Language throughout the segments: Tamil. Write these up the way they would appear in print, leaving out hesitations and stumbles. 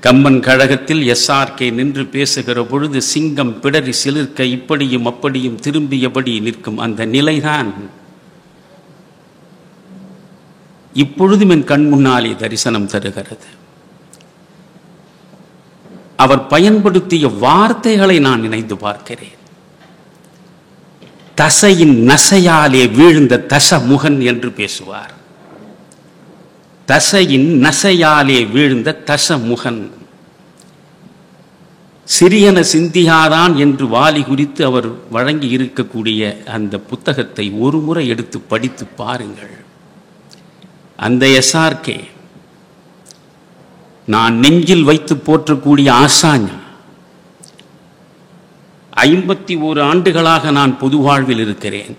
கம்பன் கழகத்தில் SRK நின்று பேசுகிற பொழுது சிங்கம் பிடரி சிலிர்க்க இப்படியும் அப்படியும் திரும்பியபடி நிற்கும் அந்த நிலைதான் இப்பொழுதும் என் கண் முன்னாலே தரிசனம் தருகிறது. அவர் பயன்படுத்திய வார்த்தைகளை நான் நினைந்து பார்க்கிறேன். தசையின் நசையாலே வீழ்ந்த தசமுகன் என்று பேசுவார். தசையின் நசையாலே வீழ்ந்த தசமுகன். சிறியன சிந்தியாதான் என்று வாலி குறித்து அவர் வழங்கி இருக்கக்கூடிய அந்த புத்தகத்தை ஒரு முறை எடுத்து படித்து பாருங்கள். அந்த SRK நான் நெஞ்சில் வைத்து போற்றக்கூடிய ஆசாஞா. 51 ஆண்டுகளாக நான் பொது வாழ்வில் இருக்கிறேன்.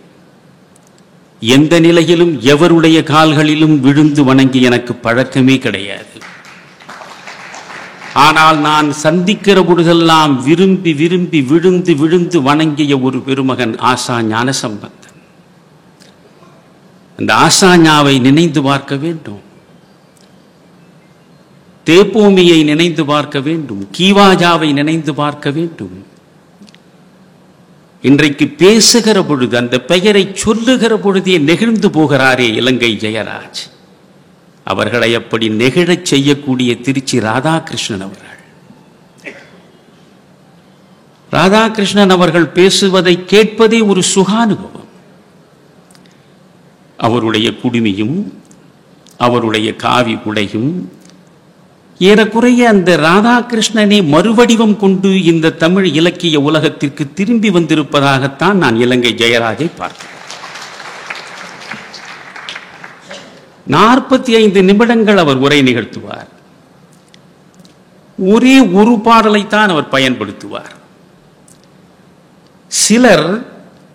எந்த நிலையிலும் எவருடைய கால்களிலும் விழுந்து வணங்கி எனக்கு பழக்கமே கிடையாது. ஆனால் நான் சந்திக்கிற பொழுதெல்லாம் விரும்பி விரும்பி விழுந்து விழுந்து வணங்கிய ஒரு பெருமகன் ஆசா ஞானசம்பந்தன். அந்த ஆசாஞாவை நினைந்து பார்க்க வேண்டும். தேப்போமியை நினைந்து பார்க்க வேண்டும். கீவாஜாவை நினைந்து பார்க்க வேண்டும். இன்றைக்கு பேசுகிற பொழுது அந்த பெயரை சொல்லுகிற பொழுதே நெகிழ்ந்து போகிறாரே இலங்கை ஜெயராஜ். அவர்களை அப்படி நெகிழச் செய்யக்கூடிய திருச்சி ராதாகிருஷ்ணன் அவர்கள். ராதாகிருஷ்ணன் அவர்கள் பேசுவதை கேட்பதே ஒரு சுகானுபவம். அவருடைய குடுமியும் அவருடைய காவி உடையும் ஏறக்குறைய அந்த ராதாகிருஷ்ணனை மறுவடிவம் கொண்டு இந்த தமிழ் இலக்கிய உலகத்திற்கு திரும்பி வந்திருப்பதாகத்தான் நான் இலங்கை ஜெயராஜை பார்த்தேன். 45 நிமிடங்கள் அவர் உரை நிகழ்த்துவார். ஒரே ஒரு பாடலைத்தான் அவர் பயன்படுத்துவார். சிலர்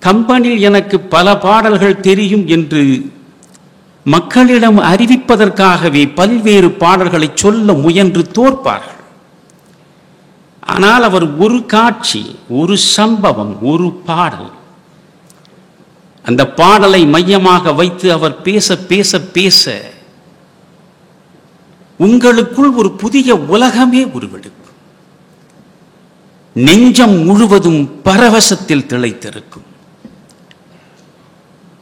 கம்பனில் எனக்கு பல பாடல்கள் தெரியும் என்று மக்களிடம் அறிவிப்பதற்காகவே பல்வேறு பாடல்களை சொல்ல முயன்று தோற்பார்கள். ஆனால் அவர் ஒரு காட்சி, ஒரு சம்பவம், ஒரு பாடல், அந்த பாடலை மையமாக வைத்து அவர் பேச பேச பேச உங்களுக்குள் ஒரு புதிய உலகமே உருவெடுக்கும். நெஞ்சம் முழுவதும் பரவசத்தில் திளைத்திருக்கும்.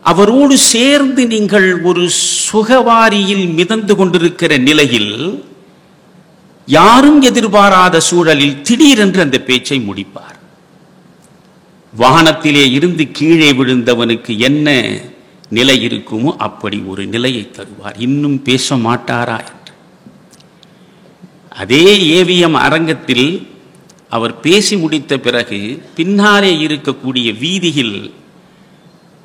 அவரோடு சேர்ந்து நீங்கள் ஒரு சுகவாரியில் மிதந்து கொண்டிருக்கிற நிலையில் யாரும் எதிர்பாராத சூழலில் திடீரென்று அந்த பேச்சை முடிப்பார். வானத்திலே இருந்து கீழே விழுந்தவனுக்கு என்ன நிலை இருக்குமோ அப்படி ஒரு நிலையை தருவார். இன்னும் பேச மாட்டாரா என்று. அதே ஏவிஎம் அரங்கத்தில் அவர் பேசி முடித்த பிறகு பின்னாலே இருக்கக்கூடிய வீதியில்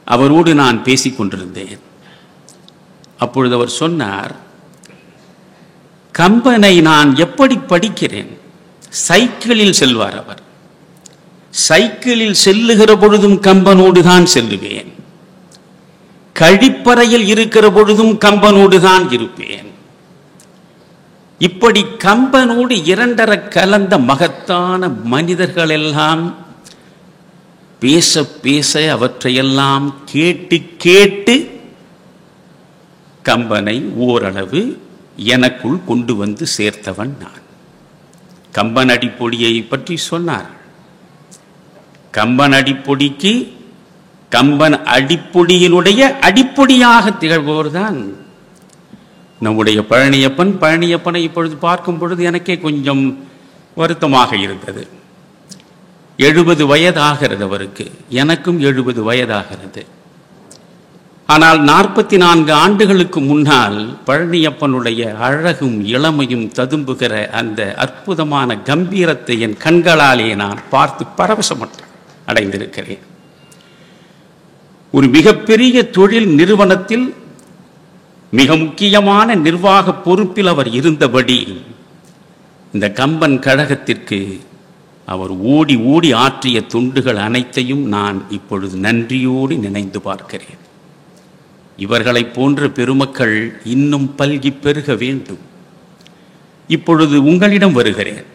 அவரோடு நான் பேசிக் கொண்டிருந்தேன். அப்பொழுது அவர் சொன்னார், கம்பனை நான் எப்படி படிக்கிறேன்? சைக்கிளில் செல்வார் அவர். சைக்கிளில் செல்லுகிற பொழுதும் கம்பனோடு தான் செல்லுவேன். கழிப்பறையில் இருக்கிற பொழுதும் கம்பனோடு தான் இருப்பேன். இப்படி கம்பனோடு இரண்டர கலந்த மகத்தான மனிதர்கள் எல்லாம் பேச பேச அவற்றையெல்லாம் கேட்டு கேட்டு கம்பனை ஓரளவு எனக்குள் கொண்டு வந்து சேர்த்தவன் நான். கம்பன் அடிப்பொடியை பற்றி சொன்னார். கம்பன் அடிப்பொடிக்கு கம்பன் அடிப்பொடியினுடைய அடிப்பொடியாக திகழ்பவர்தான் நம்முடைய பழனியப்பன். பழனியப்பனை இப்பொழுது பார்க்கும் பொழுது எனக்கே கொஞ்சம் வருத்தமாக இருந்தது. 70 வயதாகிறது அவருக்கு, எனக்கும் 70 வயதாகிறது. ஆனால் 44 ஆண்டுகளுக்கு முன்னால் பழனியப்பனுடைய அழகும் இளமையும் ததும்புகிற அந்த அற்புதமான கம்பீரத்தை என் கண்களாலே நான் பார்த்து பரவசம் அடைந்திருக்கிறேன். ஒரு மிகப்பெரிய தொழில் நிறுவனத்தில் மிக முக்கியமான நிர்வாக பொறுப்பில் அவர் இருந்தபடி இந்த கம்பன் கழகத்திற்கு அவர் ஓடி ஓடி ஆற்றிய தொண்டுகள் அனைத்தையும் நான் இப்பொழுது நன்றியோடு நினைந்து பார்க்கிறேன். இவர்களை போன்ற பெருமக்கள் இன்னும் பல்கி பெருக வேண்டும். இப்பொழுது உங்களிடம் வருகிறேன்.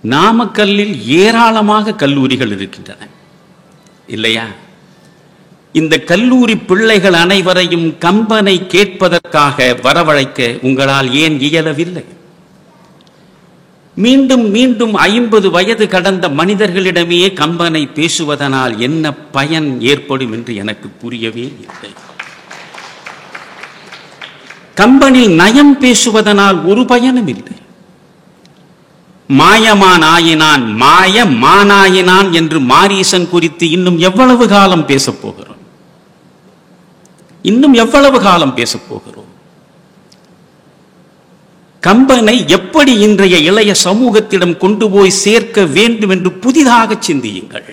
நாமக்கல்லில் ஏராளமாக கல்லூரிகள் இருக்கின்றன இல்லையா? இந்த கல்லூரி பிள்ளைகள் அனைவரையும் கம்பனை கேட்பதற்காக வரவழைக்க உங்களால் ஏன் இயலவில்லை? மீண்டும் மீண்டும் 50 வயது கடந்த மனிதர்களிடமே கம்பனை பேசுவதனால் என்ன பயன் ஏற்படும் என்று எனக்கு புரியவே இல்லை. கம்பனில் நயம் பேசுவதனால் ஒரு பயனும் இல்லை. மாயமானாயினான் மாயமானாயினான் என்று மாரீசன் குறித்து இன்னும் எவ்வளவு காலம் பேசப் போகிறோம்? இன்னும் எவ்வளவு காலம் பேசப் போகிறோம்? கம்பனை எப்படி இன்றைய இளைய சமூகத்திடம் கொண்டு போய் சேர்க்க வேண்டும் என்று புதிதாக சிந்தியுங்கள்.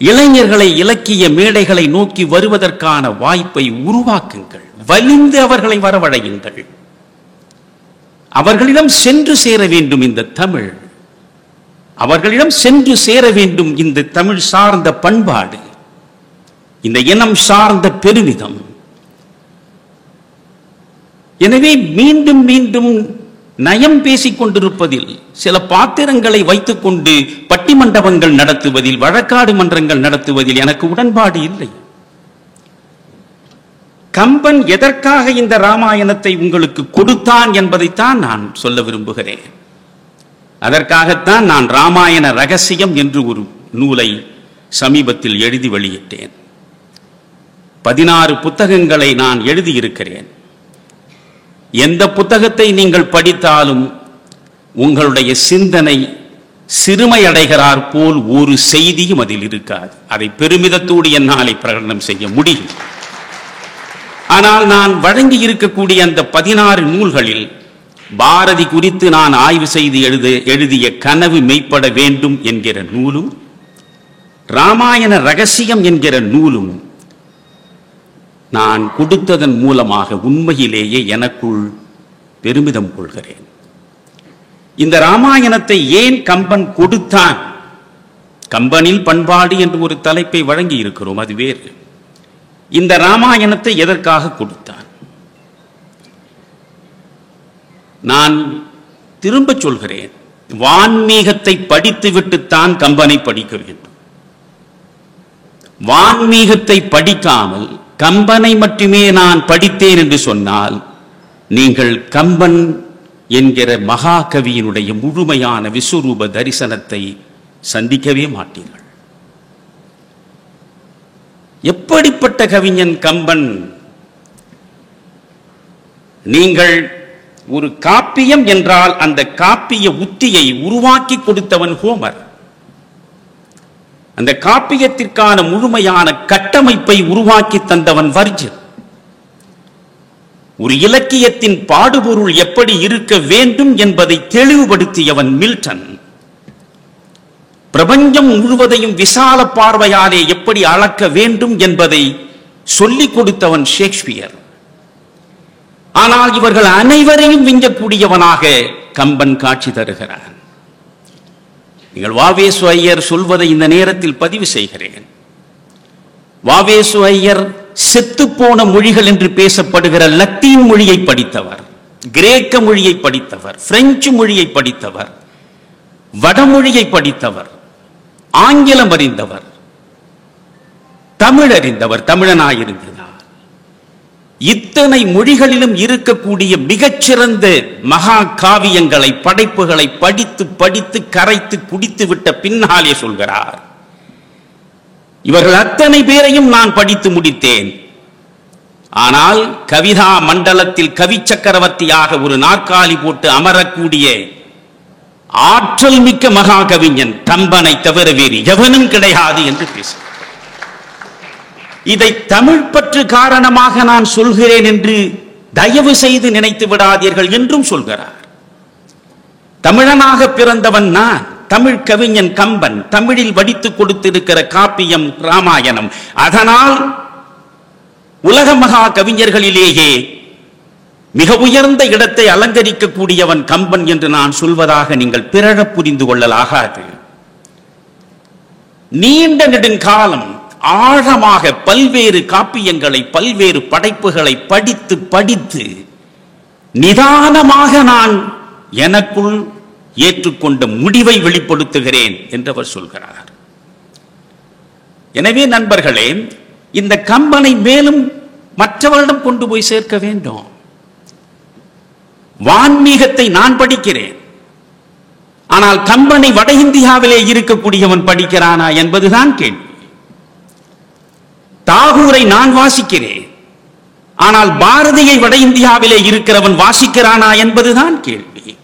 இளைஞர்களை இலக்கிய மேடைகளை நோக்கி வருவதற்கான வாய்ப்பை உருவாக்குங்கள். வலிந்து அவர்களை வரவழையுங்கள். அவர்களிடம் சென்று சேர வேண்டும் இந்த தமிழ். அவர்களிடம் சென்று சேர வேண்டும் இந்த தமிழ் சார்ந்த பண்பாடு, இந்த இனம் சார்ந்த பெருமிதம். எனவே மீண்டும் மீண்டும் நயம் பேசிக் கொண்டிருப்பதில், சில பாத்திரங்களை வைத்துக் கொண்டு பட்டிமண்டபங்கள் நடத்துவதில், வழக்காடு மன்றங்கள் நடத்துவதில் எனக்கு உடன்பாடு இல்லை. கம்பன் எதற்காக இந்த ராமாயணத்தை உங்களுக்கு கொடுத்தான் என்பதைத்தான் நான் சொல்ல விரும்புகிறேன். அதற்காகத்தான் நான் ராமாயண ரகசியம் என்று ஒரு நூலை சமீபத்தில் எழுதி வெளியிட்டேன். 16 புத்தகங்களை நான் எழுதியிருக்கிறேன். எந்த புத்தகத்தை நீங்கள் படித்தாலும் உங்களுடைய சிந்தனை சிறுமையடைகிறார் போல் ஒரு செய்தியும் அதில் இருக்காது. அதை பெருமிதத்தோடு என்னாலே பிரகடனம் செய்ய முடியும். ஆனால் நான் வழங்கி இருக்கக்கூடிய அந்த 16 நூல்களில் பாரதி குறித்து நான் ஆய்வு செய்து எழுதிய கனவு மெய்ப்பட வேண்டும் என்கிற நூலும், ராமாயண ரகசியம் என்கிற நூலும் நான் கொடுத்ததன் மூலமாக உண்மையிலேயே எனக்குள் பெருமிதம் கொள்கிறேன். இந்த ராமாயணத்தை ஏன் கம்பன் கொடுத்தான்? கம்பனில் பண்பாடு என்று ஒரு தலைப்பை வழங்கி இருக்கிறோம், அது வேறு. இந்த ராமாயணத்தை எதற்காக கொடுத்தான்? நான் திரும்ப சொல்கிறேன், வான்மீகத்தை படித்துவிட்டுத்தான் கம்பனை படிக்க வேண்டும். வான்மீகத்தை படிக்காமல் கம்பனை மட்டுமே நான் படித்தேன் என்று சொன்னால் நீங்கள் கம்பன் என்கிற மகாகவியினுடைய முழுமையான விஸ்வரூப தரிசனத்தை சந்திக்கவே மாட்டீர்கள். எப்படிப்பட்ட கவிஞன் கம்பன்! நீங்கள் ஒரு காப்பியம் என்றால் அந்த காப்பிய உத்தியை உருவாக்கி கொடுத்தவன் ஹோமர். அந்த காப்பியத்திற்கான முழுமையான கட்டமைப்பை உருவாக்கி தந்தவன் வர்ஜில். ஒரு இலக்கியத்தின் பாடுபொருள் எப்படி இருக்க வேண்டும் என்பதை தெளிவுபடுத்தியவன் மில்டன். பிரபஞ்சம் முழுவதையும் விசால பார்வையாலே எப்படி அளக்க வேண்டும் என்பதை சொல்லிக் கொடுத்தவன் ஷேக்ஸ்பியர். ஆனால் இவர்கள் அனைவரையும் விஞ்சக்கூடியவனாக கம்பன் காட்சி தருகிறான். நீங்கள் வாவேசு ஐயர் சொல்வதை இந்த நேரத்தில் பதிவு செய்கிறேன். வாவேசு ஐயர் செத்துப்போன மொழிகள் என்று பேசப்படுகிற லத்தீன் மொழியை படித்தவர், கிரேக்க மொழியை படித்தவர், பிரெஞ்சு மொழியை படித்தவர், வடமொழியை படித்தவர், ஆங்கிலம் அறிந்தவர், தமிழ் அறிந்தவர், தமிழனாயிருந்ததார். இத்தனை மொழிகளிலும் இருக்கக்கூடிய மிகச்சிறந்த மகா காவியங்களை, படைப்புகளை படித்து படித்து கரைத்து குடித்து விட்ட பின்னாலே சொல்கிறார், இவர்கள் அத்தனை பேரையும் நான் படித்து முடித்தேன். ஆனால் கவிதா மண்டலத்தில் கவி சக்கரவர்த்தியாக ஒரு நாற்காலி போட்டு அமரக்கூடிய ஆற்றல் மிக்க மகா கவிஞன் கம்பனை தவிர வேறு எவனும் கிடையாது என்று பேசுகிறார். இதை தமிழ் பற்று காரணமாக நான் சொல்கிறேன் என்று தயவு செய்து நினைத்து விடாதீர்கள் என்றும் சொல்கிறார். தமிழனாக பிறந்தவன் நான், தமிழ் கவிஞன் கம்பன், தமிழில் வடித்துக் கொடுத்திருக்கிற காப்பியம் ராமாயணம். அதனால் உலக மகா கவிஞர்களிலேயே மிக உயர்ந்த இடத்தை அலங்கரிக்கக்கூடியவன் கம்பன் என்று நான் சொல்வதாக நீங்கள் பிறழ புரிந்து கொள்ளலாகாது. நீண்ட நெடுங்காலம் ஆழமாக பல்வேறு காப்பியங்களை, பல்வேறு படைப்புகளை படித்து படித்து நிதானமாக நான் எனக்குள் ஏற்றுக்கொண்ட முடிவை வெளிப்படுத்துகிறேன் என்று அவர் சொல்கிறார். எனவே நண்பர்களே, இந்த கம்பனை மேலும் மற்றவரிடம் கொண்டு போய் சேர்க்க வேண்டும். வான்மீகத்தை நான் படிக்கிறேன், ஆனால் கம்பனை வட இந்தியாவிலே இருக்கக்கூடியவன் படிக்கிறானா என்பதுதான் கேள்வி. தாகூரை நான் வாசிக்கிறேன், ஆனால் பாரதியை வட இந்தியாவிலே இருக்கிறவன் வாசிக்கிறானா என்பதுதான் கேள்வி.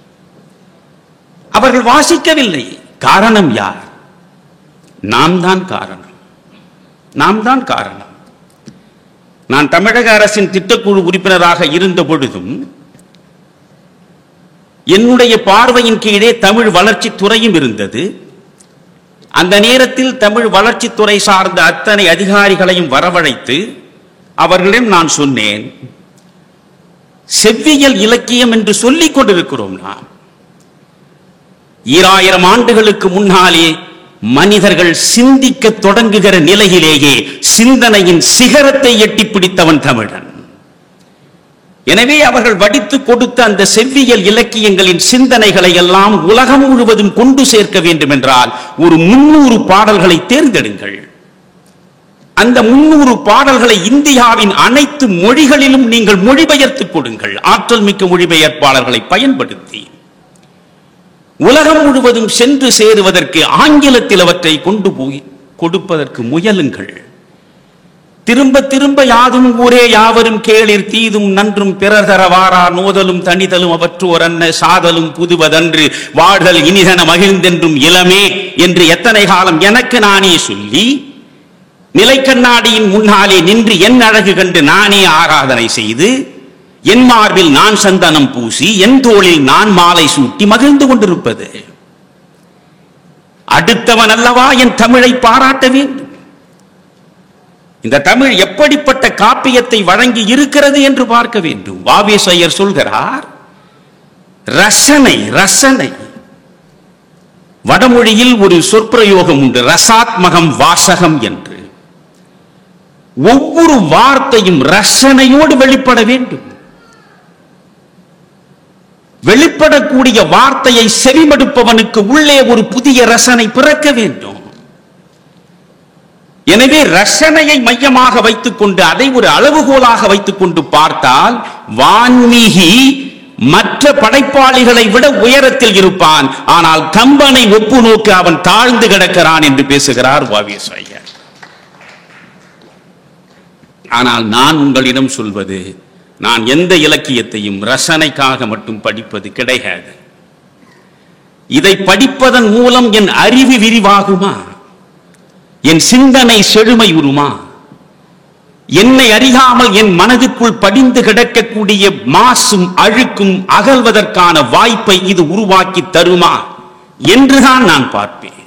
அவர்கள் வாசிக்கவில்லை. காரணம் யார்? நாம் தான் காரணம். நாம் தான் காரணம். நான் தமிழக அரசின் திட்டக்குழு உறுப்பினராக இருந்த பொழுதும் என்னுடைய பார்வையின் கீழே தமிழ் வளர்ச்சித்துறையும் இருந்தது. அந்த நேரத்தில் தமிழ் வளர்ச்சித்துறை சார்ந்த அத்தனை அதிகாரிகளையும் வரவழைத்து அவர்களிடம் நான் சொன்னேன், செவ்வியல் இலக்கியம் என்று சொல்லிக் கொண்டிருக்கிறோம். நாம் 2000 ஆண்டுகளுக்கு முன்னாலே மனிதர்கள் சிந்திக்க தொடங்குகிற நிலையிலேயே சிந்தனையின் சிகரத்தை எட்டி பிடித்தவன் தமிழன். எனவே அவர்கள் வடித்து கொடுத்த அந்த செவ்வியல் இலக்கியங்களின் சிந்தனைகளை எல்லாம் உலகம் முழுவதும் கொண்டு சேர்க்க வேண்டும் என்றால் ஒரு 300 பாடல்களை தேர்ந்தெடுங்கள். அந்த 300 பாடல்களை இந்தியாவின் அனைத்து மொழிகளிலும் நீங்கள் மொழிபெயர்த்துக் கொடுங்கள். ஆற்றல் மிக்க மொழிபெயர்ப்பாளர்களை பயன்படுத்தி உலகம் முழுவதும் சென்று சேருவதற்கு ஆங்கிலத்தில் அவற்றை கொண்டு போய் கொடுப்பதற்கு முயலுங்கள். திரும்ப திரும்ப யாதும் ஊரே யாவரும் கேளிர் தீதும் நன்றும் பிறர் தர வாரா நோதலும் தனிதலும் அவற்றோர் அன்ன சாதலும் புதுவதன்று வாழ்தல் இனிதன மகிழ்ந்தென்றும் இளமே என்று எத்தனை காலம் எனக்கு நானே சொல்லி நிலைக்கண்ணாடியின் முன்னாலே நின்று என் அழகு கண்டு நானே ஆராதனை செய்து என் மார்பில் நான் சந்தனம் பூசி என் தோளில் நான் மாலை சூட்டி மகிழ்ந்து கொண்டிருப்பது. அடுத்தவன் அல்லவா என் தமிழை பாராட்ட வேண்டும். இந்த தமிழ் எப்படிப்பட்ட காப்பியத்தை வழங்கி இருக்கிறது என்று பார்க்க வேண்டும். வாவேசையர் சொல்கிறார், ரசனை ரசனை. வடமொழியில் ஒரு சொற்பிரயோகம் உண்டு, ரசாத்மகம் வாசகம் என்று. ஒவ்வொரு வார்த்தையும் ரசனையோடு வெளிப்பட வேண்டும். வெளிப்படக்கூடிய வார்த்தையை செவிமடுப்பவனுக்கு உள்ளே ஒரு புதிய ரசனை பிறக்க வேண்டும். எனவே ரசனையை மையமாக வைத்துக் கொண்டு அதை ஒரு அளவுகோலாக வைத்துக் கொண்டு பார்த்தால் வான்மீகி மற்ற படைப்பாளிகளை விட உயரத்தில் இருப்பான். ஆனால் கம்பனை ஒப்பு நோக்கு அவன் தாழ்ந்து கிடக்கிறான் என்று பேசுகிறார் வாவேசையர். ஆனால் நான் உங்களிடம் சொல்வது, நான் எந்த இலக்கியத்தையும் ரசனைக்காக மட்டும் படிப்பது கிடையாது. இதை படிப்பதன் மூலம் என் அறிவு விரிவாகுமா, என் சிந்தனை செழுமை உருமா, என்னை அறியாமல் என் மனதுக்குள் படிந்து கிடக்கக்கூடிய மாசும் அழுக்கும் அகல்வதற்கான வாய்ப்பை இது உருவாக்கி தருமா என்றுதான் நான் பார்ப்பேன்.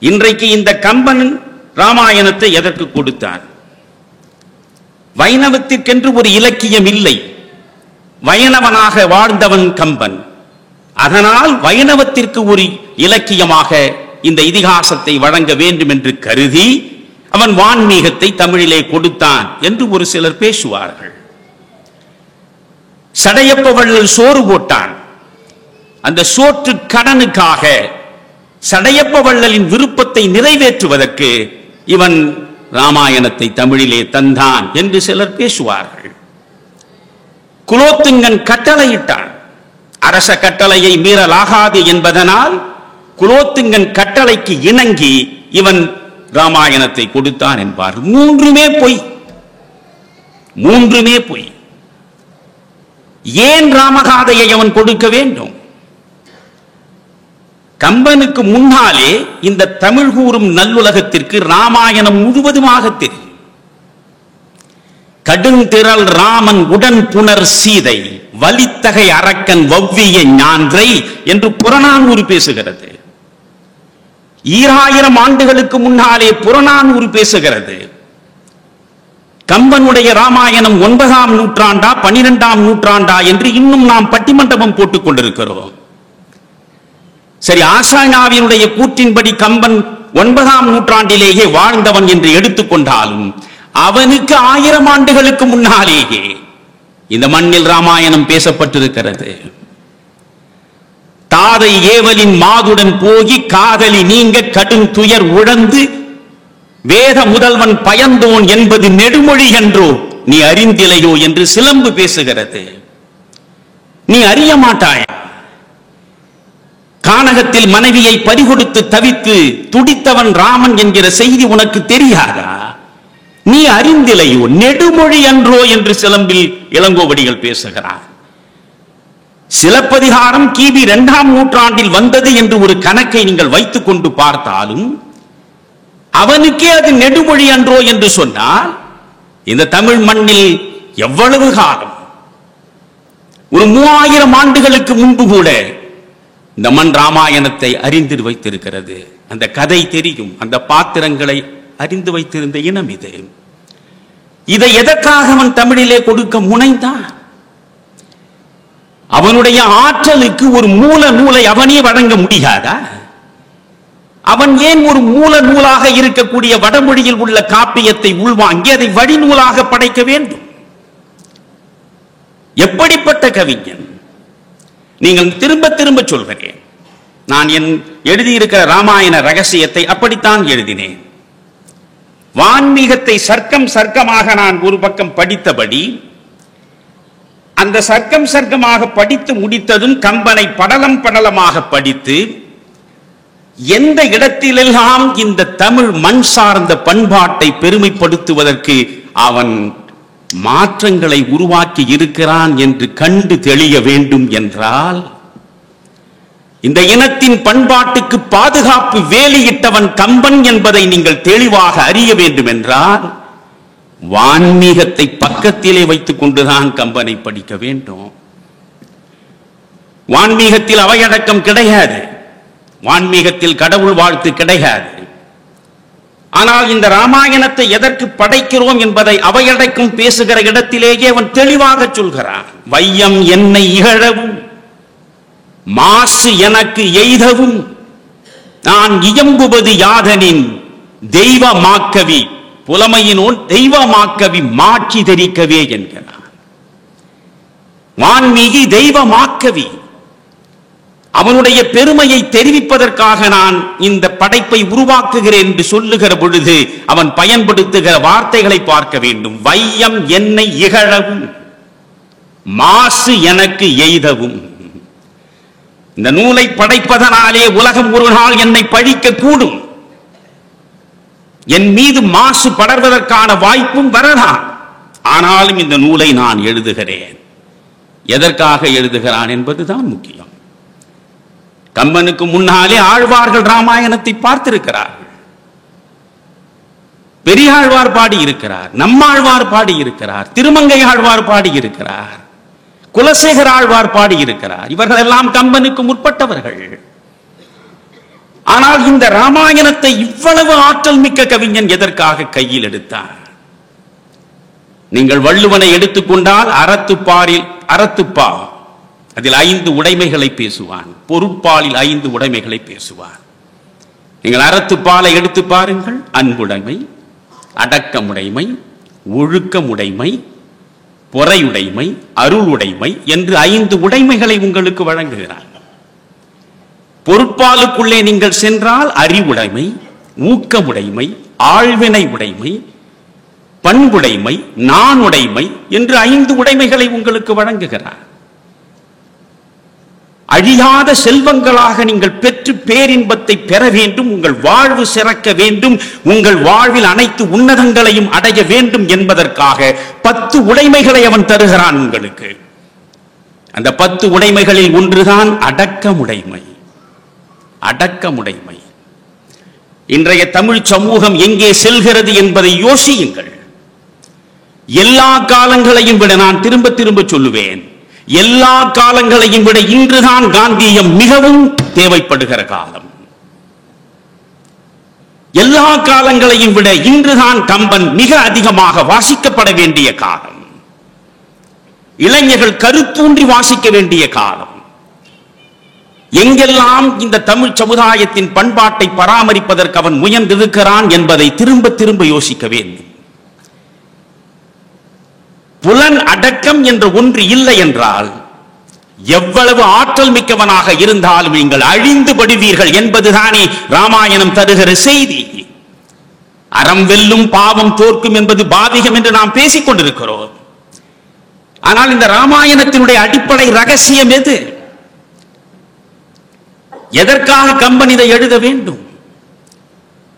இன்றைக்கு இந்த கம்பன் ராமாயணத்தை எதற்கு கொடுத்தார்? வைணவத்திற்கென்று ஒரு இலக்கியம் இல்லை. வைணவனாக வாழ்ந்தவன் கம்பன். அதனால் வைணவத்திற்கு ஒரு இலக்கியமாக இந்த இதிகாசத்தை வழங்க வேண்டும் என்று கருதி அவன் வான்மீகத்தை தமிழிலே கொடுத்தான் என்று ஒரு சிலர் பேசுவார்கள். சடையப்ப வள்ளல் சோறு போட்டான். அந்த சோற்று கடனுக்காக சடையப்ப வள்ளலின் விருப்பத்தை நிறைவேற்றுவதற்கு இவன் ராமாயணத்தை தமிழிலே தந்தான் என்று சிலர் பேசுவார்கள். குலோத்துங்கன் கட்டளையிட்டான். அரச கட்டளையை மீறலாகாது என்பதனால் குலோத்துங்கன் கட்டளைக்கு இணங்கி இவன் ராமாயணத்தை கொடுத்தான் என்பார். மூன்றுமே பொய். மூன்றுமே பொய். ஏன் ராமகாதையை அவன் கொடுக்க வேண்டும்? கம்பனுக்கு முன்னாலே இந்த தமிழ் கூறும் நல்லுலகத்திற்கு ராமாயணம் முழுவதுமாக தெரியும். கடுந்திரள் ராமன் உடன் புனர் சீதை வலித்தகை அரக்கன் வவ்விய ஞான்றை என்று புறநானூறு பேசுகிறது. 2000 ஆண்டுகளுக்கு முன்னாலே புறநானூறு பேசுகிறது. கம்பனுடைய ராமாயணம் 9ஆம் நூற்றாண்டா 12ஆம் நூற்றாண்டா என்று இன்னும் நாம் பட்டிமண்டபம் போட்டுக் கொண்டிருக்கிறோம். சரி, ஆசானாவினுடைய கூற்றின்படி கம்பன் 9ஆம் நூற்றாண்டிலேயே வாழ்ந்தவன் என்று எடுத்துக்கொண்டாலும் அவனுக்கு 1000 ஆண்டுகளுக்கு முன்னாலேயே இந்த மண்ணில் ராமாயணம் பேசப்பட்டிருக்கிறது. தாதை ஏவலின் மாதுடன் போகி காதலி நீங்க கடும் துயர் உழந்து வேத முதல்வன் பயந்தோன் என்பது நெடுமொழி என்றோ நீ அறிந்திலையோ என்று சிலம்பு பேசுகிறது. நீ அறிய மாட்டாயா? கானகத்தில் மனைவியை பறிகொடுத்து தவித்து துடித்தவன் ராமன் என்கிற செய்தி உனக்கு தெரியாதா? நீ அறிந்திலையோ? நெடுமொழி அன்றோ என்று சிலம்பில் இளங்கோவடிகள் பேசுகிறார். சிலப்பதிகாரம் கிபி 2ஆம் நூற்றாண்டில் வந்தது என்று ஒரு கணக்கை நீங்கள் வைத்துக் கொண்டு பார்த்தாலும் அவனுக்கே அது நெடுமொழி அன்றோ என்று சொன்னால் இந்த தமிழ் மண்ணில் எவ்வளவு காலம், ஒரு 3000 ஆண்டுகளுக்கு முன்பு கூட இந்த மண் ராமாயணத்தை அறிந்து வைத்திருக்கிறது. அந்த கதை தெரியும், அந்த பாத்திரங்களை அறிந்து வைத்திருந்த இனம் இது. இதை எதற்காக அவன் தமிழிலே கொடுக்க முனைந்தான்? அவனுடைய ஆற்றலுக்கு ஒரு மூல நூலை அவனே வழங்க முடியாதா? அவன் ஏன் ஒரு மூல நூலாக இருக்கக்கூடிய வடமொழியில் உள்ள காப்பியத்தை உள்வாங்கி அதை வழிநூலாக படைக்க வேண்டும்? எப்படிப்பட்ட கவிஞன்? நீங்கள் திரும்ப திரும்ப சொல்கிறேன், நான் என் எழுதியிருக்கிற ராமாயண ரகசியத்தை அப்படித்தான் எழுதினேன். வான்மீகத்தை சர்க்கம் சர்க்கமாக நான் ஒரு பக்கம் படித்தபடி, அந்த சர்க்கம் சர்க்கமாக படித்து முடித்ததும் கம்பனை படலம் படலமாக படித்து, எந்த இடத்திலெல்லாம் இந்த தமிழ் மண் சார்ந்த பண்பாட்டை பெருமைப்படுத்துவதற்கு அவன் மாற்றங்களை உருவாக்கி இருக்கிறான் என்று கண்டு தெளிய வேண்டும் என்றால், இந்த இனத்தின் பண்பாட்டுக்கு பாதுகாப்பு வேலியிட்டவன் கம்பன் என்பதை நீங்கள் தெளிவாக அறிய வேண்டும் என்றால் வான்மீகத்தை பக்கத்திலே வைத்துக் கொண்டுதான் கம்பனை படிக்க வேண்டும். வான்மீகத்தில் அவையடக்கம் கிடையாது, வான்மீகத்தில் கடவுள் வாழ்த்து கிடையாது. ஆனால் இந்த ராமாயணத்தை எதற்கு படைக்கிறோம் என்பதை அவையடக்கம் பேசுகிற இடத்திலேயே அவன் தெளிவாக சொல்கிறான். வையம் என்னை இகழவும் மாசு எனக்கு எய்தவும் நான் இயம்புவது யாதனின் தெய்வமாக்கவி புலமையினோன் தெய்வமாக்கவி மாட்சி தெரிக்கவே என்கிறான். வான்மீகி தெய்வமாக்கவி, அவனுடைய பெருமையை தெரிவிப்பதற்காக நான் இந்த படைப்பை உருவாக்குகிறேன் என்று சொல்லுகிற பொழுது அவன் பயன்படுத்துகிற வார்த்தைகளை பார்க்க வேண்டும். வையம் என்னை இகழவும் மாசு எனக்கு எய்தவும். இந்த நூலை படைப்பதனாலே உலகம் ஒரு நாள் என்னை பழிக்க கூடும், என் மீது மாசு படர்வதற்கான வாய்ப்பும் வரலாம். ஆனாலும் இந்த நூலை நான் எழுதுகிறேன். எதற்காக எழுதுகிறான் என்பதுதான் முக்கியம். கம்பனுக்கு முன்னாலே ஆழ்வார்கள் ராமாயணத்தை பார்த்திருக்கிறார்கள். பெரியாழ்வார் பாடி இருக்கிறார், நம்மாழ்வார் பாடி இருக்கிறார், திருமங்கை ஆழ்வார் பாடி இருக்கிறார், குலசேகர ஆழ்வார் பாடி இருக்கிறார். இவர்கள் எல்லாம் கம்பனுக்கு முற்பட்டவர்கள். ஆனால் இந்த ராமாயணத்தை இவ்வளவு ஆற்றல் மிக்க கவிஞன் எதற்காக கையில் எடுத்தார்? நீங்கள் வள்ளுவனை எடுத்துக்கொண்டால் அறத்துப்பா அதில் 5 உடைமைகளை பேசுவான், பொருட்பாலில் 5 உடைமைகளை பேசுவான். நீங்கள் அறத்துப்பாலை எடுத்து பாருங்கள். அன்புடைமை, அடக்கமுடைமை, ஒழுக்கமுடைமை, பொறையுடைமை, அருளுடைமை என்று 5 உடைமைகளை உங்களுக்கு வழங்குகிறார். பொருட்பாலுக்குள்ளே நீங்கள் சென்றால் அறிவுடைமை, ஊக்கமுடைமை, ஆழ்வினை உடைமை, பண்புடைமை, நானுடைமை என்று 5 உடைமைகளை உங்களுக்கு வழங்குகிறார். அழியாத செல்வங்களாக நீங்கள் பெற்று பேரின்பத்தை பெற வேண்டும், உங்கள் வாழ்வு சிறக்க வேண்டும், உங்கள் வாழ்வில் அனைத்து உன்னதங்களையும் அடைய வேண்டும் என்பதற்காக 10 உடைமைகளை அவன் தருகிறான் உங்களுக்கு. அந்த 10 உடைமைகளில் ஒன்றுதான் அடக்கமுடைமை. அடக்கமுடைமை. இன்றைய தமிழ் சமூகம் எங்கே செல்கிறது என்பதை யோசியுங்கள். எல்லா காலங்களையும் விட, நான் திரும்ப திரும்ப சொல்லுவேன், எல்லா காலங்களையும் விட இன்றுதான் காந்தியம் மிகவும் தேவைப்படுகிற காலம். எல்லா காலங்களையும் விட இன்றுதான் கம்பன் மிக அதிகமாக வாசிக்கப்பட வேண்டிய காலம். இளைஞர்கள் கருத்தூன்றி வாசிக்க வேண்டிய காலம். எங்கெல்லாம் இந்த தமிழ் சமுதாயத்தின் பண்பாட்டை பராமரிப்பதற்கு அவன் முயன்றிருக்கிறான் என்பதை திரும்ப திரும்ப யோசிக்க வேண்டும். புலன் அடக்கம் என்ற ஒன்று இல்லை என்றால் எவ்வளவு ஆற்றல் மிக்கவனாக இருந்தாலும் நீங்கள் அழிந்து படுவீர்கள் என்பதுதானே ராமாயணம் தருகிற செய்தி. அறம் வெல்லும் பாவம் தோற்கும் என்பது பாதிகம் என்று நாம் பேசிக் கொண்டிருக்கிறோம். ஆனால் இந்த ராமாயணத்தினுடைய அடிப்படை ரகசியம் எது? எதற்காக கம்பன் இதை எழுத வேண்டும்?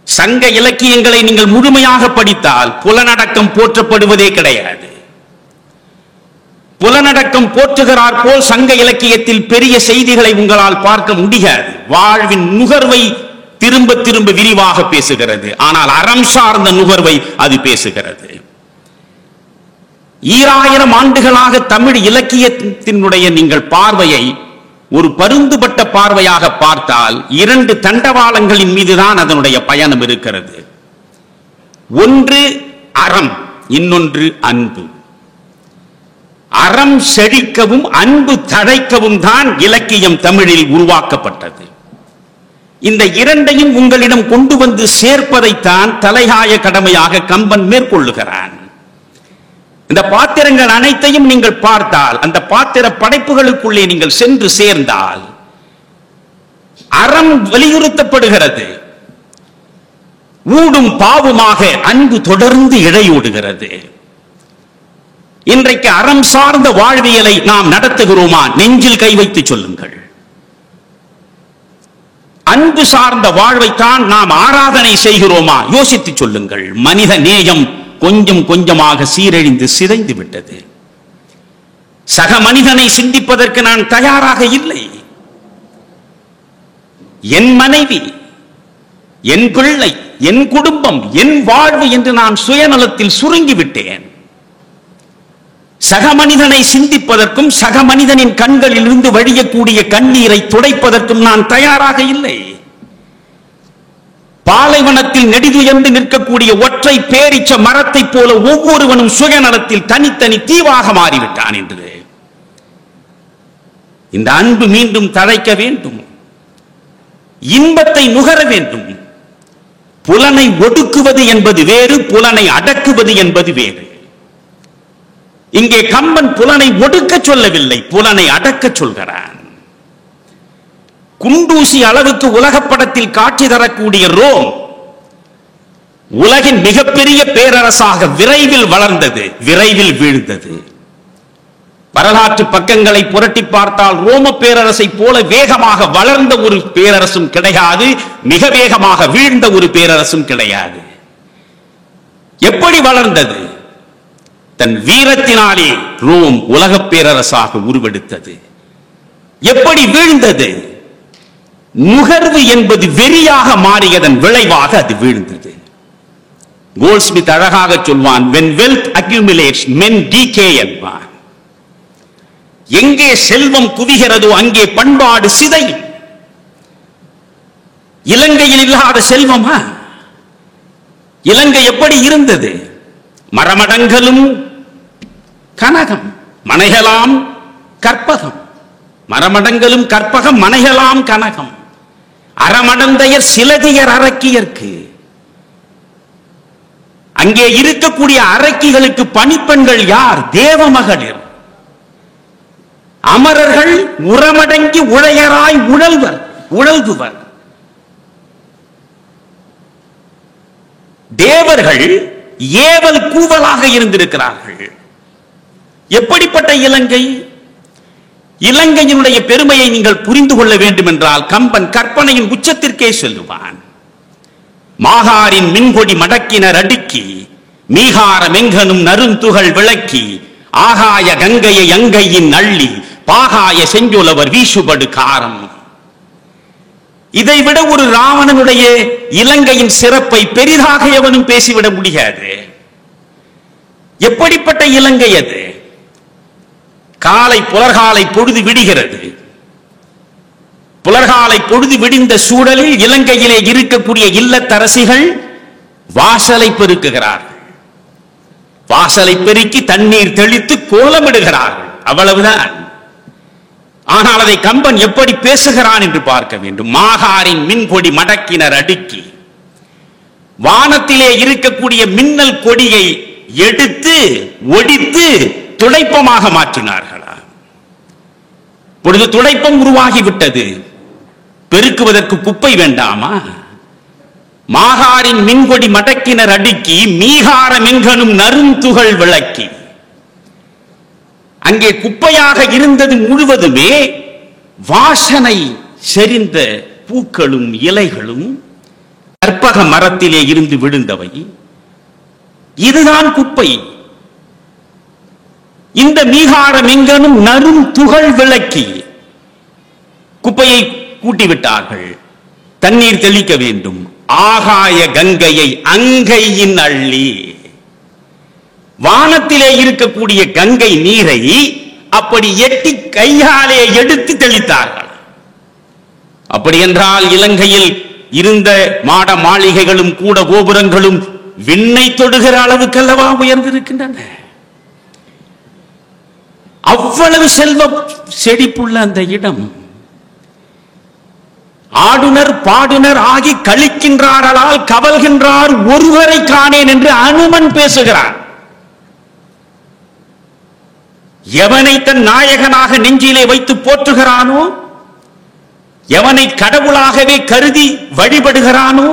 சங்க இலக்கியங்களை நீங்கள் முழுமையாக படித்தால் புலனடக்கம் போற்றப்படுவதே கிடையாது. புலனடக்கம் போற்றுகிறார் போல் சங்க இலக்கியத்தில் பெரிய செய்திகளை உங்களால் பார்க்க முடியாது. வாழ்வின் நுகர்வை திரும்ப திரும்ப விரிவாக பேசுகிறது, ஆனால் அறம் சார்ந்த நுகர்வை அது பேசுகிறது. 2000 ஆண்டுகளாக தமிழ் இலக்கியத்தினுடைய நீங்கள் பார்வையை ஒரு பருந்துபட்ட பார்வையாக பார்த்தால் 2 தண்டவாளங்களின் மீதுதான் அதனுடைய பயணம் இருக்கிறது. ஒன்று அறம், இன்னொன்று அன்பு. அறம் செழிக்கவும் அன்பு தழைக்கவும் தான் இலக்கியம் தமிழில் உருவாக்கப்பட்டது. இந்த இரண்டையும் உங்களிடம் கொண்டு வந்து சேர்ப்பதைத்தான் தலையாய கடமையாக கம்பன் மேற்கொள்ளுகிறான். இந்த பாத்திரங்கள் அனைத்தையும் நீங்கள் பார்த்தால், அந்த பாத்திர படைப்புகளுக்குள்ளே நீங்கள் சென்று சேர்ந்தால் அறம் வலியுறுத்தப்படுகிறது. ஊடும் பாவுமாக அன்பு தொடர்ந்து இழையோடுகிறது. இன்றைக்கு அறம் சார்ந்த வாழ்வியலை நாம் நடத்துகிறோமா? நெஞ்சில் கை வைத்து சொல்லுங்கள். அன்பு சார்ந்த வாழ்வைத்தான் நாம் ஆராதனை செய்கிறோமா? யோசித்து சொல்லுங்கள். மனித நேயம் கொஞ்சம் கொஞ்சமாக சீரழிந்து சிதைந்து விட்டது. சக மனிதனை சிந்திப்பதற்கு நான் தயாராக இல்லை. என் மனைவி, என் பிள்ளை, என் குடும்பம், என் வாழ்வு என்று நான் சுயநலத்தில் சுருங்கிவிட்டேன். சக மனிதனை சிந்திப்பதற்கும் சக மனிதனின் கண்களில் இருந்து வழியக்கூடிய கண்ணீரை துடைப்பதற்கும் நான் தயாராக இல்லை. பாலைவனத்தில் நெடிதுயர்ந்து நிற்கக்கூடிய ஒற்றை பேரிச்ச மரத்தை போல ஒவ்வொருவனும் சுயநலத்தில் தனித்தனி தீவாக மாறிவிட்டான் என்று. இந்த அன்பு மீண்டும் தழைக்க வேண்டும், இன்பத்தை நுகர வேண்டும். புலனை ஒடுக்குவது என்பது வேறு, புலனை அடக்குவது என்பது வேறு. இங்கே கம்பன் புலனை ஒடுக்க சொல்லவில்லை, புலனை அடக்க சொல்கிறான். குண்டூசி அளவுக்கு உலகப்படத்தில் காட்சி தரக்கூடிய ரோம் உலகின் மிகப்பெரிய பேரரசாக விரைவில் வளர்ந்தது, விரைவில் வீழ்ந்தது. வரலாற்று பக்கங்களை புரட்டி பார்த்தால் ரோம பேரரசை போல வேகமாக வளர்ந்த ஒரு பேரரசும் கிடையாது, மிக வேகமாக வீழ்ந்த ஒரு பேரரசும் கிடையாது. எப்படி வளர்ந்தது? தன் வீரத்தினாலே ரோம் உலக பேரரசாக உருவெடுத்தது. எப்படி வீழ்ந்தது? நுகர்வு என்பது வெறியாக மாறியதன் விளைவாக அது வீழ்ந்தது. கோல்ட்ஸ்மித் அழகாக சொல்வான், when wealth accumulates men decay என்பான். எங்கே செல்வம் குவிகிறதோ அங்கே பண்பாடு சிதையும். இலங்கையில் இல்லாத செல்வமா? இலங்கை எப்படி இருந்தது? மரமடங்களும் கனகம், மனைகளாம் கற்பகம். மரமடங்களும் கற்பகம், மனைகளாம் கனகம். அறமடந்தையர் சிலதியர் அரக்கியர்க்கு. அங்கே இருக்கக்கூடிய அரக்கிகளுக்கு பணிப்பெண்கள் யார்? தேவமகளிர். அமரர்கள் உரமடங்கி உழையராய் உழல்குவர். தேவர்கள் ஏவல் கூவலாக இருந்திருக்கிறார்கள். எப்படிப்பட்ட இலங்கை? இலங்கையினுடைய பெருமையை நீங்கள் புரிந்து கொள்ள வேண்டும் என்றால் கம்பன் கற்பனையின் உச்சத்திற்கே செல்லுவான். மாகாரின் மின்கொடி மடக்கினர் அடுக்கி, மீகார மெங்கனும் நருந்துகள் விளக்கி, ஆகாய கங்கையை அங்கையின் அள்ளி, பாகாய செஞ்சொலவர் வீசுபடு காரம். இதைவிட ஒரு ராவணனுடைய இலங்கையின் சிறப்பை பெரிதாக எவனும் பேசிவிட முடியாது. எப்படிப்பட்ட இலங்கை அது? புலர்காலை பொழுது விடுகிறது. புலர்காலை பொழுது விடிந்த சூழலில் இலங்கையிலே இருக்கக்கூடிய இல்லத்தரசிகள் வாசலை பெருக்குகிறார்கள். வாசலை பெருக்கி தண்ணீர் தெளித்து கோலமிடுகிறார்கள். அவ்வளவுதான். ஆனால் அதை கம்பன் எப்படி பேசுகிறான் என்று பார்க்க வேண்டும். மாகாரின் மின்கொடி மடக்கினர் அடுக்கி, வானத்திலே இருக்கக்கூடிய மின்னல் கொடியை எடுத்து ஒடித்து துடைப்பமாக மாற்றினார்களா? பொழுது துடைப்பம் உருவாகிவிட்டது, பெருக்குவதற்கு குப்பை வேண்டாமா? மாகாரின் மின்கொடி மடக்கினர் அடுக்கி, மீகார மெங்கனும் நருந்துகள் விளக்கி. அங்கே குப்பையாக இருந்தது முழுவதுமே வாசனை செறிந்த பூக்களும் இலைகளும் கற்பக மரத்திலே இருந்து விழுந்தவை. இதுதான் குப்பை. இந்த மீகாரம் எங்கனும் நரும் துகள் விளக்கி குப்பையை கூட்டிவிட்டார்கள். தண்ணீர் தெளிக்க வேண்டும். ஆகாய கங்கையை அங்கையின் அள்ளி, வானத்திலே இருக்கக்கூடிய கங்கை நீரை அப்படி எட்டி கையாலே எடுத்து தெளித்தார்கள். அப்படி என்றால் இலங்கையில் இருந்த மாட மாளிகைகளும் கூட கோபுரங்களும் விண்ணை தொடுகிற அளவுக்கல்லவா உயர்ந்திருக்கின்றன. அவ்வளவு செல்வ செழிப்புள்ள அந்த இடம். ஆடுனர் பாடுனர் ஆகி கழிக்கின்றார்களால் கவல்கின்றார் ஒருவரை காணேன் என்று அனுமன் பேசுகிறார். எவனை தன் நாயகனாக நெஞ்சிலே வைத்து போற்றுகிறானோ, எவனை கடவுளாகவே கருதி வழிபடுகிறானோ,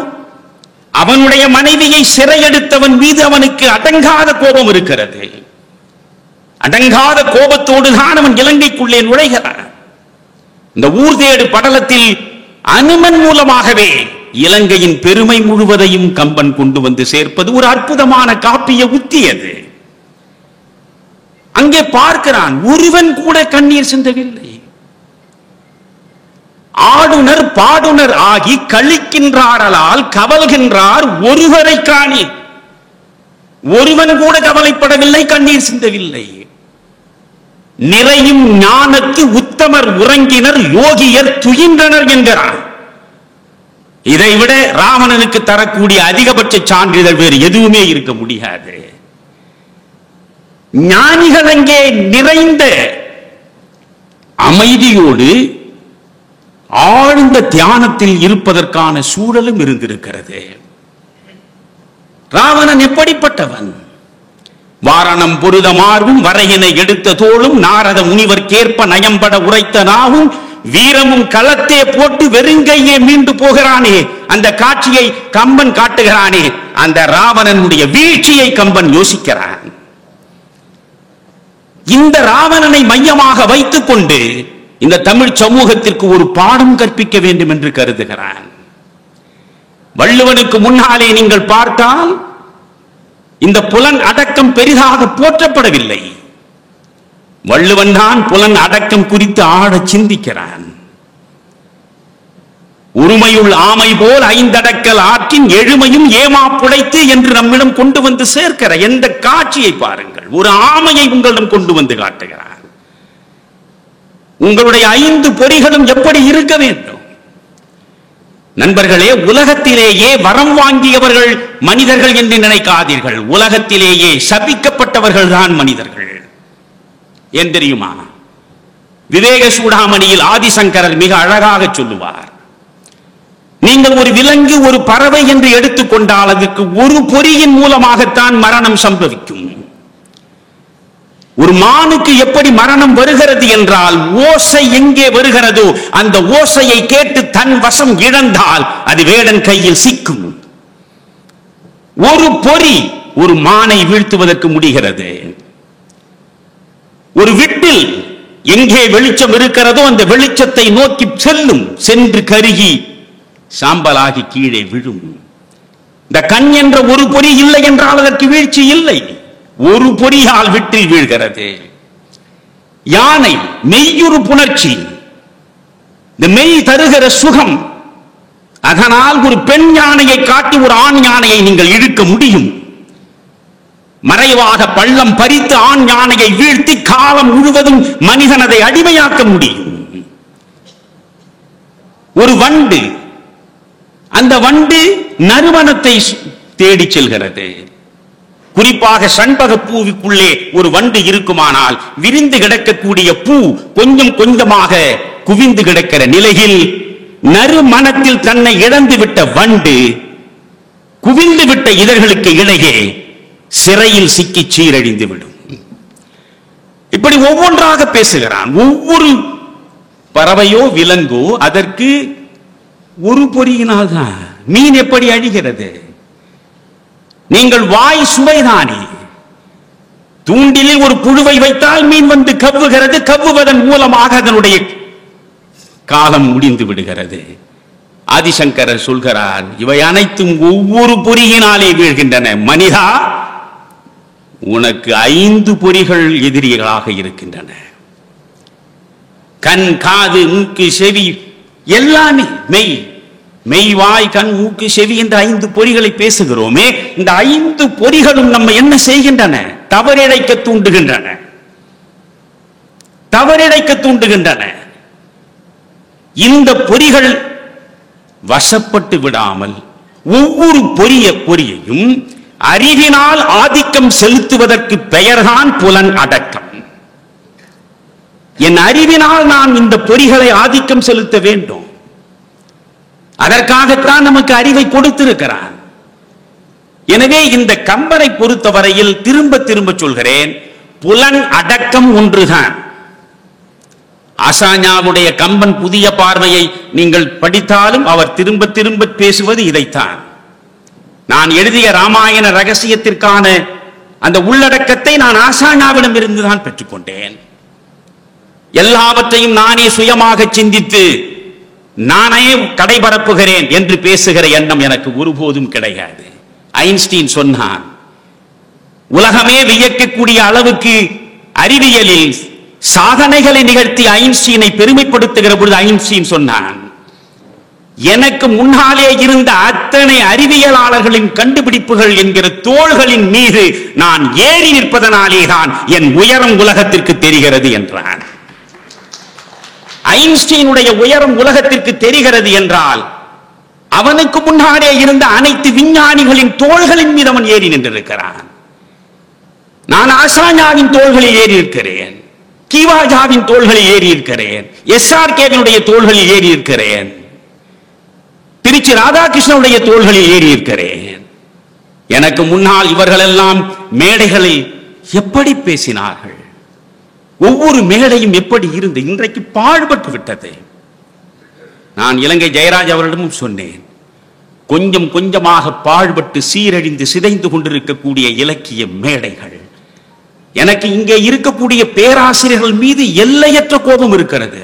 அவனுடைய மனைவியை சிறையெடுத்தவன் மீது அவனுக்கு அடங்காத கோபம் இருக்கிறது. அடங்காத கோபத்தோடு தான் அவன் இலங்கைக்குள்ளே நுழைகிறான். இந்த ஊர்தேடு படலத்தில் அனுமன் மூலமாகவே இலங்கையின் பெருமை முழுவதையும் கம்பன் கொண்டு வந்து சேர்ப்பது ஒரு அற்புதமான காப்பிய உத்தி. அது அங்கே பார்க்கிறான், ஒருவன் கூட கண்ணீர் சிந்தவில்லை. ஆடுனர் பாடுனர் ஆகி கழிக்கின்றார்களால் கவல்கின்றார் ஒருவரை காணி. ஒருவன் கூட கவலைப்படவில்லை, கண்ணீர் சிந்தவில்லை. நிறையும் ஞானத்து உத்தமர் உறங்கினர் யோகியர் துயின்றனர் என்கிறார். இதைவிட ராவணனுக்கு தரக்கூடிய அதிகபட்ச சான்றிதழ் வேறு எதுவுமே இருக்க முடியாது. ஞானிகள் அங்கே நிறைந்த அமைதியோடு ஆழ்ந்த தியானத்தில் இருப்பதற்கான சூழலும் இருந்திருக்கிறது. ராவணன் எப்படிப்பட்டவன்? வாரணம் பொருத மார்பும் வரையினை எடுத்த தோளும் நாரத முனிவர் கேற்ப நயம்பட உரைத்த நாவும் வீரமும் களத்தே போட்டு வெறுங்கையே மீண்டு போகிறானே, அந்த காட்சியை கம்பன் காட்டுகிறானே. அந்த ராவணனுடைய வீழ்ச்சியை கம்பன் யோசிக்கிறான். இந்த ராவணனை மையமாக வைத்துக் கொண்டு இந்த தமிழ் சமூகத்திற்கு ஒரு பாடம் கற்பிக்க வேண்டும் என்று கருதுகிறான். வள்ளுவனுக்கு முன்னாலே நீங்கள் பார்த்தால் இந்த புலன் அடக்கம் பெரிதாக போற்றப்படவில்லை. வள்ளுவன் தான் புலன் அடக்கம் குறித்து ஆழ சிந்திக்கிறான். உரிமையுள் ஆமை போல் ஐந்தடக்கல் ஆற்றின் எழுமையும் ஏமா புடைத்து என்று நம்மிடம் கொண்டு வந்து சேர்க்கிற எந்த காட்சியை பாருங்கள். ஒரு ஆமையை உங்களிடம் கொண்டு வந்து காட்டுகிறான். உங்களுடைய 5 பொறிகளும் எப்படி இருக்க வேண்டும்? நண்பர்களே, உலகத்திலேயே வரம் வாங்கியவர்கள் மனிதர்கள் என்று நினைக்காதீர்கள். உலகத்திலேயே சபிக்கப்பட்டவர்கள் தான் மனிதர்கள். ஏன் தெரியுமா? விவேக சூடாமணியில் ஆதிசங்கரர் மிக அழகாக சொல்லுவார். நீங்கள் ஒரு விலங்கு ஒரு பறவை என்று எடுத்துக்கொண்டால் அதற்கு ஒரு பொறியின் மூலமாகத்தான் மரணம் சம்பவிக்கும். ஒரு மானுக்கு எப்படி மரணம் வருகிறது என்றால், ஓசை எங்கே வருகிறதோ அந்த ஓசையை கேட்டு தன் வசம் இழந்தால் அது வேடன் கையில் சிக்கும். ஒரு பொறி ஒரு மானை வீழ்த்துவதற்கு முடிகிறது. ஒரு விட்டில் எங்கே வெளிச்சம் இருக்கிறதோ அந்த வெளிச்சத்தை நோக்கி செல்லும், சென்று கருகி சாம்பலாகி கீழே விழும். இந்த கண் என்ற ஒரு பொறி இல்லை என்றால் அதற்கு வீழ்ச்சி இல்லை. ஒரு பொறியால் விட்டில் வீழ்கிறது. யானை மெய்யுறு புணர்ச்சி, இந்த மெய் தருகிற சுகம். அதனால் ஒரு பெண் யானையை காட்டி ஒரு ஆண் யானையை நீங்கள் இழுக்க முடியும். மறைவாக பள்ளம் பறித்து ஆண் யானையை வீழ்த்தி காலம் முழுவதும் மனிதன் அதை அடிமையாக்க முடியும். ஒரு வண்டு, அந்த வண்டு நறுமணத்தை தேடி செல்கிறது. குறிப்பாக சண்பக பூவுக்குள்ளே ஒரு வண்டு இருக்குமானால் விரிந்து கிடக்கக்கூடிய பூ கொஞ்சம் கொஞ்சமாக குவிந்து கிடக்கிற நிலையில் நறுமணத்தில் தன்னை இழந்து விட்ட வண்டு குவிந்து விட்ட இதழ்களுக்கு இடையே சிறையில் சிக்கி சீரழிந்து விடும். இப்படி ஒவ்வொன்றாக பேசுகிறான். ஒவ்வொரு பறவையோ விலங்கோ அதற்கு ஒரு பொறியினால் தான். மீன் எப்படி அழிகிறது? நீங்கள் வாய் சுவைதானே. தூண்டிலில் ஒரு புழுவை வைத்தால் மீன் வந்து கவ்வுகிறது. கவ்வுவதன் மூலமாக அதனுடைய காலம் முடிந்து விடுகிறது. ஆதிசங்கரர் சொல்கிறார், இவை அனைத்தும் ஒவ்வொரு பொறியினாலே வீழ்கின்றன. மனிதா, உனக்கு 5 பொறிகள் எதிரிகளாக இருக்கின்றன. கண், காது, மூக்கு, செவி எல்லாமே மெய். மெய், வாய், கண், மூக்கு, செவி என்ற 5 பொறிகளை பேசுகிறோமே. இந்த 5 பொறிகளும் நம்ம என்ன செய்கின்றன? தவறிழைக்க தூண்டுகின்றன. தவறிழைக்க தூண்டுகின்றன. இந்த பொறிகள் வசப்பட்டு விடாமல் ஒவ்வொரு பொறியையும் அறிவினால் ஆதிக்கம் செலுத்துவதற்கு பெயர்தான் புலன் அடக்கம். என் அறிவினால் நான் இந்த பொறிகளை ஆதிக்கம் செலுத்த வேண்டும். அதற்காகத்தான் நமக்கு அறிவை கொடுத்திருக்கிறான். எனவே இந்த கம்பரை பொறுத்தவரையில் திரும்ப திரும்ப சொல்கிறேன், புலன் அடக்கம் ஒன்றுதான். ஆசாஞாவுடைய கம்பன் புதிய பார்வையை நீங்கள் படித்தாலும் அவர் திரும்ப திரும்ப பேசுவது இதைத்தான். நான் எழுதிய ராமாயண ரகசியத்திற்கான அந்த உள்ளடக்கத்தை நான் ஆசாஞாவிடம் இருந்துதான் பெற்றுக்கொண்டேன். எல்லாவற்றையும் நானே சுயமாக சிந்தித்து நானே கடைபரப்புகிறேன் என்று பேசுகிற எண்ணம் எனக்கு ஒருபோதும் கிடையாது. ஐன்ஸ்டீன் சொன்னான், உலகமே வியக்கக்கூடிய அளவுக்கு அறிவியலில் சாதனைகளை நிகழ்த்தி ஐன்ஸ்டீனை பெருமைப்படுத்துகிற பொழுது ஐன்ஸ்டீன் சொன்னான், எனக்கு முன்னாலே இருந்த அத்தனை அறிவியலாளர்களின் கண்டுபிடிப்புகள் என்கிற தோள்களின் மீது நான் ஏறி நிற்பதனாலேதான் என் உயரம் உலகத்திற்கு தெரிகிறது என்றான். ஐன்ஸ்டீனுடைய உயரம் உலகத்திற்கு தெரிகிறது என்றால் அவனுக்கு முன்னாலே இருந்த அனைத்து விஞ்ஞானிகளின் தோள்களின் மீது அவன் ஏறி நின்றிருக்கிறான். நான் ஆசாஞாவின் தோள்களில் ஏறி இருக்கிறேன், கீவாஜாவின் தோள்களில் ஏறி இருக்கிறேன், SRKவினுடைய தோள்களில் ஏறி இருக்கிறேன், திருச்சி ராதாகிருஷ்ணனுடைய தோள்களில் ஏறி இருக்கிறேன். எனக்கு முன்னால் இவர்கள் எல்லாம் மேடைகளில் எப்படி பேசினார்கள், ஒவ்வொரு மேடையும் எப்படி இருந்து இன்றைக்கு பாழ்பட்டு விட்டது. நான் இலங்கை ஜெயராஜ் அவரிடமும் சொன்னேன், கொஞ்சம் கொஞ்சமாக பாழ்பட்டு சீரழிந்து சிதைந்து கொண்டிருக்கக்கூடிய இலக்கிய மேடைகள். எனக்கு இங்கே இருக்கக்கூடிய பேராசிரியர்கள் மீது எல்லையற்ற கோபம் இருக்கிறது.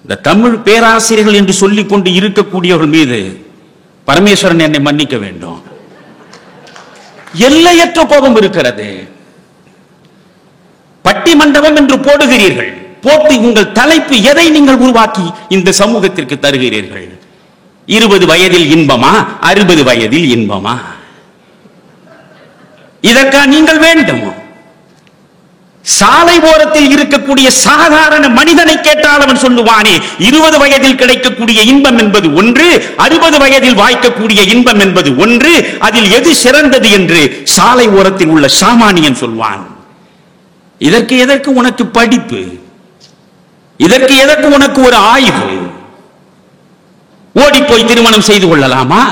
இந்த தமிழ் பேராசிரியர்கள் என்று சொல்லிக் கொண்டு இருக்கக்கூடியவர்கள் மீது பரமேஸ்வரன் என்னை மன்னிக்க வேண்டும், எல்லையற்ற கோபம் இருக்கிறது. பட்டிமண்டபம் என்று போடுகிறீர்கள், போட்டு உங்கள் தலைப்பு எதை நீங்கள் உருவாக்கி இந்த சமூகத்திற்கு தருகிறீர்கள்? 20 வயதில் இன்பமா, 60 வயதில் இன்பமா? இதற்கா நீங்கள் வேண்டும்? சாலை ஓரத்தில் இருக்கக்கூடிய சாதாரண மனிதனை கேட்டால் அவன் சொல்லுவானே, 20 வயதில் கிடைக்கக்கூடிய இன்பம் என்பது ஒன்று, 60 வயதில் வாய்க்கக்கூடிய இன்பம் என்பது ஒன்று, அதில் எது சிறந்தது என்று சாலை ஓரத்தில் உள்ள சாமானியன் சொல்வான். இதற்கு எதற்கு உனக்கு படிப்பு? இதற்கு எதற்கு உனக்கு ஒரு ஆய்வு? ஓடி போய் திருமணம் செய்து கொள்ளலாமா,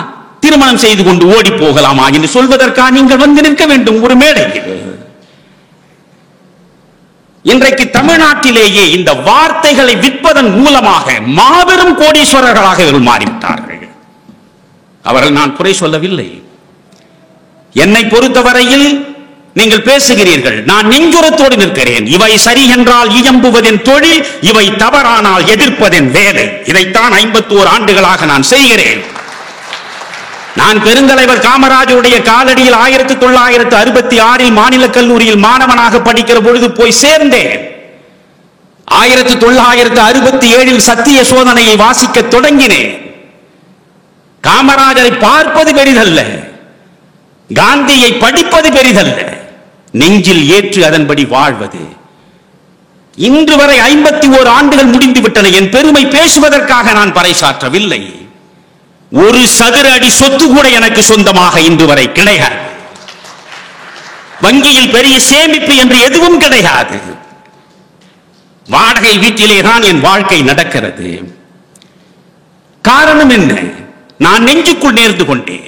திருமணம் செய்து கொண்டு ஓடி போகலாமா என்று சொல்வதற்காக நீங்கள் வந்து நிற்க வேண்டும் ஒரு மேடையில். இன்றைக்கு தமிழ்நாட்டிலேயே இந்த வார்த்தைகளை விற்பதன் மூலமாக மாபெரும் கோடீஸ்வரர்களாக இவர்கள் மாறிவிட்டார்கள். அவர்கள் நான் குறை சொல்லவில்லை. என்னை பொறுத்தவரையில் நீங்கள் பேசுகிறீர்கள், நான் நெஞ்சுரத்தோடு நிற்கிறேன். இவை சரி என்றால் இயம்புவதன் தொழில், இவை தவறானால் எதிர்ப்பதன் வேலை. இதைத்தான் 51 ஆண்டுகளாக நான் செய்கிறேன். நான் பெருந்தலைவர் காமராஜருடைய காலடியில் 1966 மாநில கல்லூரியில் மாணவனாக படிக்கிற பொழுது போய் சேர்ந்தேன். 1967 சத்திய சோதனையை வாசிக்க தொடங்கினேன். காமராஜரை பார்ப்பது பெரிதல்ல, காந்தியை படிப்பது பெரிதல்ல, நெஞ்சில் ஏற்று அதன்படி வாழ்வது. இன்று வரை 51 ஆண்டுகள் முடிந்து விட்டன. என் பெருமை பேசுவதற்காக நான் பறைசாற்றவில்லை. ஒரு சதுர அடி சொத்து கூட எனக்கு சொந்தமாக இன்று வரை கிடையாது. வங்கியில் பெரிய சேமிப்பு என்று எதுவும் கிடையாது. வாடகை வீட்டிலே தான் என் வாழ்க்கை நடக்கிறது. காரணம் என்ன? நான் நெஞ்சுக்குள் நேர்ந்து கொண்டேன்.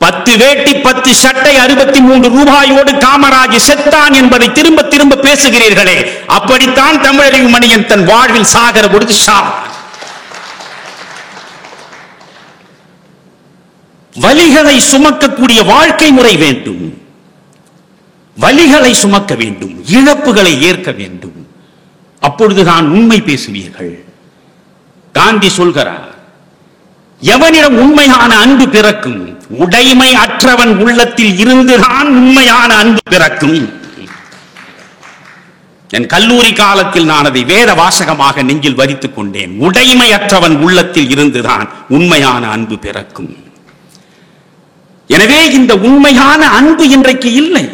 10 வேட்டி 10 சட்டை 63 ரூபாயோடு காமராஜ் செத்தான் என்பதை திரும்ப திரும்ப பேசுகிறீர்களே, அப்படித்தான் தமிழறிவு மணியன் தன் வாழ்வில் சாகிற பொழுது வலிகளை சுமக்கக்கூடிய வாழ்க்கை முறை வேண்டும். வலிகளை சுமக்க வேண்டும், இழப்புகளை ஏற்க வேண்டும். அப்பொழுதுதான் உண்மை பேசுவீர்கள். காந்தி சொல்கிறார், எவனிடம் உண்மையான அன்பு பிறக்கும்? உடைமை அற்றவன் உள்ளத்தில் இருந்துதான் உண்மையான அன்பு பிறக்கும். என் கல்லூரி காலத்தில் நான் அதை வேத வாசகமாக நெஞ்சில் வரித்துக் கொண்டேன். உடைமை அற்றவன் உள்ளத்தில் இருந்துதான் உண்மையான அன்பு பிறக்கும். எனவே இந்த உண்மையான அன்பு இன்றைக்கு இல்லை.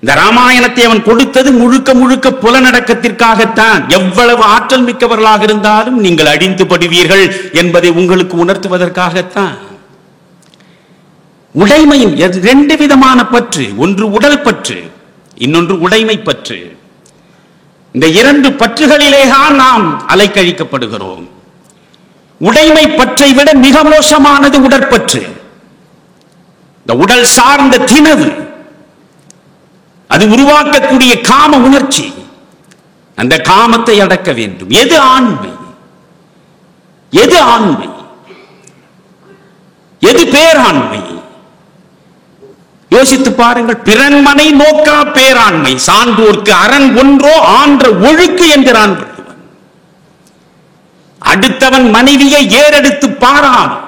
இந்த ராமாயணத்தை அவன் கொடுத்தது முழுக்க முழுக்க புலனடக்கத்திற்காகத்தான். எவ்வளவு ஆற்றல் மிக்கவர்களாக இருந்தாலும் நீங்கள் அழிந்து படுவீர்கள் என்பதை உங்களுக்கு உணர்த்துவதற்காகத்தான். உடைமையின் இரண்டு விதமான பற்று, ஒன்று உடல் பற்று, இன்னொன்று உடைமை பற்று. இந்த இரண்டு பற்றுகளிலேதான் நாம் அலைக்கழிக்கப்படுகிறோம். உடைமை பற்றை விட மிக மோசமானது உடற்பற்று. இந்த உடல் சார்ந்த திணவு, அது உருவாக்கக்கூடிய காம உணர்ச்சி, அந்த காமத்தை அடக்க வேண்டும். எது ஆண்மை? எது ஆண்மை? எது பேராண்மை? யோசித்து பாருங்கள். பிறன்மனை நோக்கா பேராண்மை, சான்றோர்க்கு அரண் ஒன்றோ ஆன்ற ஒழுக்கு என்கிறான் வள்ளுவன். அடுத்தவன் மனைவியை ஏறெடுத்து பாராமல்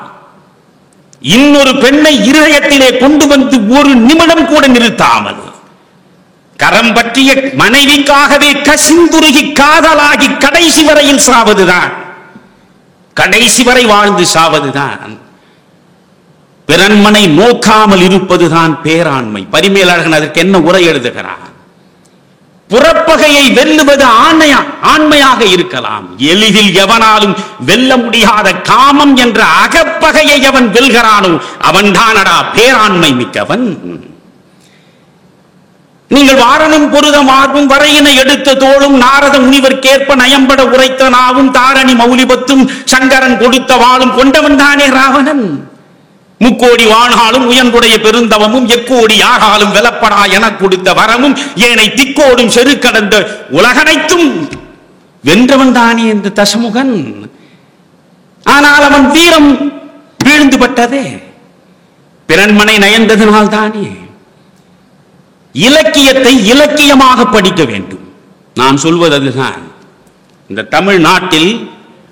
இன்னொரு பெண்ணை இருதயத்திலே கொண்டு வந்து ஒரு நிமிடம் கூட நிறுத்தாமல் கரம் பற்றிய மனைவிக்காகவே கசிந்துருகி காதலாகி கடைசி வரையில் சாவதுதான், கடைசி வரை வாழ்ந்து சாவதுதான். பிறன்மனை நோக்காமல் இருப்பதுதான் பேராண்மை. பரிமேலழகன் அதற்கு என்ன உரை எழுதுகிறார்? புறப்பகையை வெல்லுவது ஆண்மையாக இருக்கலாம், எளிதில் எவனாலும் வெல்ல முடியாத காமம் என்ற அகப்பகையை எவன் வெல்கிறானோ அவன்தானடா பேராண்மை மிக்கவன். நீங்கள் வாரணம் பொருத மார்பும் வரையினை எடுத்த தோளும் நாரத முனிவர்க்கேற்ப நயம்பட உரைத்த நாவும் தாரணி மௌலிபத்தும் சங்கரன் கொடுத்த வாளும் கொண்டவன் தானே ராவணன். முக்கோடி வாழ்நாளும் உயர்ந்துடைய பெருந்தவமும் எக்கோடி யாகாலும் வெலப்படா என கொடுத்த வரமும் ஏனை திக்கோடும் செரு கடந்த உலகனைத்தும் வென்றவன் தானே என்று தசமுகன். ஆனால் அவன் வீரம் வீழ்ந்து பட்டதே பிறன்மனை நயந்ததனால் தானே. இலக்கியத்தை இலக்கியமாக படிக்க வேண்டும். நான் சொல்வது அதுதான். இந்த தமிழ்நாட்டில்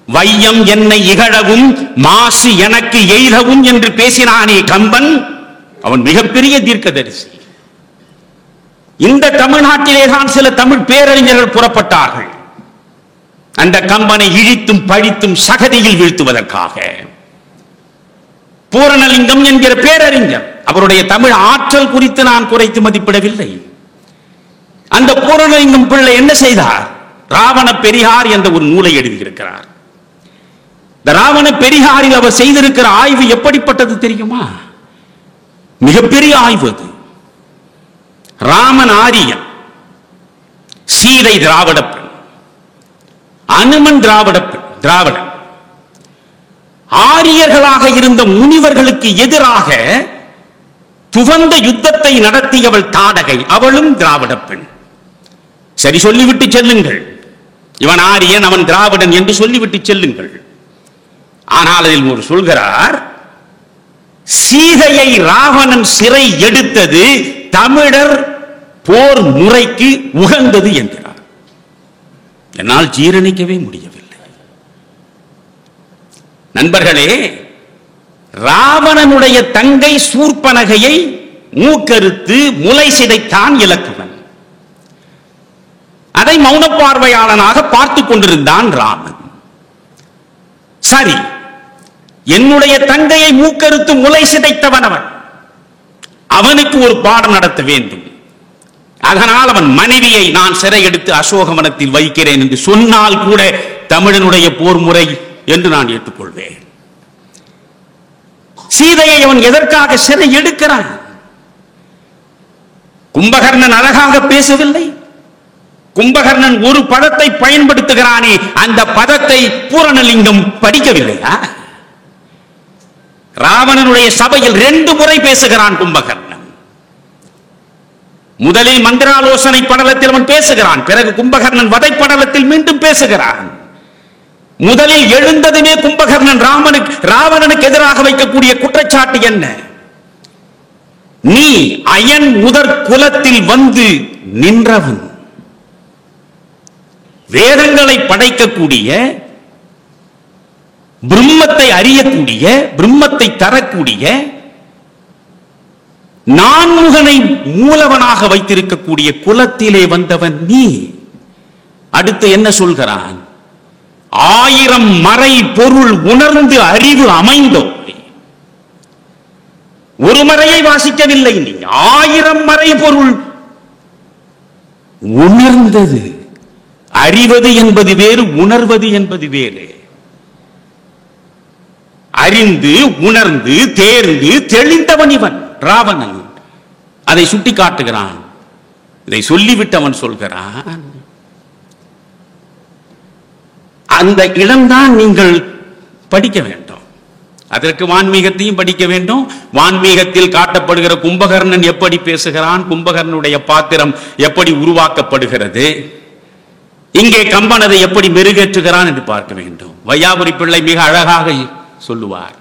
வையம் என்னை இகழவும் மாசு எனக்கு எய்தவும் என்று பேசினானே கம்பன், அவன் மிகப்பெரிய தீர்க்கதரிசி. இந்த தமிழ்நாட்டிலே தான் சில தமிழ் பேரறிஞர்கள் புறப்பட்டார்கள், அந்த கம்பனை இழித்தும் பழித்தும் சகதியில் வீழ்த்துவதற்காக. பூரணலிங்கம் என்கிற பேரறிஞர், அவருடைய தமிழ் ஆற்றல் குறித்து நான் குறைத்து மதிப்பிடவில்லை. அந்த பூரணலிங்கம் பிள்ளை என்ன செய்தார்? ராவண பெரியார் என்ற ஒரு நூலை எழுதியிருக்கிறார். இந்த ராவண பெரியாரில் அவர் செய்திருக்கிற ஆய்வு எப்படிப்பட்டது தெரியுமா? மிகப்பெரிய ஆய்வு அது. ராமன் ஆரியன், சீதை திராவிட பெண், அனுமன் திராவிடன். ஆரியர்களாக இருந்த முனிவர்களுக்கு எதிராக துவந்த யுத்தத்தை நடத்தியவள் தாடகை, அவளும் திராவிட பெண். சரி, சொல்லிவிட்டு செல்லுங்கள், இவன் ஆரியன் அவன் திராவிடன் என்று சொல்லிவிட்டு செல்லுங்கள். ஆனால் அதில் ஒரு சொல்கிறார், சீதையை ராவணன் சிறை எடுத்தது தமிழர் போர் முறைக்கு உகந்தது என்கிறார். என்னால் ஜீரணிக்கவே முடியவில்லை. நண்பர்களே, ராவணனுடைய தங்கை சூர்பனகையை மூக்கறுத்து முலை சிதைத்தான் இலக்குவன். அதை மௌன பார்வையாளனாக பார்த்துக் கொண்டிருந்தான் ராமன். சரி, என்னுடைய தங்கையை மூக்கறுத்து முலை சிதைத்தவன் அவன், அவனுக்கு ஒரு பாடம் நடத்த வேண்டும். அதனால் அவன் மனைவியை நான் சிறை எடுத்து அசோகவனத்தில் வைக்கிறேன் என்று சொன்னால் கூட தமிழனுடைய போர் முறை என்று நான் ஏற்றுக்கொள்வேன். சீதையை அவன் எதற்காக சிறை எடுக்கிறான்? கும்பகர்ணன் அழகாக பேசவில்லை. கும்பகர்ணன் ஒரு பதத்தை பயன்படுத்துகிறானே, அந்த பதத்தை பூரணலிங்கம் படிக்கவில்லையா? ராவணனுடைய சபையில் 2 முறை பேசுகிறான் கும்பகர்ணன். முதலில் மந்திராலோசனை படலத்தில் அவன் பேசுகிறான், பிறகு கும்பகர்ணன் வதை படலத்தில் மீண்டும் பேசுகிறான். முதலில் எழுந்ததுமே கும்பகர்ணன் ராவணனுக்கு எதிராக வைக்கக்கூடிய குற்றச்சாட்டு என்ன? நீ அயன் முதற் குலத்தில் வந்து நின்றவன், வேதங்களை படைக்கக்கூடிய பிரம்மத்தை அறியக்கூடிய, பிரம்மத்தை தரக்கூடிய, நான்முகனை மூலவனாக வைத்திருக்கக்கூடிய குலத்திலே வந்தவன் நீ. அடுத்து என்ன சொல்கிறான்? 1000 மறை பொருள் உணர்ந்து அறிவு அமைந்தோ. ஒரு மறையை வாசிக்கவில்லை நீ, 1000 மறை பொருள் உணர்ந்தது. அறிவது என்பது வேறு, உணர்வது என்பது வேறு. அறிந்து உணர்ந்து தேர்ந்து தெளிந்தவன் இவன் ராவணன். அதை சுட்டி காட்டுகிறான். இதை சொல்லிவிட்டு அவன் சொல்கிறான், அந்த இடம்தான் நீங்கள் படிக்க வேண்டும். அதற்கு வான்மீகத்தையும் படிக்க வேண்டும். வான்மீகத்தில் காட்டப்படுகிற கும்பகர்ணன் எப்படி பேசுகிறான், கும்பகர்ணனுடைய பாத்திரம் எப்படி உருவாக்கப்படுகிறது, இங்கே கம்பன் அதை எப்படி மெருகேற்றுகிறான் என்று பார்க்க வேண்டும். வையாபுரி பிள்ளை மிக அழகாக சொல்லுவார்.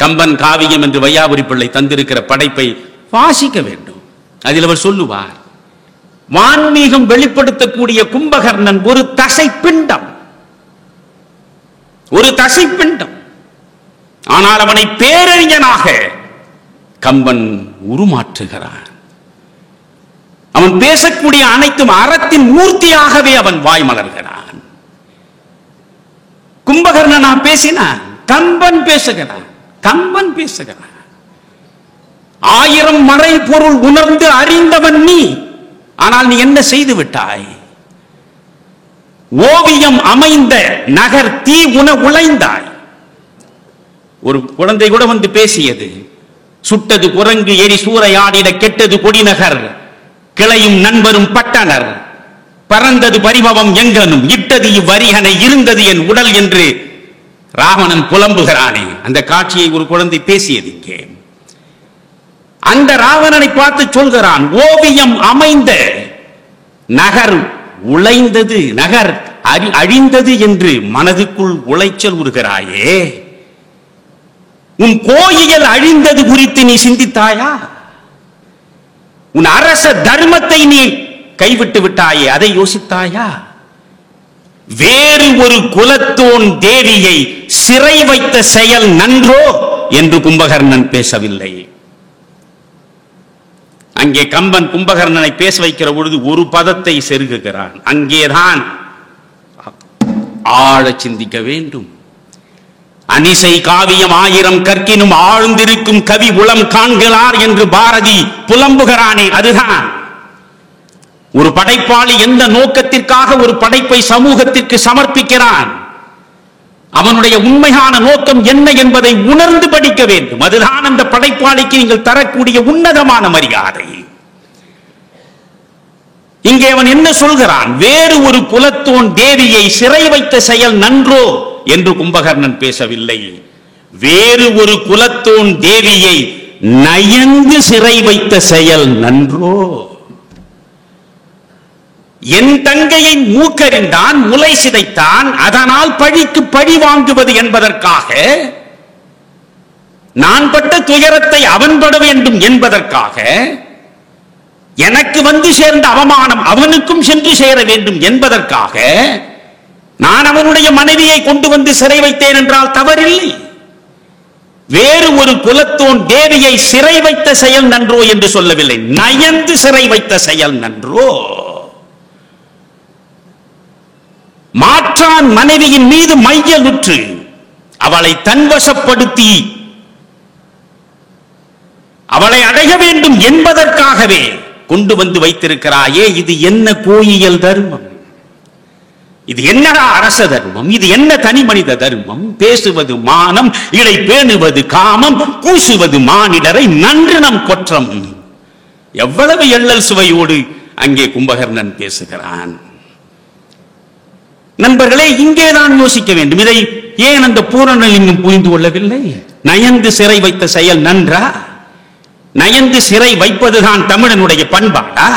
கம்பன் காவியம் என்று வையாபுரி பிள்ளை தந்திருக்கிற படைப்பை வாசிக்க வேண்டும். அதில் அவர் சொல்லுவார், வான்மீகம் வெளிப்படுத்தக்கூடிய கும்பகர்ணன் ஒரு தசை பிண்டம், ஒரு தசை பிண்டம். ஆனால் அவனை பேரறிஞனாக கம்பன் உருமாற்றுகிறான். அவன் பேசக்கூடிய அனைத்தும் அறத்தின் மூர்த்தியாகவே அவன் வாய் மலர்கிறான். கும்பகர்ணனா பேசினான், கம்பன் பேசுகிறான். கம்பன் பேசுகிறான். 1000 மறை பொருள் உணர்ந்து அறிந்தவன் நீ. ஆனால் நீ என்ன செய்து விட்டாய்? ஓவியம் அமைந்த நகர் தீ உன உழைந்தாய். ஒரு குழந்தை கூட வந்து பேசியது. சுட்டது குரங்கு எரி சூறையாடிட கெட்டது கொடிநகர், கிளையும் நண்பரும் பட்டனர், பறந்தது பரிபவம் எங்கனும், இட்டது இவ்வரிகனை, இருந்தது என் உடல் என்று ராவணன் புலம்புகிறானே, அந்த காட்சியை ஒரு குழந்தை பேசியது இங்கே. அந்த ராவணனை பார்த்து சொல்கிறான், ஓவியம் அமைந்த நகர் உழைந்தது, நகர் அழிந்தது என்று மனதுக்குள் உளைச்சல் உறுகிறாயே, உன் கோயில் அழிந்தது குறித்து நீ சிந்தித்தாயா? உன் அரச தர்மத்தை நீ கைவிட்டு விட்டாயே, அதை யோசித்தாயா? வேறு ஒரு குலத்தோன் தேவியை சிறை வைத்த செயல் நன்றோ என்று கும்பகர்ணன் பேசவில்லை. அங்கே கம்பன் கும்பகர்ணனை பேச வைக்கிற பொழுது ஒரு பதத்தை செருகுகிறான். அங்கேதான் ஆழ சிந்திக்க வேண்டும். அனிசை காவியம் 1000 கற்கினும் ஆழ்ந்திருக்கும் கவி உளம் காண்கிறார் என்று பாரதி புலம்புகிறானே, அதுதான் ஒரு படைப்பாளி எந்த நோக்கத்திற்காக ஒரு படைப்பை சமூகத்திற்கு சமர்ப்பிக்கிறான், அவனுடைய உண்மையான நோக்கம் என்ன என்பதை உணர்ந்து படிக்க வேண்டும். அதுதான் அந்த படைப்பாளிக்கு நீங்கள் தரக்கூடிய உன்னதமான மரியாதை. இங்கே அவன் என்ன சொல்கிறான்? வேறு ஒரு குலத்தோன் தேவியை சிறை வைத்த செயல் நன்றோ என்று கும்பகர்ணன் பேசவில்லை. வேறு ஒரு குலத்தோன் தேவியை நயந்து சிறை வைத்த செயல் நன்றோ. என் தங்கையை மூக்கறிந்தான், முலை சிதைத்தான், அதனால் பழிக்கு பழி வாங்குவது என்பதற்காக, நான் பட்ட துயரத்தை அவன் பட வேண்டும் என்பதற்காக, எனக்கு வந்து சேர்ந்த அவமானம் அவனுக்கும் சென்று சேர வேண்டும் என்பதற்காக நான் அவனுடைய மனைவியை கொண்டு வந்து சிறை வைத்தேன் என்றால் தவறில்லை. வேறு ஒரு குலத்தோன் தேவியை சிறை வைத்த செயல் நன்றோ என்று சொல்லவில்லை, நயந்து சிறை வைத்த செயல் நன்றோ. மாற்றான் மனைவியின் மீது மையலுற்று அவளை தன்வசப்படுத்தி அவளை அடைய வேண்டும் என்பதற்காகவே கொண்டு வந்து வைத்திருக்கிறாயே, இது என்ன கோயியல் தர்மம்? இது என்னடா அரச தர்மம்? இது என்ன தனி மனித தர்மம்? பேசுவது மானம், இடை பேணுவது காமம், கூசுவது மானிடரை நன்று நம் கொற்றம். எவ்வளவு எள்ளல் சுவையோடு அங்கே கும்பகர்ணன் பேசுகிறான். நண்பர்களே, இங்கேதான் யோசிக்க வேண்டும். இதை ஏன் அந்த பூரணலிங்கம் புரிந்து கொள்ளவில்லை? நயந்து சிறை வைத்த செயல் நன்றா? நயந்து சிறை வைப்பதுதான் தமிழனுடைய பண்பாடா?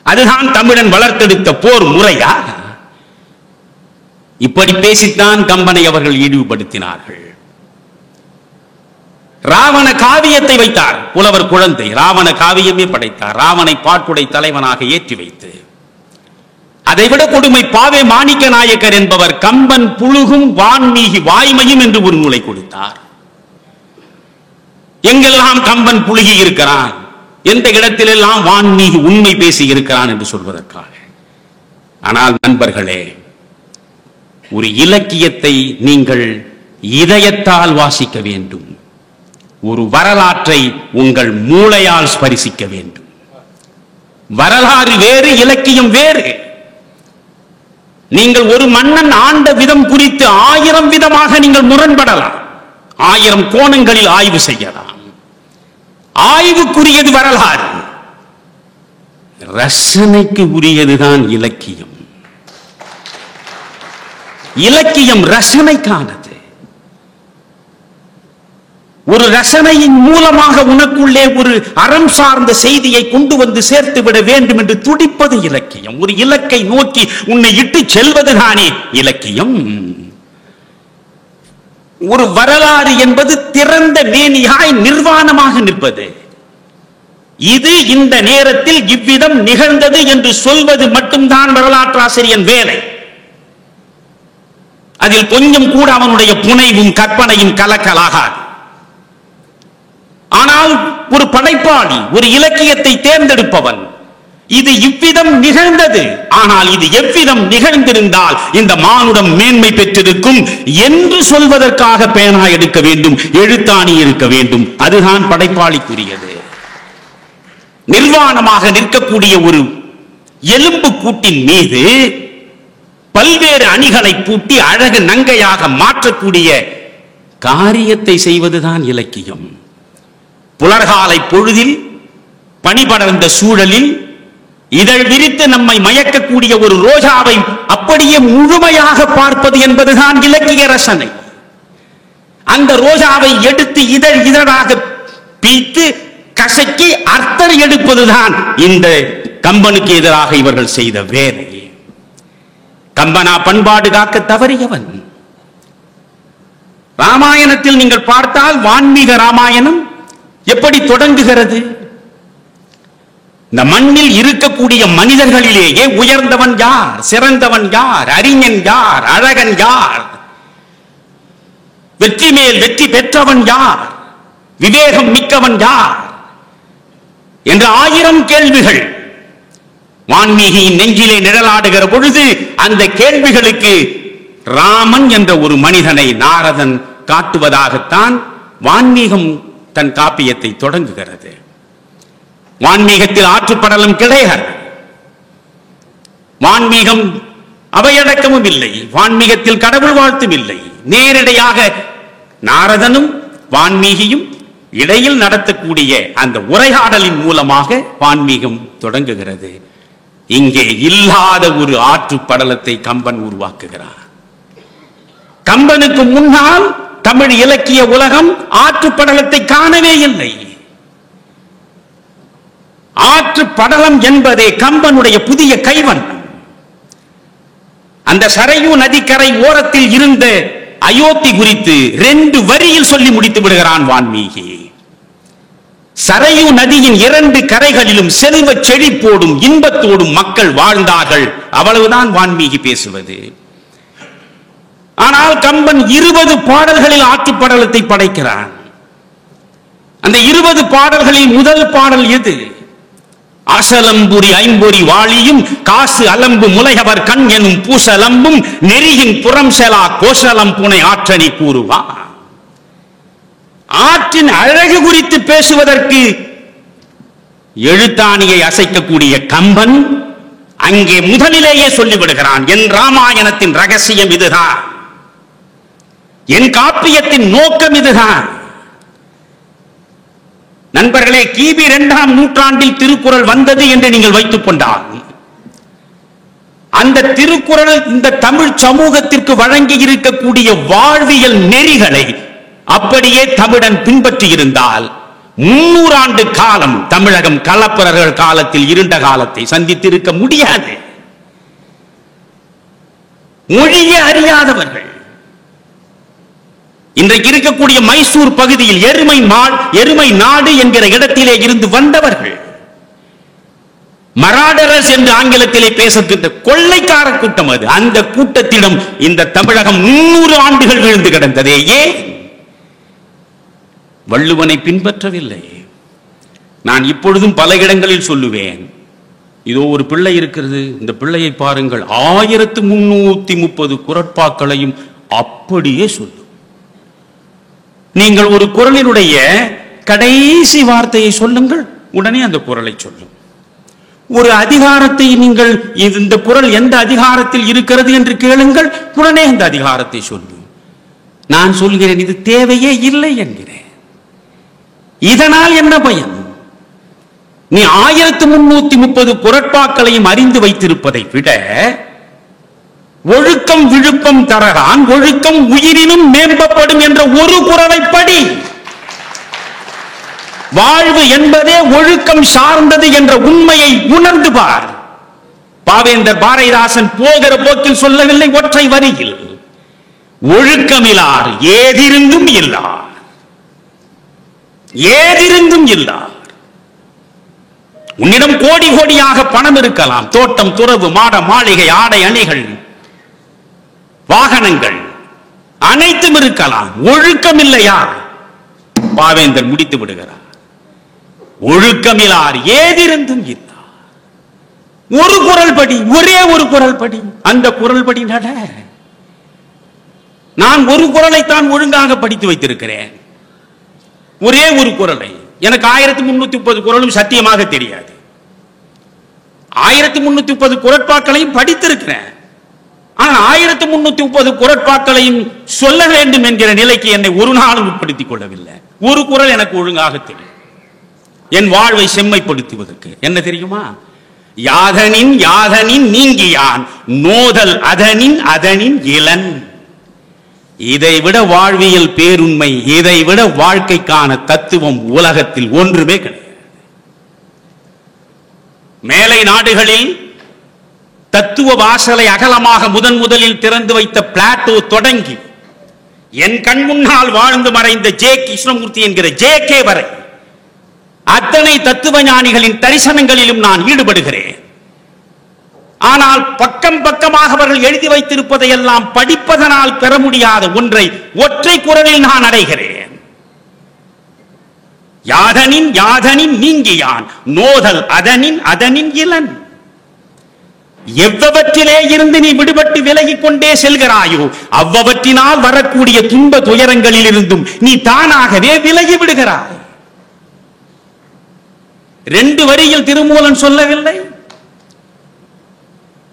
அதுதான் தமிழன் வளர்த்தெடுத்த போர் முறையா? இப்படி பேசித்தான் கம்பனை அவர்கள் இழிவுபடுத்தினார்கள். ராவண காவியத்தை வைத்தார் புலவர் குழந்தை. ராவண காவியமே படைத்தார். ராவனை பாட்டுடை தலைவனாக ஏற்றி வைத்து அதைவிட கொடுமை பாவே மாணிக்க நாயக்கர் என்பவர் கம்பன் புழுகும் வான்மீகி வாய்மையும் என்று ஒரு நூலை கொடுத்தார். எங்கெல்லாம் கம்பன் புழுகி இருக்கிறான், எந்த இடத்திலெல்லாம் வான்மீகி உண்மை பேசி இருக்கிறான் என்று சொல்வதற்காக. ஆனால் நண்பர்களே, ஒரு இலக்கியத்தை நீங்கள் இதயத்தால் வாசிக்க வேண்டும். ஒரு வரலாற்றை உங்கள் மூளையால் ஸ்பரிசிக்க வேண்டும். வரலாறு வேறு, இலக்கியம் வேறு. நீங்கள் ஒரு மன்னன் ஆண்ட விதம் குறித்து 1000 விதமாக நீங்கள் முரண்படலாம், 1000 கோணங்களில் ஆய்வு செய்யலாம். ஆய்வுக்குரியது வரலாறு, ரசனைக்கு உரியதுதான் இலக்கியம். இலக்கியம் ரசனைக்கானது. ஒரு ரசனையின் மூலமாக உனக்குள்ளே ஒரு அறம் சார்ந்த செய்தியை கொண்டு வந்து சேர்த்து விட வேண்டும் என்று துடிப்பது இலக்கியம். ஒரு இலக்கை நோக்கி உன்னை இட்டு செல்வதுதானே இலக்கியம். ஒரு வரலாறு என்பது திறந்த மேனியாய் நிர்வாணமாக நிற்பது. இது இந்த நேரத்தில் இவ்விதம் நிகழ்ந்தது என்று சொல்வது மட்டும்தான் வரலாற்றாசிரியன் வேலை. அதில் கொஞ்சம் கூட அவனுடைய புனைவும் கற்பனையும் கலக்கலாகாது. ஆனால் ஒரு படைப்பாளி, ஒரு இலக்கியத்தை தேர்ந்தெடுப்பவன், இது இவ்விதம் நிகழ்ந்தது, ஆனால் இது எவ்விதம் நிகழ்ந்திருந்தால் இந்த மானுடம் மேன்மை பெற்றிருக்கும் என்று சொல்வதற்காக பேனா எடுக்க வேண்டும், எழுத்தாணி இருக்க வேண்டும். அதுதான் படைப்பாளிக்குரியது. நிர்வாணமாக நிற்கக்கூடிய ஒரு எலும்பு கூட்டின் மீது பல்வேறு அணிகளை பூட்டி அழகு நங்கையாக மாற்றக்கூடிய காரியத்தை செய்வதுதான் இலக்கியம். புலர்காலை பொழுதில் பனிபடர்ந்த சூழலில் இதழ் விரித்து நம்மை மயக்கக்கூடிய ஒரு ரோஜாவை அப்படியே முழுமையாக பார்ப்பது என்பதுதான் இலக்கிய ரசனை. அந்த ரோஜாவை எடுத்து இதழ் இதழாக பீத்து கசக்கி அர்த்தம் எடுப்பதுதான் இந்த கம்பனுக்கு எதிராக இவர்கள் செய்த வேலை. கம்பனா பண்பாடு காக்க தவறியவன். ராமாயணத்தில் நீங்கள் பார்த்தால் வான்மீக ராமாயணம் எப்படி தொடங்குகிறது? இந்த மண்ணில் இருக்கக்கூடிய மனிதர்களிலேயே உயர்ந்தவன் யார், சிறந்தவன் யார், அறிஞன் யார், அழகன் யார், வெற்றி மேல் வெற்றி பெற்றவன் யார், விவேகம் மிக்கவன் யார் என்ற 1000 கேள்விகள் வான்மீகியின் நெஞ்சிலே நிழலாடுகிற பொழுது அந்த கேள்விகளுக்கு ராமன் என்ற ஒரு மனிதனை நாரதன் காட்டுவதாகத்தான் வான்மீகம் தன் காப்பியத்தை தொடங்குகிறது. வான்மீகத்தில் ஆற்றுப்படலம் கிடையாது. வான்மீகம் அவையடக்கமும் இல்லை. வான்மீகத்தில் கடவுள் வாழ்த்தும் இல்லை. நேரடியாக நாரதனும் வான்மீகியும் இடையில் நடத்தக்கூடிய அந்த உரையாடலின் மூலமாக வான்மீகம் தொடங்குகிறது. இங்கே இல்லாத ஒரு ஆற்றுப்படலத்தை கம்பன் உருவாக்குகிறார். கம்பனுக்கு முன்னால் தமிழ் இலக்கிய உலகம் ஆற்றுப்படலத்தை காணவே இல்லை. ஆற்றுப்படலம் என்பதே கம்பனுடைய புதிய கைவண்ணம். அந்த சரையூ நதிக்கரை ஓரத்தில் இருந்த அயோத்தி குறித்து 2 வரியில் சொல்லி முடித்து விடுகிறான் வான்மீகி. சரையூ நதியின் 2 கரைகளிலும் செல்வ செழிப்போடும் இன்பத்தோடும் மக்கள் வாழ்ந்தார்கள். அவ்வளவுதான் வான்மீகி பேசுவது. ஆனால் கம்பன் 20 பாடல்களில் ஆற்றுப்படலத்தை படைக்கிறான். அந்த 20 பாடல்களில் முதல் பாடல் எது? அசலம்புரி ஐம்பொறி வாளியும் காசு அலம்பு முலையவர் கண் எனும் பூசலம்பும் நெறியின் புறம் செலா கோசலம் புனை ஆற்றணி கூறுவா. ஆற்றின் அழகு குறித்து பேசுவதற்கு எழுத்தாணியை அசைக்கக்கூடிய கம்பன் அங்கே முதலிலேயே சொல்லிவிடுகிறான், என் ராமாயணத்தின் ரகசியம் இதுதான், என் காப்பியத்தின் நோக்கம் இதுதான். நண்பர்களே, கிபி 2ஆம் நூற்றாண்டில் திருக்குறள் வந்தது என்று நீங்கள் வைத்துக் கொண்டால் அந்த திருக்குறள் இந்த தமிழ் சமூகத்திற்கு வழங்கி இருக்கக்கூடிய வாழ்வியல் நெறிகளை அப்படியே தமிழன் பின்பற்றி இருந்தால் 300 ஆண்டு காலம் தமிழகம் கலப்பரர்கள் காலத்தில் இருண்ட காலத்தை சந்தித்திருக்க முடியாது. மொழியே அறியாதவர்கள் இன்றைக்கு இருக்கக்கூடிய மைசூர் பகுதியில் எருமை நாடு என்கிற இடத்திலே இருந்து வந்தவர்கள். மராடரஸ் என்று ஆங்கிலத்திலே பேசுகின்ற கொள்ளைக்கார கூட்டம் அது. அந்த கூட்டத்திடம் இந்த தமிழகம் 300 ஆண்டுகள் விழுந்து கிடந்ததே. ஏன் வள்ளுவனை பின்பற்றவில்லை? நான் இப்பொழுதும் பல இடங்களில் சொல்லுவேன், இதோ ஒரு பிள்ளை இருக்கிறது, இந்த பிள்ளையை பாருங்கள், 1330 குறட்பாக்களையும் அப்படியே சொல்லும். நீங்கள் ஒரு குறளினுடைய கடைசி வார்த்தையை சொல்லுங்கள், உடனே அந்த குறளை சொல்லும். ஒரு அதிகாரத்தை நீங்கள் இந்த குறள் எந்த அதிகாரத்தில் இருக்கிறது என்று கேளுங்கள், உடனே அந்த அதிகாரத்தை சொல்லும். நான் சொல்கிறேன், இது தேவையே இல்லை என்கிறேன். இதனால் என்ன பயன்? நீ 1330 குறட்பாக்களையும் அறிந்து வைத்திருப்பதை விட ஒழுக்கம் விழுப்பம் தரகான், ஒழுக்கம் உயிரினும் மேம்படும் என்ற ஒரு குறளை படி. வாழ்வு என்பதே ஒழுக்கம் சார்ந்தது என்ற உண்மையை உணர்ந்து பார். பாவேந்தர் பாரதிதாசன் போகிற போக்கில் சொல்லவில்லை, ஒற்றை வரியில், ஒழுக்கமிலார் ஏதிருந்தும் இல்லார், ஏதிருந்தும் இல்லார். உன்னிடம் கோடி கோடியாக பணம் இருக்கலாம், தோட்டம் துறவு மாட மாளிகை ஆடை அணிகள் வாகனங்கள் அனைத்தும் இருக்கலாம், ஒழுக்கம் இல்லையா? பாவேந்தர் முடித்து விடுகிறார், ஒழுக்கமிலார் ஏதிருந்தும் இல்லார். ஒரு குறள் படி, ஒரே ஒரு குறள் படி, அந்த குறள் படி நட. நான் ஒரு குறளைத்தான் ஒழுங்காக படித்து வைத்திருக்கிறேன், ஒரே ஒரு குறளை. எனக்கு 1330 குறளும் சத்தியமாக தெரியாது. 1330 குறட்பாக்களையும் படித்திருக்கிறேன். ஆனால் 1330 குறட்பாக்களையும் சொல்ல வேண்டும் என்கிற நிலைக்கு என்னை ஒரு நாளும் உட்படுத்திக் கொள்ளவில்லை. ஒரு குறள் எனக்கு ஒழுங்காக தெரியும், என் வாழ்வை செம்மைப்படுத்துவதற்கு. என்ன தெரியுமா? யாதனின் யாதனின் நீங்கியான் நோதல் அதனின் அதனின் இளன். இதைவிட வாழ்வியல் பேருண்மை, இதைவிட வாழ்க்கைக்கான தத்துவம் உலகத்தில் ஒன்றுமே கிடையாது. மேலை நாடுகளில் தத்துவ வாசலை அகலமாக முதலில் திறந்து வைத்த பிளாட்டோ தொடங்கி என் கண் முன்னால் வாழ்ந்து மறைந்த ஜே கிருஷ்ணமூர்த்தி என்கிற ஜே.கே. வரை அத்தனை தத்துவ ஞானிகளின் தரிசனங்களிலும் நான் ஈடுபடுகிறேன். ஆனால் பக்கம் பக்கமாக அவர்கள் எழுதி வைத்திருப்பதையெல்லாம் படிப்பதனால் பெற முடியாத ஒன்றை ஒற்றை குறளில் நான் அடைகிறேன். யாதனின் யாதனின் நீங்கியான் நோதல் அதனின் அதனின் இளன். எவ்வவற்றிலே இருந்து நீ விடுபட்டு விலகிக் கொண்டே செல்கிறாயோ அவ்வவற்றினால் வரக்கூடிய துன்ப துயரங்களில் இருந்தும் நீ தானாகவே விலகி விடுகிறாய். 2 வரியில் திருமூலன் சொல்லவில்லை,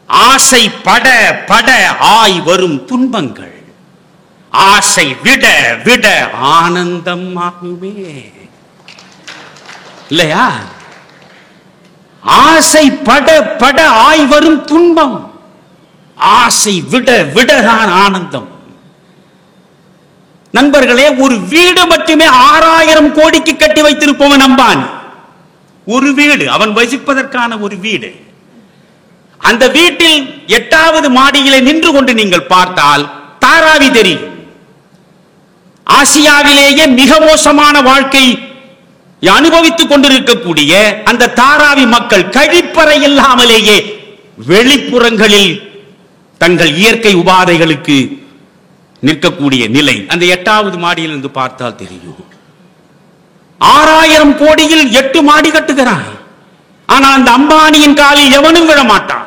ஆசை பட பட ஆய் வரும் துன்பங்கள் ஆசை விட விட ஆனந்தம் ஆகுமே. இல்லையா? ஆசை பட பட ஆய் வரும் துன்பம், ஆசை விட விடதான் ஆனந்தம். நண்பர்களே, ஒரு வீடு மட்டுமே 6000 கோடிக்கு கட்டி வைத்திருப்பவன் அம்பானி. ஒரு வீடு, அவன் வசிப்பதற்கான ஒரு வீடு. அந்த வீட்டில் 8வது மாடியிலே நின்று கொண்டு நீங்கள் பார்த்தால் தாராவி தெரியும். ஆசியாவிலேயே மிக மோசமான வாழ்க்கை அனுபவித்துக் கொண்டிருக்கக்கூடிய அந்த தாராவி மக்கள் கழிப்பறை இல்லாமலேயே வெளிப்புறங்களில் தங்கள் இயற்கை உபாதைகளுக்கு நிற்கக்கூடிய நிலை அந்த 8வது மாடியில் இருந்து பார்த்தால் தெரியும். 6000 கோடியில் 8 மாடி கட்டுகிறான். ஆனால் அந்த அம்பானியின் காலில் எவனும் விழமாட்டான்.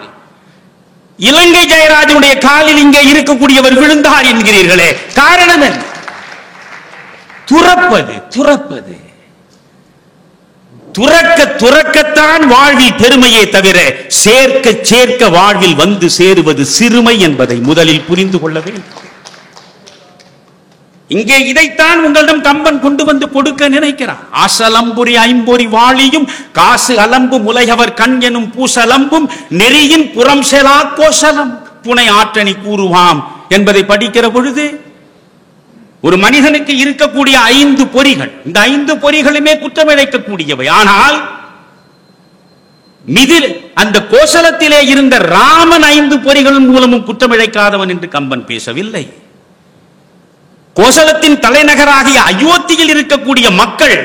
இலங்கை ஜெயராஜனுடைய காலில் இங்கே இருக்கக்கூடியவர் விழுந்தார் என்கிறீர்களே, காரணம் என்ன? துறப்பது துறப்பது துறக்க துறக்கத்தான் வாழ்வில் பெருமையே தவிர சேர்க்க சேர்க்க வாழ்வில் வந்து சேருவது சிறுமை என்பதை முதலில் புரிந்து கொள்ள வேண்டும். இங்கே இதைத்தான் உங்களிடம் கம்பன் கொண்டு வந்து கொடுக்க நினைக்கிறான். அசலம்புரி ஐம்பொறி வாளியும் காசு அலம்பு முலையவர் கண் எனும் பூசலம்பும் நெறியின் புறம் செலா கோசலம் புனை ஆற்றணி கூறுவாம் என்பதை படிக்கிற பொழுது ஒரு மனிதனுக்கு இருக்கக்கூடிய 5 பொறிகள், இந்த 5 பொறிகளுமே குற்றமிழைக்கக்கூடியவை. ஆனால் மிதில் அந்த கோசலத்திலே இருந்த ராமன் 5 பொறிகள் மூலமும் குற்றமிழைக்காதவன் என்று கம்பன் பேசவில்லை. கோசலத்தின் தலைநகராகிய அயோத்தியில் இருக்கக்கூடிய மக்கள்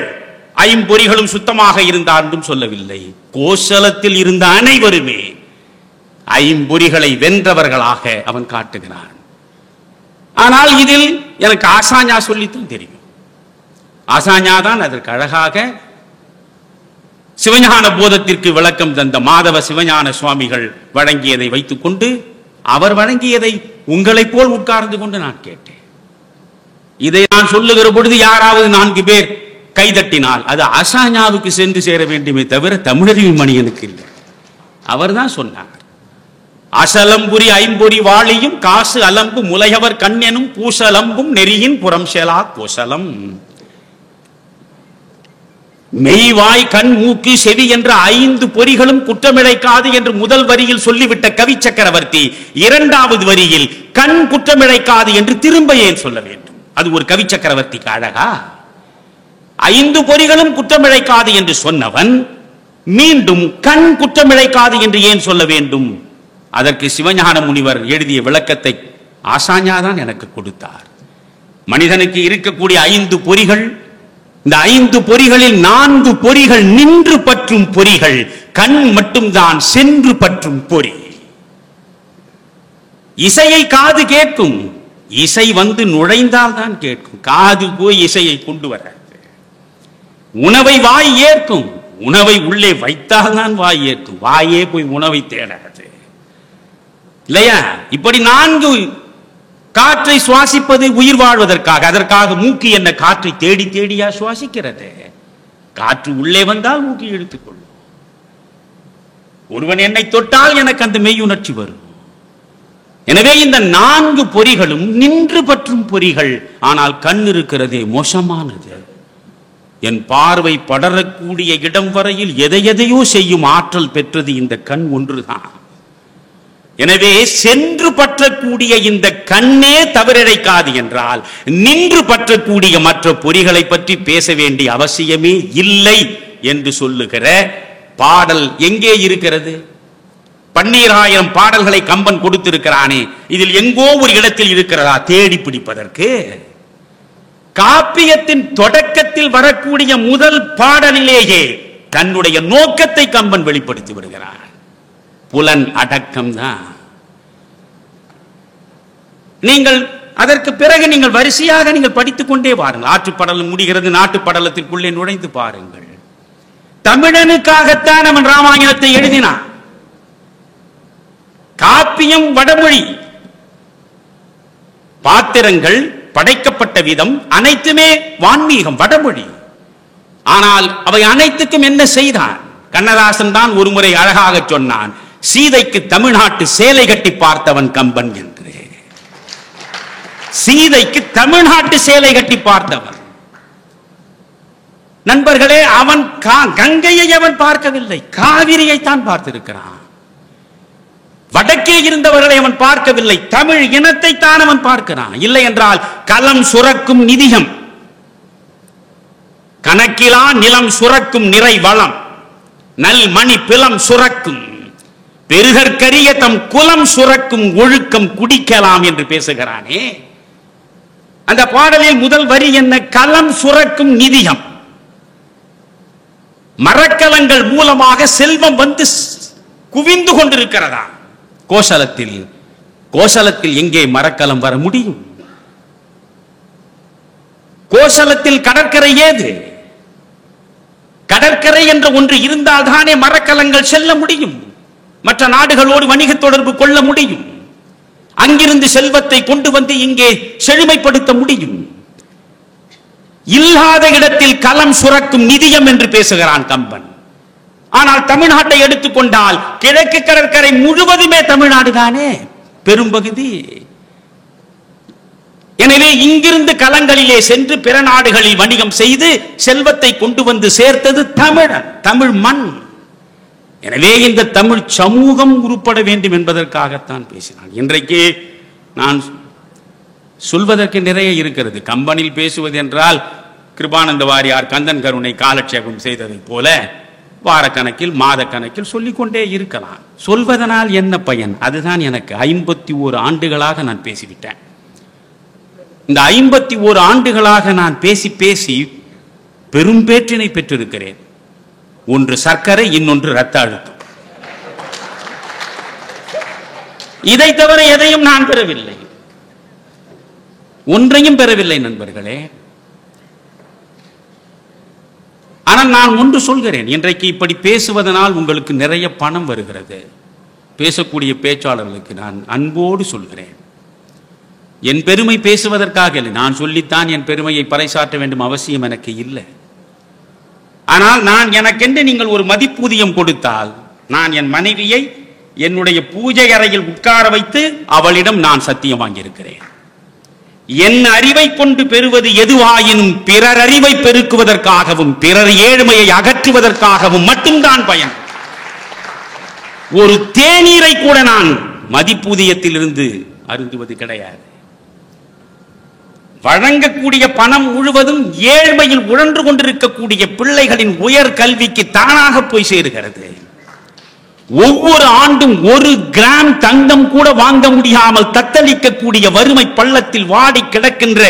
ஐம்பொறிகளும் சுத்தமாக இருந்தார் என்றும் சொல்லவில்லை. கோசலத்தில் இருந்த அனைவருமே ஐம்பொறிகளை வென்றவர்களாக அவன் காட்டுகிறான். ஆனால் இதில் எனக்கு ஆசாஞா சொல்லித்தான் தெரியும். ஆசாஞா தான் அதற்கு அழகாக சிவஞான போதத்திற்கு விளக்கம் தந்த மாதவ சிவஞான சுவாமிகள் வழங்கியதை வைத்துக் கொண்டு அவர் வழங்கியதை உங்களைப் போல் உட்கார்ந்து கொண்டு நான் கேட்டேன். இதை நான் சொல்லுகிற பொழுது யாராவது 4 பேர் கைதட்டினால் அது ஆசாஞாவுக்கு சென்று சேர வேண்டுமே தவிர தமிழறிவு மணியனுக்கு இல்லை. அவர் தான் சொன்னார், அசலம்புரி ஐம்பொறி வாளியும் காசு அலம்பு முலையவர் கண்ணெனும் பூசலம்பும் நெறியின் புறம் செலா கோசலம். மெய்வாய் கண் மூக்கு செவி என்ற 5 பொறிகளும் குற்றமிழைக்காது என்று முதல் வரியில் சொல்லிவிட்ட கவி சக்கரவர்த்தி 2வது வரியில் கண் குற்றமிழைக்காது என்று திரும்ப ஏன் சொல்ல வேண்டும்? அது ஒரு கவி சக்கரவர்த்திக்கு அழகா? 5 பொறிகளும் குற்றமிழைக்காது என்று சொன்னவன் மீண்டும் கண் குற்றமிழைக்காது என்று ஏன் சொல்ல வேண்டும்? அதற்கு சிவஞான முனிவர் எழுதிய விளக்கத்தை ஆசாஞாதான் எனக்கு கொடுத்தார். மனிதனுக்கு இருக்கக்கூடிய 5 பொறிகள், இந்த 5 பொறிகளில் 4 பொறிகள் நின்று பற்றும் பொறிகள், கண் மட்டும்தான் சென்று பற்றும் பொறி. இசையை காது கேட்கும், இசை வந்து நுழைந்தால் தான் கேட்கும், காது போய் இசையை கொண்டு வராது. உணவை வாய் ஏற்கும், உணவை உள்ளே வைத்தால் தான் வாய் ஏற்கும், வாயே போய் உணவை தேடாது இல்லையா? இப்படி 4 காற்றை சுவாசிப்பது உயிர் வாழ்வதற்காக. அதற்காக மூக்கு என்ன காற்றை தேடி தேடியா சுவாசிக்கிறது? காற்று உள்ளே வந்தால் மூக்கு இழுத்துக்கொள்ளும். ஒருவன் என்னை தொட்டால் எனக்கு அந்த மெய்யுணர்ச்சி வரும். எனவே இந்த 4 பொறிகளும் நின்று பற்றும் பொறிகள். ஆனால் கண் இருக்கிறதே மோசமானது. என் பார்வை படரக்கூடிய இடம் வரையில் எதையோ செய்யும் ஆற்றல் பெற்றது இந்த கண் ஒன்றுதான். எனவே சென்று பற்றக்கூடிய இந்த கண்ணே தவறிழைக்காது என்றால் நின்று பற்றக்கூடிய மற்ற பொறிகளை பற்றி பேச வேண்டிய அவசியமே இல்லை என்று சொல்லுகிற பாடல் எங்கே இருக்கிறது? 12000 பாடல்களை கம்பன் கொடுத்திருக்கிறானே, இதில் எங்கோ ஒரு இடத்தில் இருக்கிறதா தேடி பிடிப்பதற்கு? காப்பியத்தின் தொடக்கத்தில் வரக்கூடிய முதல் பாடலிலேயே தன்னுடைய நோக்கத்தை கம்பன் வெளிப்படுத்தி விடுகிறார். புலன் அடக்கம் தான். நீங்கள் அதற்கு பிறகு நீங்கள் வரிசையாக நீங்கள் படித்துக் கொண்டே வாருங்கள். ஆற்றுப்படலம் முடிகிறது, நாட்டுப்படலத்திற்குள்ளே நுழைந்து பாருங்கள். தமிழனுக்காகத்தான் அவன் ராமாயணத்தை எழுதினான். காப்பியம் வடமொழி, பாத்திரங்கள் படைக்கப்பட்ட விதம் அனைத்துமே வான்மீகம் வடமொழி. ஆனால் அவை அனைத்துக்கும் என்ன செய்தான்? கண்ணதாசன் தான் ஒருமுறை அழகாக சொன்னான், சீதைக்கு தமிழ்நாட்டு சேலை கட்டி பார்த்தவன் கம்பன் என்று. சீதைக்கு தமிழ்நாட்டு சேலை கட்டி பார்த்தவன். நண்பர்களே, அவன் கங்கையை அவன் பார்க்கவில்லை, காவிரியை தான் பார்த்திருக்கிறான். வடக்கே இருந்தவர்களை அவன் பார்க்கவில்லை, தமிழ் இனத்தை தான் அவன் பார்க்கிறான். இல்லை என்றால் களம் சுரக்கும் நிதியம், கணக்கிலா நிலம் சுரக்கும் நிறை வளம், நல் மணி பிலம் சுரக்கும் பெருகற்கரிய தம் குலம் சுரக்கும் ஒழுக்கம் குடிக்கலாம் என்று பேசுகிறானே. அந்த பாடலில் முதல் வரி என்ன? களம் சுரக்கும் நிதியம். மரக்கலங்கள் மூலமாக செல்வம் வந்து குவிந்து கொண்டிருக்கிறதா கோசலத்தில்? கோசலத்தில் எங்கே மரக்கலம் வர முடியும்? கோசலத்தில் கடற்கரை ஏது? கடற்கரை என்ற ஒன்று இருந்தால் தானே மரக்கலங்கள் செல்ல முடியும், மற்ற நாடுகளோடு வணிக தொடர்பு கொள்ள முடியும், அங்கிருந்து செல்வத்தை கொண்டு வந்து இங்கே செழுமைப்படுத்த முடியும். இல்லாத இடத்தில் களம் சுரக்கும் நிதியம் என்று பேசுகிறான் கம்பன். ஆனால் தமிழ்நாட்டை எடுத்துக்கொண்டால் கிழக்கு கடற்கரை முழுவதுமே தமிழ்நாடு தானே பெரும்பகுதி. எனவே இங்கிருந்து களங்களிலே சென்று பிற நாடுகளில் வணிகம் செய்து செல்வத்தை கொண்டு வந்து சேர்த்தது தமிழன், தமிழ் மண். எனவே இந்த தமிழ் சமூகம் உருப்பட வேண்டும் என்பதற்காகத்தான் பேசினான். இன்றைக்கு நான் சொல்வதற்கு நிறைய இருக்கிறது. கம்பனில் பேசுவது என்றால் கிருபானந்த வாரியார் கந்தன் கருணை காலட்சேபம் செய்ததை போல வாரக்கணக்கில் மாதக்கணக்கில் சொல்லிக்கொண்டே இருக்கலாம். சொல்வதனால் என்ன பயன்? அதுதான் எனக்கு 51 ஆண்டுகளாக நான் பேசிவிட்டேன். இந்த 51 ஆண்டுகளாக நான் பேசி பேசி பெரும் பேற்றினை பெற்றிருக்கிறேன். ஒன்று சர்க்கரை, இன்னொன்று இரத்த அழுத்தம். இதை தவிர எதையும் நான் பெறவில்லை, ஒன்றையும் பெறவில்லை நண்பர்களே. ஆனால் நான் ஒன்று சொல்கிறேன், இன்றைக்கு இப்படி பேசுவதனால் உங்களுக்கு நிறைய பணம் வருகிறது. பேசக்கூடிய பேச்சாளர்களுக்கு நான் அன்போடு சொல்கிறேன், என் பெருமை பேசுவதற்காக இல்லை, நான் சொல்லித்தான் என் பெருமையை பறைசாற்ற வேண்டும் அவசியம் எனக்கு இல்லை. ஆனால் நான் எனக்கென்று நீங்கள் ஒரு மதிப்பூதியம் கொடுத்தால், நான் என் மனைவியை என்னுடைய பூஜை அறையில் உட்கார வைத்து அவளிடம் நான் சத்தியம் வாங்கியிருக்கிறேன். என் அறிவை கொண்டு பெறுவது எதுவாயினும் பிறர் அறிவை பெருக்குவதற்காகவும் பிறர் ஏழ்மையை அகற்றுவதற்காகவும் மட்டும்தான் பயன். ஒரு தேநீரை கூட நான் மதிப்பூதியத்தில் இருந்து அருந்துவது கிடையாது. வழங்கக்கூடிய பணம் முழுவதும் ஏழ்மையில் உழன்று கொண்டிருக்கக்கூடிய பிள்ளைகளின் உயர் கல்விக்கு தானாக போய் சேருகிறது. ஒவ்வொரு ஆண்டும் 1 கிராம் தங்கம் கூட வாங்க முடியாமல் தத்தளிக்கக்கூடிய வறுமை பள்ளத்தில் வாடி கிடக்கின்ற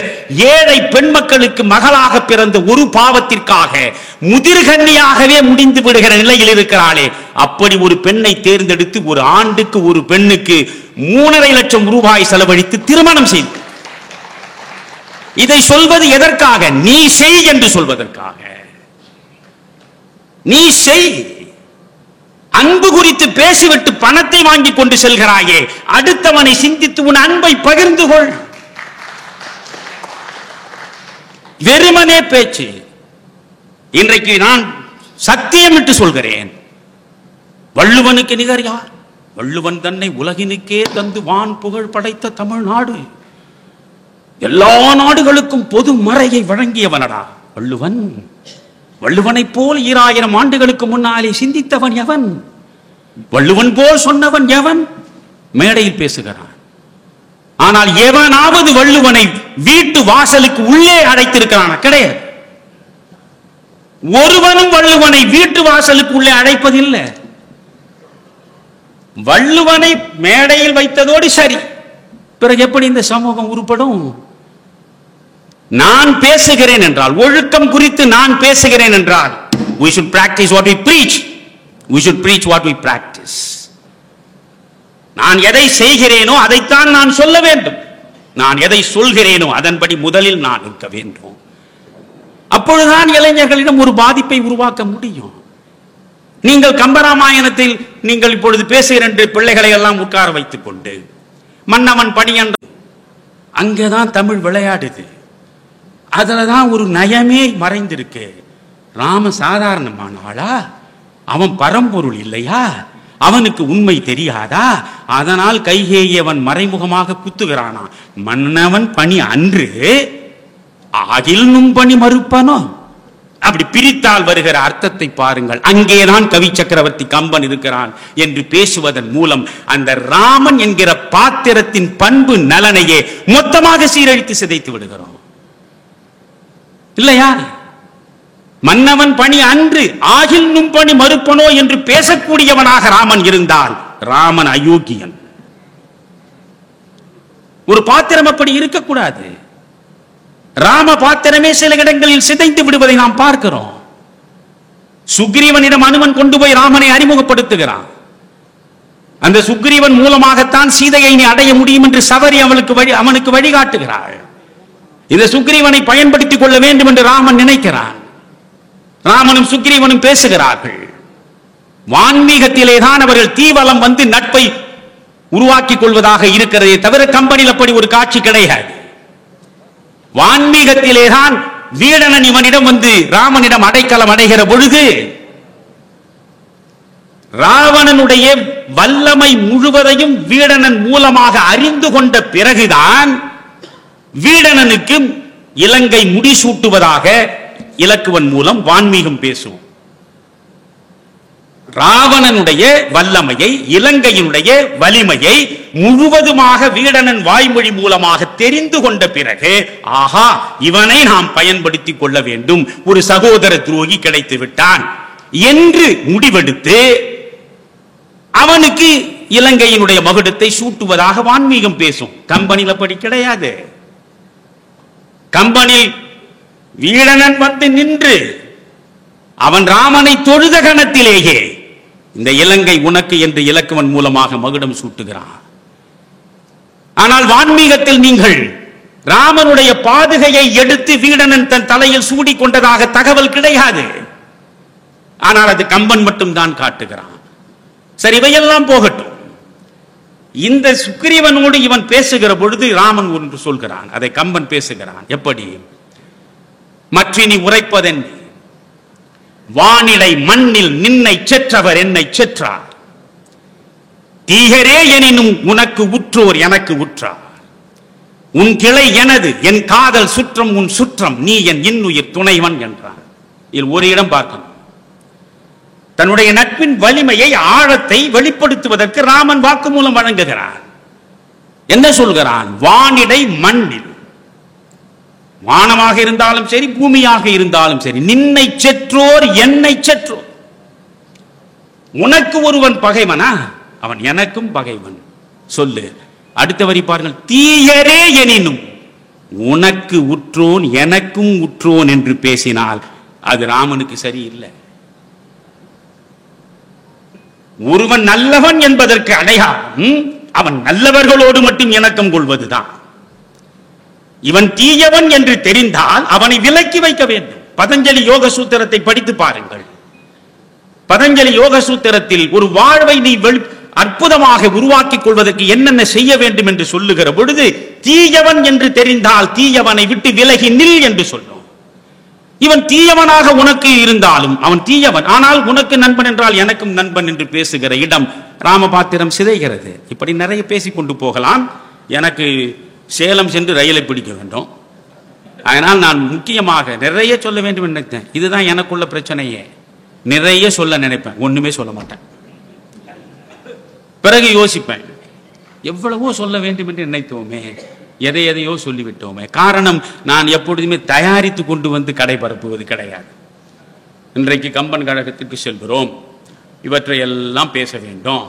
ஏழை பெண் மக்களுக்கு மகளாக பிறந்த ஒரு பாவத்திற்காக முதிர்கன்னியாகவே முடிந்து விடுகிற நிலையில் இருக்கிறாளே, அப்படி ஒரு பெண்ணை தேர்ந்தெடுத்து ஒரு ஆண்டுக்கு ஒரு பெண்ணுக்கு 3.5 லட்சம் ரூபாய் செலவழித்து திருமணம் செய்து, இதை சொல்வது எதற்காக? நீ செய் என்று சொல்வதற்காக. நீ செய். அன்பு குறித்து பேசிவிட்டு பணத்தை வாங்கி கொண்டு செல்கிறாயே, அடுத்தவனை சிந்தித்து உன் அன்பை பகிர்ந்து கொள். வெறுமனே பேச்சு. இன்றைக்கு நான் சத்தியமிட்டு சொல்கிறேன், வள்ளுவனுக்கு நிகர் யார்? வள்ளுவன் தன்னை உலகினுக்கே தந்து வான் புகழ் படைத்த தமிழ்நாடு. எல்லா நாடுகளுக்கும் பொது மறையை வழங்கியவனடா வள்ளுவன். வள்ளுவனை போல் 2000 ஆண்டுகளுக்கு முன்னாலே சிந்தித்தவன் எவன்? வள்ளுவன் போல் சொன்னவன் எவன்? மேடையில் பேசுகிறான். ஆனால் எவனாவது வள்ளுவனை வீட்டு வாசலுக்கு உள்ளே அழைத்திருக்கிறான்? கிடையாது. ஒருவனும் வள்ளுவனை வீட்டு வாசலுக்கு உள்ளே அழைப்பதில்லை. வள்ளுவனை மேடையில் வைத்ததோடு சரி, பிறகு எப்படி இந்த சமூகம் உருப்படும்? நான் பேசுகிறேன் என்றால், ஒழுக்கம் குறித்து நான் பேசுகிறேன் என்றால், we should practice what we preach. We should preach what we practice. நான் எதை செய்கிறேனோ அதைத்தான் நான் சொல்ல வேண்டும். நான் எதை சொல்கிறேனோ அதன்படி முதலில் நான் இருக்க வேண்டும். அப்பொழுதுதான் இளைஞர்களிடம் ஒரு பாதிப்பை உருவாக்க முடியும். நீங்கள் கம்பராமாயணத்தில் நீங்கள் இப்பொழுது பேசுகிற பிள்ளைகளை எல்லாம் உட்கார வைத்துக் கொண்டு மன்னவன் பணி என்று அங்கேதான் தமிழ் விளையாடுது. அதுலதான் ஒரு நயமே மறைந்திருக்கு. ராம சாதாரணமான ஆளா? அவன் பரம்பொருள் இல்லையா? அவனுக்கு உண்மை தெரியாதா? அதனால் கைகேயி அவன் மறைமுகமாக குத்துகிறானா? மன்னவன் பணி அன்று ஆகில் நும் பணி மறுப்பனோ? அப்படி பிரித்தால் வருகிற அர்த்தத்தை பாருங்கள். அங்கேதான் கவி சக்கரவர்த்தி கம்பன் இருக்கிறான் என்று பேசுவதன் மூலம் அந்த ராமன் என்கிற பாத்திரத்தின் பண்பு நலனையே மொத்தமாக சீரழித்து சிதைத்து விடுகிறோம் இல்லையா? மன்னவன் பணி அன்று ஆகில் நும் பணி மறுப்பனோ என்று பேசக்கூடியவனாக ராமன் இருந்தால் ராமன் அயோக்கியன். ஒரு பாத்திரம் அப்படி இருக்கக்கூடாது. ராம பாத்திரமே சில இடங்களில் சிதைந்து விடுவதை நாம் பார்க்கிறோம். சுக்ரீவனிடம் அனுமன் கொண்டு போய் ராமனை அறிமுகப்படுத்துகிறான். அந்த சுக்ரீவன் மூலமாகத்தான் சீதையை நீ அடைய முடியும் என்று சவரி அவனுக்கு வழிகாட்டுகிறாள். இந்த சுக்ரீவனை பயன்படுத்திக் கொள்ள வேண்டும் என்று ராமன் நினைக்கிறான். ராமனும் சுக்ரீவனும் பேசுகிறார்கள். வான்மீகத்திலே தான் அவர்கள் தீவலம் வந்து நட்பை உருவாக்கிக் கொள்வதாக இருக்கிறதே தவிர கம்பனில் அப்படி ஒரு காட்சி கிடையாது. வான்மீகத்திலேதான் வீடனன் இவனிடம் வந்து ராமனிடம் அடைக்கலம் அடைகிற பொழுது ராவணனுடைய வல்லமை முழுவதையும் வீடனன் மூலமாக அறிந்து கொண்ட பிறகுதான் வீடனனுக்கு இலங்கை முடிசூட்டுவதாக இலக்குவன் மூலம் வான்மீகம் பேசும். ராவணனுடைய வல்லமையை, இலங்கையினுடைய வலிமையை முழுவதுமாக வீடனன் வாய்மொழி மூலமாக தெரிந்து கொண்ட பிறகு, ஆஹா, இவனை நாம் பயன்படுத்திக் கொள்ள வேண்டும், ஒரு சகோதர துரோகி கிடைத்து விட்டான் என்று முடிவெடுத்து அவனுக்கு இலங்கையினுடைய மகுடத்தை சூட்டுவதாக வான்மீகம் பேசும். கம்பனில் அப்படி கிடையாது. கம்பனில் வீடனன் வந்து நின்று அவன் ராமனை தொழுத கணத்திலேயே இந்த இலங்கை உனக்கு என்று இலக்குவன் மூலமாக மகுடம் சூட்டுகிறான். ஆனால் வான்மீகத்தில் நீங்கள் ராமனுடைய பாதுகையை எடுத்து வீடனன் தன் தலையில் சூடிக்கொண்டதாக தகவல் கிடையாது. ஆனால் அது கம்பன் மட்டும்தான் காட்டுகிறான். சரி, இவையெல்லாம் போகட்டும். இந்த சுக்ரீவனோடு இவன் பேசுகிற பொழுது ராமன் ஒன்று சொல்கிறான், அதை கம்பன் பேசுகிறான். எப்படி? மற்றினி உரைப்பதென் வானிலை மண்ணில் நின்னை செற்றவர் என்னை செற்றார், தீகரே எனினும் உனக்கு உற்றோர் எனக்கு உற்றார், உன் கிளை எனது என் காதல் சுற்றம் உன் சுற்றம் நீ என் இன்னுயிர் துணைவன் என்றார். இதில் ஒரு இடம் பார்க்கணும். தன்னுடைய நட்பின் வலிமையை ஆழத்தை வெளிப்படுத்துவதற்கு ராமன் வாக்குமூலம் வழங்குகிறான். என்ன சொல்கிறான்? வானிடை மண்ணில், வானமாக இருந்தாலும் சரி பூமியாக இருந்தாலும் சரி, நின்னை செற்றோர் என்னை செற்றோர். உனக்கு ஒருவன் பகைவனா? அவன் எனக்கும் பகைவன். சொல்லு. அடுத்த வரி பாருங்கள். தீயரே எனினும் உனக்கு உற்றோன் எனக்கும் உற்றோன் என்று பேசினால் அது ராமனுக்கு சரியில்லை. ஒருவன் நல்லவன் என்பதற்கு அடையாளம் அவன் நல்லவர்களோடு மட்டும் இணக்கம் கொள்வதுதான். இவன் தீயவன் என்று தெரிந்தால் அவனை விலக்கி வைக்க வேண்டும். பதஞ்சலி யோக சூத்திரத்தை படித்து பாருங்கள். பதஞ்சலி யோக சூத்திரத்தில் ஒரு வாழ்வை நீ அற்புதமாக உருவாக்கிக் கொள்வதற்கு என்னென்ன செய்ய வேண்டும் என்று சொல்லுகிற பொழுது, தீயவன் என்று தெரிந்தால் தீயவனை விட்டு விலகி நில் என்று சொல்லும். இவன் தீயவனாக உனக்கு இருந்தாலும் அவன் தீயவன், ஆனால் உனக்கு நண்பன் என்றால் எனக்கும் நண்பன் என்று பேசுகிற இடம் ராமபாத்திரம் சிதைகிறது. இப்படி நிறைய பேசிக்கொண்டு போகலாம். எனக்கு சேலம் சென்று ரயிலை பிடிக்க வேண்டும். அதனால் நான் முக்கியமாக நிறைய சொல்ல வேண்டும் நினைத்தேன். இதுதான் எனக்குள்ள பிரச்சனையே. நிறைய சொல்ல நினைப்பேன், ஒண்ணுமே சொல்ல மாட்டேன். பிறகு யோசிப்பேன், எவ்வளவோ சொல்ல வேண்டும் என்று நினைத்தோமே, எதையோ சொல்லிவிட்டோமே. காரணம், நான் எப்பொழுதுமே தயாரித்து கொண்டு வந்து கடை பரப்புவது கிடையாது. இன்றைக்கு கம்பன் கழகத்திற்கு செல்கிறோம், இவற்றை எல்லாம் பேச வேண்டும்,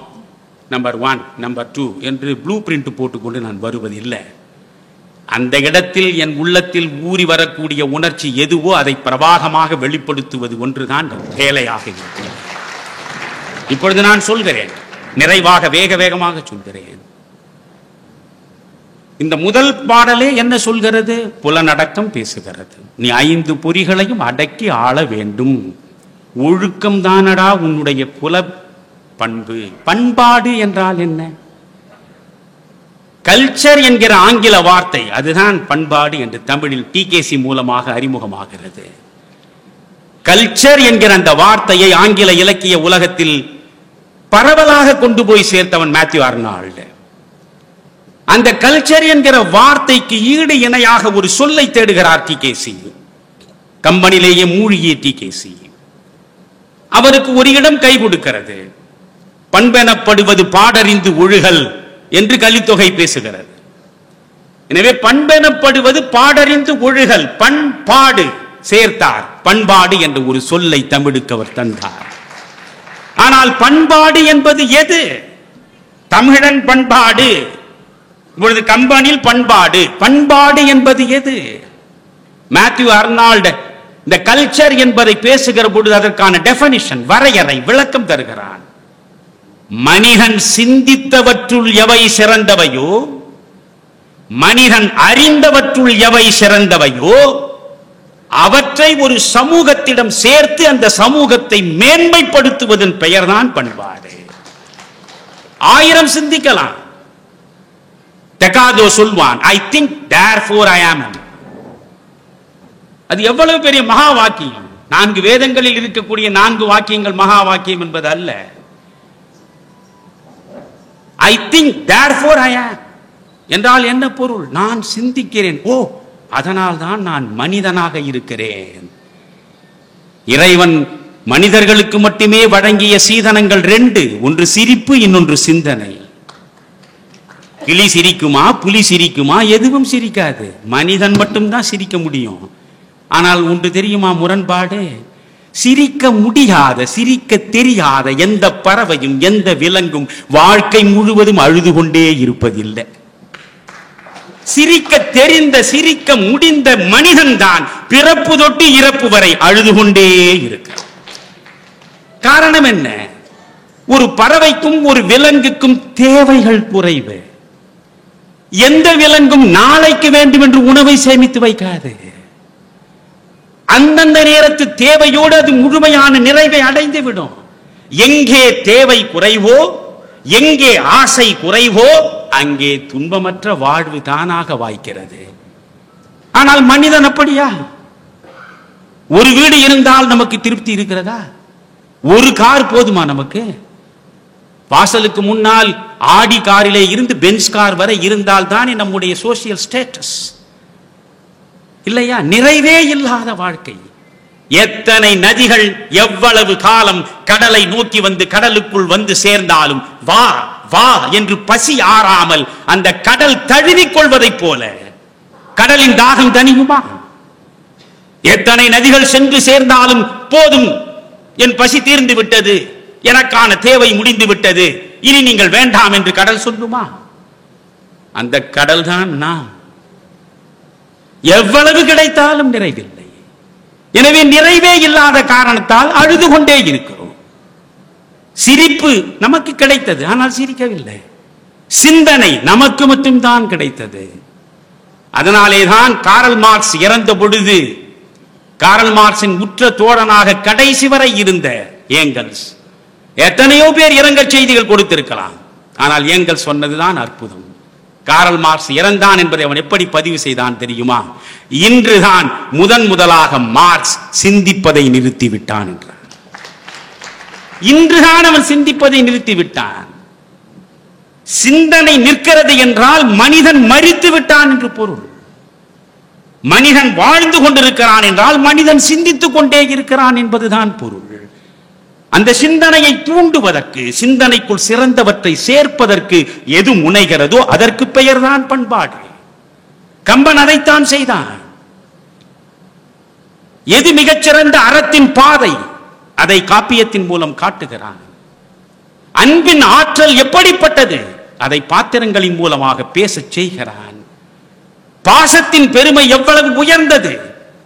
நம்பர் 1 நம்பர் 2 என்று ப்ளூ பிரிண்ட் போட்டுக்கொண்டு நான் வருவதில்லை. அந்த இடத்தில் என் உள்ளத்தில் ஊறி வரக்கூடிய உணர்ச்சி எதுவோ அதை பிரவாகமாக வெளிப்படுத்துவது ஒன்றுதான் வேலையாக இருக்கிறது. இப்பொழுது நான் சொல்கிறேன், நிறைவாக வேக வேகமாக சொல்கிறேன். இந்த முதல் பாடலே என்ன சொல்கிறது? புலனடக்கம் பேசுகிறது. நீ 5 பொறிகளையும் அடக்கி ஆள வேண்டும். ஒழுக்கம் தானடா உன்னுடைய புல பண்பு. பண்பாடு என்றால் என்ன? கல்ச்சர் என்கிற ஆங்கில வார்த்தை, அதுதான் பண்பாடு என்று தமிழில் டிகேசி மூலமாக அறிமுகமாகிறது. கல்ச்சர் என்கிற அந்த வார்த்தையை ஆங்கில இலக்கிய உலகத்தில் பரவலாக கொண்டு போய் சேர்த்தவன் மேத்யூ ஆர்னால்டு. அந்த கல்ச்சர் என்கிற வார்த்தைக்கு ஈடு இணையாக ஒரு சொல்லை தேடுகிறார் டிகேசி. கம்பனிலேயே மூழ்கிய டிகேசி. அவருக்கு ஒரு இடம் கை கொடுக்கிறது. பண்பெனப்படுவது பாடறிந்து ஒழுகல் என்று கலித்தொகை பேசுகிறது. எனவே பண்பெனப்படுவது பாடறிந்து ஒழுகல், பண்பாடு சேர்த்தார். பண்பாடு என்ற ஒரு சொல்லை தமிழுக்கு அவர் தந்தார். ஆனால் பண்பாடு என்பது எது? தமிழன் பண்பாடு. இப்பொழுது கம்பனில் பண்பாடு, பண்பாடு என்பது எது? மேத்யூ ஆர்னால்டு இந்த கல்ச்சர் என்பதை பேசுகிற பொழுது அதற்கான டெஃபினிஷன், வரையறை, விளக்கம் தருகிறான். மனிதன் சிந்தித்தவற்றுள் எவை சிறந்தவையோ, மனிதன் அறிந்தவற்றுள் எவை சிறந்தவையோ அவற்றை ஒரு சமூகத்திடம் சேர்த்து அந்த சமூகத்தை மேன்மைப்படுத்துவதன் பெயர்தான் பண்பாடு. 1000 சிந்திக்கலாம். டெகாதோ சொல்வான், ஐ திங்க் தேர்ஃபோர் ஐ ஆம். அது எவ்வளவு பெரிய மகா வாக்கியம். 4 வேதங்களில் இருக்கக்கூடிய 4 வாக்கியங்கள் மகா வாக்கியம் என்பது அல்ல. ஐ திங்க் தேர்ஃபோர் ஐ ஆம் என்றால் என்ன பொருள்? நான் சிந்திக்கிறேன், ஓ அதனால் தான் நான் மனிதனாக இருக்கிறேன். இறைவன் மனிதர்களுக்கு மட்டுமே வழங்கிய சீதனங்கள் 2, ஒன்று சிரிப்பு, இன்னொன்று சிந்தனை. கிளி சிரிக்குமா, புலி சிரிக்குமா? எதுவும் சிரிக்காது. மனிதன் மட்டும்தான் சிரிக்க முடியும். ஆனால் ஒன்று தெரியுமா முரண்பாடு? சிரிக்க முடியாத, சிரிக்க தெரியாத எந்த பறவையும் எந்த விலங்கும் வாழ்க்கை முழுவதும் அழுது கொண்டே இருப்பதில்லை. சிரிக்க தெரிந்த சிரிக்க முடிந்த மனிதன் தான் பிறப்பு தொட்டு இறப்பு வரை அழுது கொண்டே இருக்கிறான். காரணம் என்ன? ஒரு பறவைக்கும் ஒரு விலங்குக்கும் தேவைகள் குறைவு. எந்த விலங்கும் நாளைக்கு வேண்டும் என்று உணவை சேமித்து வைக்காது. அந்தந்த நேரத்து தேவையோடு அது முழுமையான நிறைவை அடைந்து விடும். எங்கே தேவை குறைவோ, எங்கே ஆசை குறைவோ, அங்கே துன்பமற்ற வாழ்வு தானாக வாய்க்கிறது. ஆனால் மனிதன் அப்படியா? ஒரு வீடு இருந்தால் நமக்கு திருப்தி இருக்கிறதா? ஒரு கார் போதுமா நமக்கு? வாசலுக்கு முன்னால் ஆடி காரிலே இருந்து பென்ஸ் கார் வரை இருந்தால் தானே நம்முடைய சோசியல் ஸ்டேட்டஸ் இல்லையா? நிறைவே இல்லாத வாழ்க்கை. எத்தனை நதிகள் எவ்வளவு காலம் கடலை நோக்கி வந்து கடலுக்குள் வந்து சேர்ந்தாலும் வா வா என்று பசி ஆறாமல் அந்த கடல் தழுவிக் கொள்வதைப் போல கடலின் தாகம் தணியுமா? எத்தனை நதிகள் சென்று சேர்ந்தாலும் போதும், என் பசி தீர்ந்து விட்டது, எனக்கான தேவை முடிந்து விட்டது, இனி நீங்கள் வேண்டாம் என்று கடல் சொல்லுமா? அந்த கடல் தான் நாம். எவ்வளவு கிடைத்தாலும் நிறைவில்லை. எனவே நிறைவே இல்லாத காரணத்தால் அழுது கொண்டே இருக்கிறோம். சிரிப்பு நமக்கு கிடைத்தது, ஆனால் சிரிக்கவில்லை. சிந்தனை நமக்கு மட்டும்தான் கிடைத்தது. அதனாலேதான் காரல் மார்க்ஸ் இறந்த பொழுது காரல் மார்க்சின் உற்ற தோழனாக கடைசி வரை இருந்த ஏங்கல்ஸ், எத்தனையோ பேர் இரங்கல் செய்திகள் கொடுத்திருக்கலாம், ஆனால் ஏங்கல்ஸ் சொன்னதுதான் அற்புதம். காரல் மார்க்ஸ் இறந்தான் என்பதை அவன் எப்படி பதிவு செய்தான் தெரியுமா? இன்றுதான் முதலாக மார்க்ஸ் சிந்திப்பதை நிறுத்திவிட்டான் என்றான். இன்றுதான் அவன் சிந்திப்பதை நிறுத்திவிட்டான். சிந்தனை நிற்கிறது என்றால் மனிதன் மரித்து விட்டான் என்று பொருள். மனிதன் வாழ்ந்து கொண்டிருக்கிறான் என்றால் மனிதன் சிந்தித்துக் கொண்டே இருக்கிறான் என்பதுதான் பொருள். அந்த சிந்தனையை தூண்டுவதற்கு, சிந்தனைக்குள் சிறந்தவற்றை சேர்ப்பதற்கு எது முனைகிறதோ அதற்கு பெயர்தான் பண்பாடு. கம்பன் அதைத்தான் செய்தான். எது மிகச்சிறந்த அறத்தின் பாதை, அதை காப்பியத்தின் மூலம் காட்டுகிறான். அன்பின் ஆற்றல் எப்படிப்பட்டது, அதை பாத்திரங்களின் மூலமாக பேசச் செய்கிறான். பாசத்தின் பெருமை எவ்வளவு உயர்ந்தது,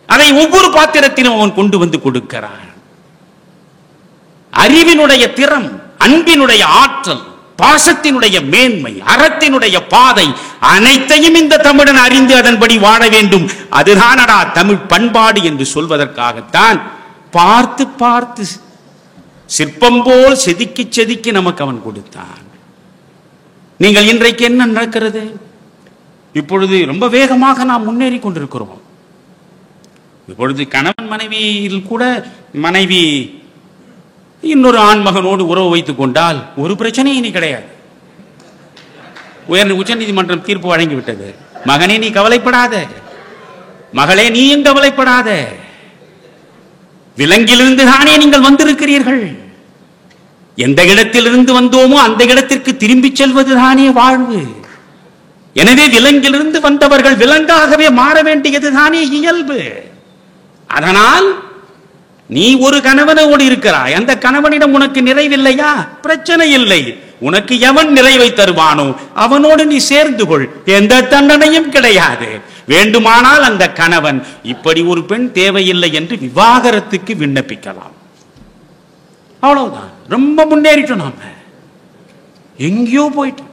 அதை ஒவ்வொரு பாத்திரத்திலும் அவன் கொண்டு வந்து கொடுக்கிறான். அறிவினுடைய திறம், அன்பினுடைய ஆற்றல், பாசத்தினுடைய மேன்மை, அறத்தினுடைய பாதை அனைத்தையும் இந்த தமிழன் அறிந்து அதன்படி வாழ வேண்டும். அதுதானடா தமிழ் பண்பாடு என்று சொல்வதற்காகத்தான் பார்த்து பார்த்து சிற்பம் போல் செதுக்கி செதுக்கி நமக்கு அவன் கொடுத்தான். நீங்கள் இன்றைக்கு என்ன நடக்கிறது? இப்பொழுது ரொம்ப வேகமாக நாம் முன்னேறி கொண்டிருக்கிறோம். இப்பொழுது கணவன் மனைவியில் கூட மனைவி இன்னொரு ஆண்மகனோடு உறவு வைத்துக் கொண்டால் ஒரு பிரச்சனையும் இனி கிடையாது. உச்சநீதிமன்றம் தீர்ப்பு வழங்கிவிட்டது. மகனே நீ கவலைப்படாத, மகளே நீயும் கவலைப்படாத, விலங்கிலிருந்து தானே நீங்கள் வந்திருக்கிறீர்கள். எந்த இடத்திலிருந்து வந்தோமோ அந்த இடத்திற்கு திரும்பி செல்வதுதானே வாழ்வு. எனவே விலங்கிலிருந்து வந்தவர்கள் விலங்காகவே மாற வேண்டியது தானே இயல்பு. அதனால் நீ ஒரு கணவனோடு இருக்கிறாய், அந்த கணவனிடம் உனக்கு நிறைவில்லையா? பிரச்சனை இல்லை. உனக்கு எவன் நிறைவை தருவானோ அவனோடு நீ சேர்ந்து கொள், எந்த தண்டனையும் கிடையாது. வேண்டுமானால் அந்த கணவன் இப்படி ஒரு பெண் தேவையில்லை என்று விவாகரத்துக்கு விண்ணப்பிக்கலாம். அவ்வளவுதான். ரொம்ப முன்னேறிட்டோம், நாம எங்கேயோ போயிட்டோம்.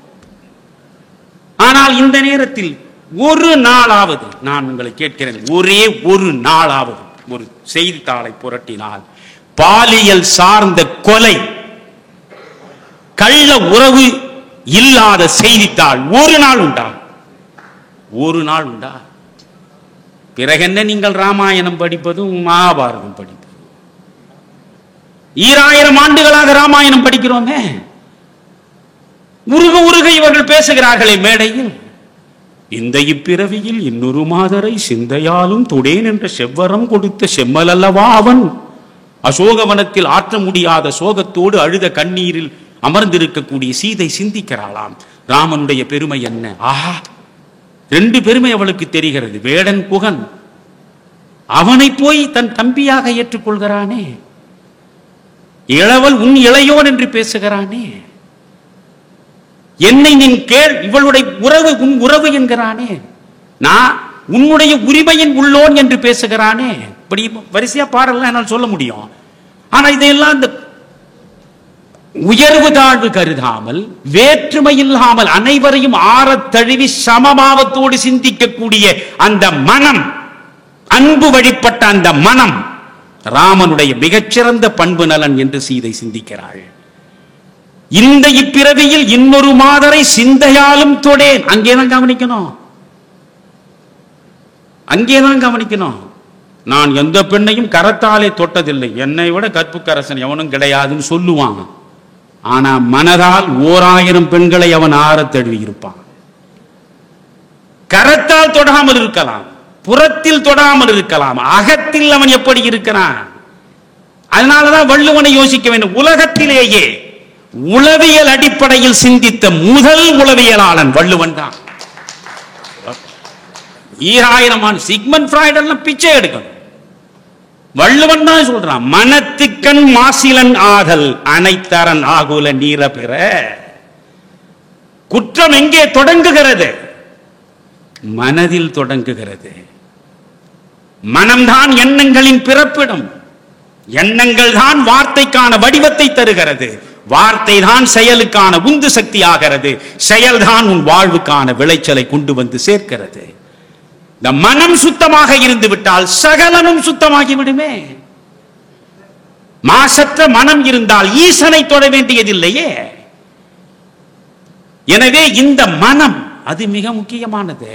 ஆனால் இந்த நேரத்தில் ஒரு நாளாவது நான் உங்களை கேட்கிறேன், ஒரே ஒரு நாளாவது ஒரு செய்தித்தாளை புரட்டினால் பாலியல் சார்ந்த கொலை, கள்ள உறவு இல்லாத செய்தித்தாள் ஒரு நாள் உண்டா? ஒரு நாள் உண்டா? பிறகென்ன நீங்கள் ராமாயணம் படிப்பதும் மகாபாரதம் படிப்பதும்? 2000 ஆண்டுகளாக ராமாயணம் படிக்கிறோமே. உருக உருக இவர்கள் பேசுகிறார்களே மேடையில், இந்த இப்பிறவியில் இன்னொரு மாதரை சிந்தையாலும் தொடேன் என்ற செவ்வரம் கொடுத்த செம்மல் அல்லவா அவன். அசோகவனத்தில் ஆற்ற முடியாத சோகத்தோடு அழுத கண்ணீரில் அமர்ந்திருக்கக்கூடிய சீதை சிந்திக்கிறாளாம், ராமனுடைய பெருமை என்ன. ஆஹா, 2 பெருமை அவளுக்கு தெரிகிறது. வேடன் குகன், அவனை போய் தன் தம்பியாக ஏற்றுக்கொள்கிறானே. இளவல் உன் இளையோன் என்று பேசுகிறானே. என்னை நின் கேள், இவளுடைய உறவு உன் உறவு என்கிறானே. நான் உன்னுடைய உரிமையின் உள்ளோன் என்று பேசுகிறானே. இப்படி வரிசையா பாடலாம் என்னால் சொல்ல முடியும். ஆனா இதையெல்லாம் இந்த உயர்வு தாழ்வு கருதாமல், வேற்றுமை இல்லாமல் அனைவரையும் ஆறத் தழுவி சமபாவத்தோடு சிந்திக்கக்கூடிய அந்த மனம், அன்பு வழிபட்ட அந்த மனம் ராமனுடைய மிகச்சிறந்த பண்பு நலன் என்று சீதை சிந்திக்கிறாள். இந்த இப்பிறவியில் இன்னொரு மாதரை சிந்தையாலும் தொடேன். அங்கேதான் கவனிக்கணும், அங்கேதான் கவனிக்கணும். நான் எந்த பெண்ணையும் கரத்தாலே தொட்டதில்லை, என்னை விட கற்புக்கரசன் எவனும் கிடையாதுன்னு சொல்லுவான். ஆனா மனதால் 1000 பெண்களை அவன் ஆறத் தழுவி இருப்பான். கரத்தால் தொடாமல் இருக்கலாம், புறத்தில் தொடாமல் இருக்கலாம், அகத்தில் அவன் எப்படி இருக்கிறான். அதனாலதான் வள்ளுவனை யோசிக்க வேண்டும். உலகத்திலேயே உளவியல் அடிப்படையில் சிந்தித்த முதல் உளவியலாளன் வள்ளுவன் தான். 2000 சிக்மண்ட் ஃப்ராய்ட் எல்லாம் பிச்சை எடுக்கணும். வள்ளுவன் தான் சொல்றான், மனத்துக்கண் மாசிலன் ஆதல் அனைத்தரன் ஆகுல நீர பெற. குற்றம் எங்கே தொடங்குகிறது? மனதில் தொடங்குகிறது. மனம்தான் எண்ணங்களின் பிறப்பிடம். எண்ணங்கள் தான் வார்த்தைக்கான வடிவத்தை தருகிறது. வார்த்தை தான் செயலுக்கான உந்து சக்தி ஆகிறது. செயல்தான் உன் வாழ்வுக்கான விளைச்சலை கொண்டு வந்து சேர்க்கிறது. இந்த மனம் சுத்தமாக இருந்து விட்டால் சகலனும் சுத்தமாகி விடுமே. மாசற்ற மனம் இருந்தால் ஈசனை தொட வேண்டியதில்லையே. எனவே இந்த மனம் அது மிக முக்கியமானது.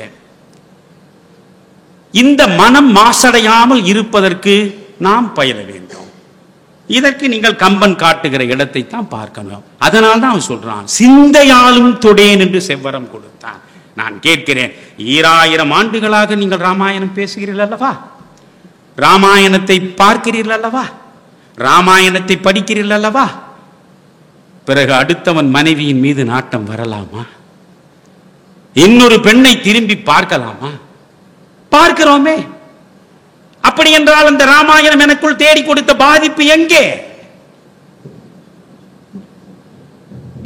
இந்த மனம் மாசடையாமல் இருப்பதற்கு நாம் பயில வேண்டும். இதற்கு நீங்கள் கம்பன் காட்டுகிற இடத்தை தான் பார்க்கணும். அதனால் தான் அவன் சொல்றான், சிந்தையாலும் தொடேன் என்று செவ்வரம் கொடுத்தான். நான் கேட்கிறேன், 2000 ஆண்டுகளாக நீங்கள் ராமாயணம் பேசுகிறீர்கள் அல்லவா, ராமாயணத்தை பார்க்கிறீர்கள் அல்லவா, ராமாயணத்தை படிக்கிறீர்கள் அல்லவா, பிறகு அடுத்தவன் மனைவியின் மீது நாட்டம் வரலாமா? இன்னொரு பெண்ணை திரும்பி பார்க்கலாமா? பார்க்கிறோமே. அப்படி என்றால் அந்த ராமாயணம் எனக்குள் தேடி கொடுத்த பாதிப்பு எங்கே?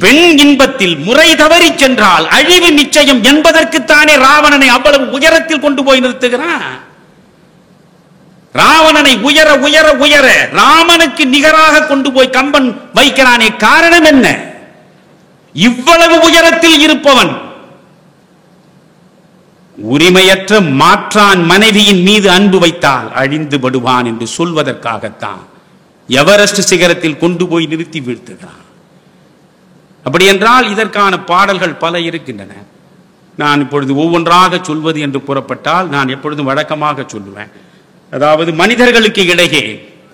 பெண் இன்பத்தில் முறை தவறி சென்றால் அழிவு நிச்சயம் என்பதற்குத்தானே ராவணனை அவ்வளவு உயரத்தில் கொண்டு போய் நிறுத்துகிறான். ராவணனை உயர உயர உயர ராமனுக்கு நிகராக கொண்டு போய் கம்பன் வைக்கிறானே, காரணம் என்ன? இவ்வளவு உயரத்தில் இருப்பவன் உரிமையற்ற மாற்றான் மனைவியின் மீது அன்பு வைத்தால் அழிந்து படுவான் என்று சொல்வதற்காகத்தான் எவரெஸ்ட் சிகரத்தில் கொண்டு போய் நிறுத்தி வீழ்த்துகிறான். அப்படி என்றால் இதற்கான பாடல்கள் பல இருக்கின்றன. நான் இப்பொழுது ஒவ்வொன்றாக சொல்வது என்று புறப்பட்டால் நான் எப்பொழுதும் வழக்கமாக சொல்லுவேன். அதாவது மனிதர்களுக்கு இடையே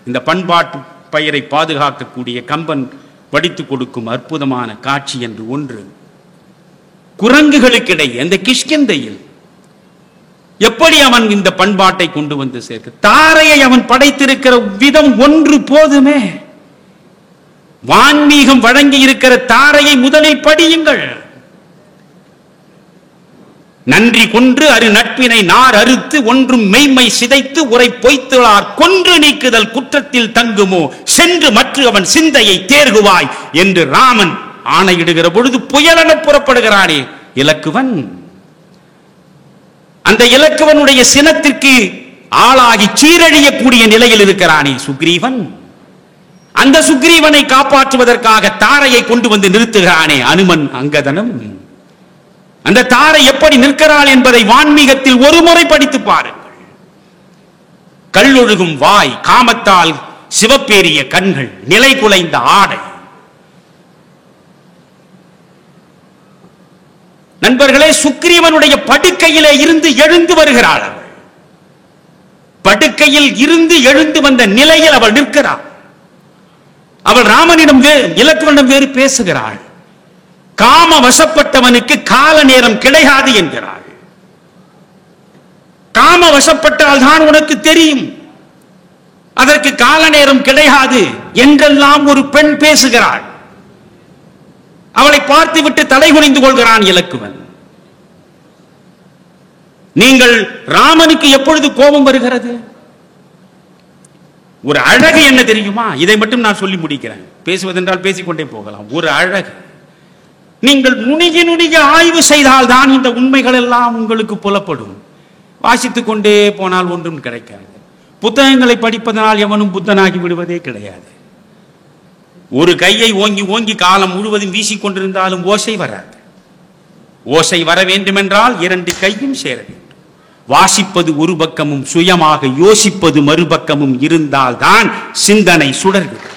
இந்த பண்பாட்டு பெயரை பாதுகாக்கக்கூடிய கம்பன் படித்து கொடுக்கும் அற்புதமான காட்சி என்று ஒன்று. குரங்குகளுக்கிடையே அந்த கிஷ்கிந்தையில் எப்படி அவன் இந்த பண்பாட்டை கொண்டு வந்து சேர்க்க, தாரையை அவன் படைத்திருக்கிற விதம் ஒன்று போதுமே. வான்மீகம் வழங்கி இருக்கிற தாரையை முதலில் படியுங்கள். நன்றி கொன்று அரு நட்பினை நார் அறுத்து ஒன்றும் மெய்மை சிதைத்து உரை பொய்த்துளார் கொன்று நீக்குதல் குற்றத்தில் தங்குமோ சென்று மற்ற அவன் சிந்தையை தேர்குவாய் என்று ராமன் ஆணையிடுகிற பொழுது புயலென புறப்படுகிறானே இலக்குவன். அந்த இலக்குவனுடைய சினத்திற்கு ஆளாகி சீரழியக்கூடிய நிலையில் இருக்கிறானே சுக்ரீவன். அந்த சுக்ரீவனை காப்பாற்றுவதற்காக தாரையை கொண்டு வந்து நிறுத்துகிறானே அனுமன் அங்கதனும். அந்த தாரை எப்படி நிற்கிறாள் என்பதை வான்மீகத்தில் ஒரு முறை படித்து பாருங்கள். கல்லொழுகும் வாய், காமத்தால் சிவப்பேறிய கண்கள், நிலை குலைந்த ஆடை. நண்பர்களே, சுக்ரீவனுடைய படுக்கையிலே இருந்து எழுந்து வருகிறாள். படுக்கையில் இருந்து எழுந்து வந்த நிலையில் அவள் நிற்கிறாள். அவள் ராமனிடம் இலக்குவனிடம் வேறு பேசுகிறாள். காம வசப்பட்டவனுக்கு கால நேரம் கிடையாது என்கிறாள். காம வசப்பட்டால் தான் உனக்கு தெரியும், அதற்கு கால நேரம் கிடையாது என்றெல்லாம் ஒரு பெண் பேசுகிறாள். அவளை பார்த்துவிட்டு தலை குனிந்து கொள்கிறான் இலக்குவன். நீங்கள் ராமனுக்கு எப்பொழுது கோபம் வருகிறது? ஒரு அழகு என்ன தெரியுமா? இதை மட்டும் நான் சொல்லி முடிக்கிறேன். பேசுவதென்றால் பேசிக்கொண்டே போகலாம். ஒரு அழகு, நீங்கள் நுணுகி நுணுகி ஆய்வு செய்தால் தான் இந்த உண்மைகள் எல்லாம் உங்களுக்கு புலப்படும். வாசித்துக் கொண்டே போனால் ஒன்றும் கிடைக்காது. புத்தகங்களை படிப்பதனால் எவனும் புத்தனாகி விடுவதே கிடையாது. ஒரு கையை ஓங்கி ஓங்கி காலம் முழுவதும் வீசிக்கொண்டிருந்தாலும் ஓசை வராது. ஓசை வர வேண்டுமென்றால் 2 கையும் சேர வேண்டும். வாசிப்பது ஒரு பக்கமும் சுயமாக யோசிப்பது மறுபக்கமும் இருந்தால்தான் சிந்தனை சுடர்கிறது.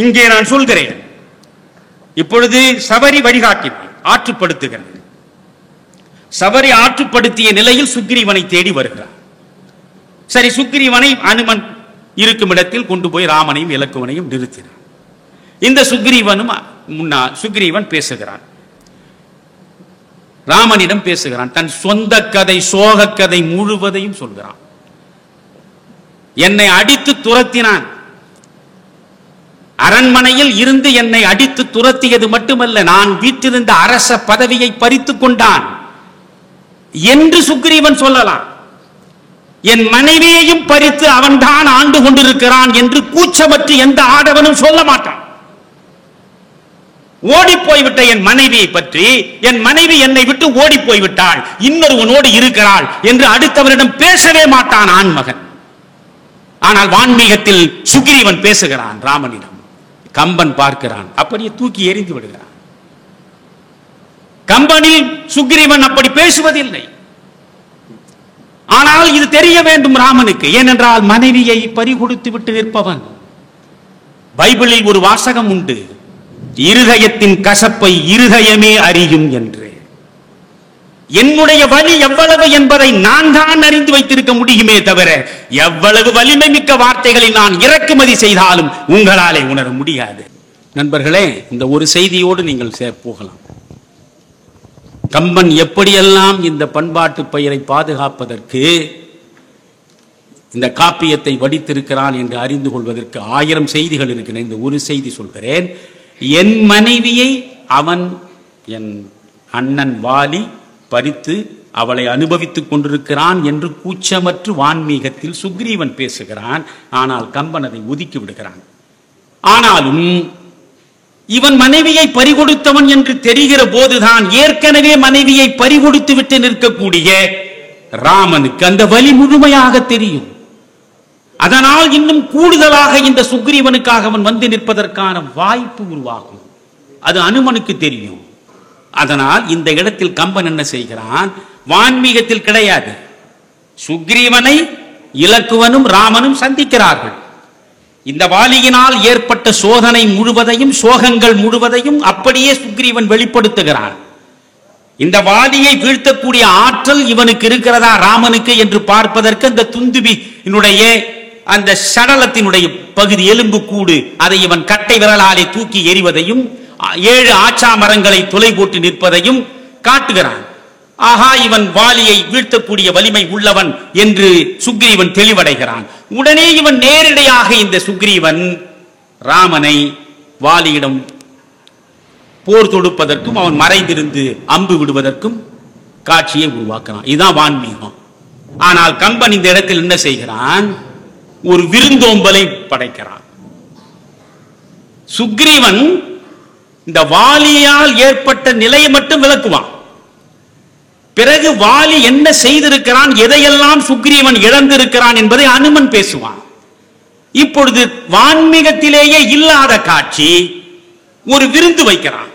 இங்கே நான் சொல்கிறேன், இப்பொழுது சபரி வழிகாட்டினார், ஆற்றுப்படுத்துகிறது. சபரி ஆற்றுப்படுத்திய நிலையில் சுக்ரீவனை தேடி வருகிறார். சரி, சுக்ரீவனை அனுமன் இருக்கும் இடத்தில் கொண்டு போய் ராமனையும் இலக்குவனையும் நிறுத்தினார். இந்த சுக்ரீவன் பேசுகிறான், ராமனிடம் பேசுகிறான். தன் சொந்த கதை, சோக கதை முழுவதையும் சொல்கிறான். என்னை அடித்து துரத்தினான், அரண்மனையில் இருந்து என்னை அடித்து துரத்தியது மட்டுமல்ல, நான் வீட்டிலிருந்த அரச பதவியை பறித்துக் கொண்டான் என்று சுக்ரீவன் சொல்லலாம். என் மனைவியையும் பறித்து அவன்தான் ஆண்டு கொண்டிருக்கிறான் என்று கூச்சமற்று எந்த ஆடவனும் சொல்ல மாட்டான். ஓடி போய்விட்ட என் மனைவியை பற்றி, என் மனைவி என்னை விட்டு ஓடி போய்விட்டாள், இன்னொருவனோடு இருக்கிறாள் என்று அடுத்தவரிடம் பேசவே மாட்டான் ஆண்மகன். ஆனால் வான்மீகத்தில் சுக்ரீவன் பேசுகிறான் ராமனிடம். கம்பன் பார்க்கிறான், அப்படியே தூக்கி எறிந்து விடுகிறான். கம்பனில் சுக்ரீவன் அப்படி பேசுவதில்லை. ஆனால் இது தெரிய வேண்டும் ராமனுக்கு. ஏனென்றால் மனைவியை பறிகொடுத்து விட்டு நிற்பவன். பைபிளில் ஒரு வாசகம் உண்டு, இருதயத்தின் கசப்பை இருதயமே அறியும் என்று. என்னுடைய வலி எவ்வளவு என்பதை நான் தான் அறிந்து வைத்திருக்க முடியுமே தவிர, எவ்வளவு வலிமை மிக்க வார்த்தைகளை நான் இறக்குமதி செய்தாலும் உங்களாலே உணர முடியாது. நண்பர்களே, இந்த ஒரு செய்தியோடு நீங்கள் போகலாம். கம்பன் எப்படியெல்லாம் இந்த பண்பாட்டு பெயரை பாதுகாப்பதற்கு இந்த காப்பியத்தை வடித்திருக்கிறான் என்று அறிந்து கொள்வதற்கு 1000 செய்திகள் இருக்கின்றன. இந்த ஒரு செய்தி சொல்கிறேன். என் மனைவியை அவன், என் அண்ணன் வாலி பறித்து அவளை அனுபவித்துக் கொண்டிருக்கிறான் என்று கூச்சமற்று வான்மீகத்தில் சுக்ரீவன் பேசுகிறான். ஆனால் கம்பன் அதை ஒதுக்கி விடுகிறான். ஆனாலும் இவன் மனைவியை பறிகொடுத்தவன் என்று தெரிகிற போதுதான் ஏற்கனவே மனைவியை பறிகொடுத்து விட்டு நிற்கக்கூடிய ராமனுக்கு அந்த வலி முழுமையாக தெரியும். அதனால் இன்னும் கூடுதலாக இந்த சுக்ரீவனுக்காக அவன் வந்து நிற்பதற்கான வாய்ப்பு உருவாகும். அது அனுமனுக்கு தெரியும். அதனால் இந்த இடத்தில் கம்பன் என்ன செய்கிறான், வான்மீகத்தில் கிடையாது, சுக்ரீவனை இலக்குவனும் ராமனும் சந்திக்கிறார்கள். இந்த வாலியினால் ஏற்பட்ட சோதனை முழுவதையும், சோகங்கள் முழுவதையும் அப்படியே சுக்ரீவன் வெளிப்படுத்துகிறான். இந்த வாலியை வீழ்த்தக்கூடிய ஆற்றல் இவனுக்கு இருக்கிறதா ராமனுக்கு என்று பார்ப்பதற்கு அந்த துந்துபியினுடைய அந்த சடலத்தினுடைய பகுதி, எலும்பு கூடு, அதை இவன் கட்டை விரலாலே தூக்கி எறிவதையும் 7 ஆச்சா மரங்களை துளை போட்டு நிற்பதையும் காட்டுகிறான். ஆஹா, இவன் வாலியை வீழ்த்தக்கூடிய வலிமை உள்ளவன் என்று சுக்ரீவன் தெளிவடைகிறான். உடனே இவன் நேரடியாக இந்த சுக்ரீவன் ராமனை வாலியிடம் போர் தொடுப்பதற்கும் அவன் மறைந்திருந்து அம்பு விடுவதற்கும் காட்சியை உருவாக்குறான். இதுதான் வான்மீகம். ஆனால் கம்பன் இந்த இடத்தில் என்ன செய்கிறான், ஒரு விருந்தோம்பலை படைக்கிறான். சுக்ரீவன் இந்த வாலியால் ஏற்பட்ட நிலையை மட்டும் விளக்குவான். பிறகு வாலி என்ன செய்திருக்கிறான், எதையெல்லாம் சுக்ரீவன் இழந்திருக்கிறான் என்பதை அனுமன் பேசுவான். இப்பொழுது வான்மீகத்திலேயே இல்லாத காட்சி, ஒரு விருந்து வைக்கிறான்.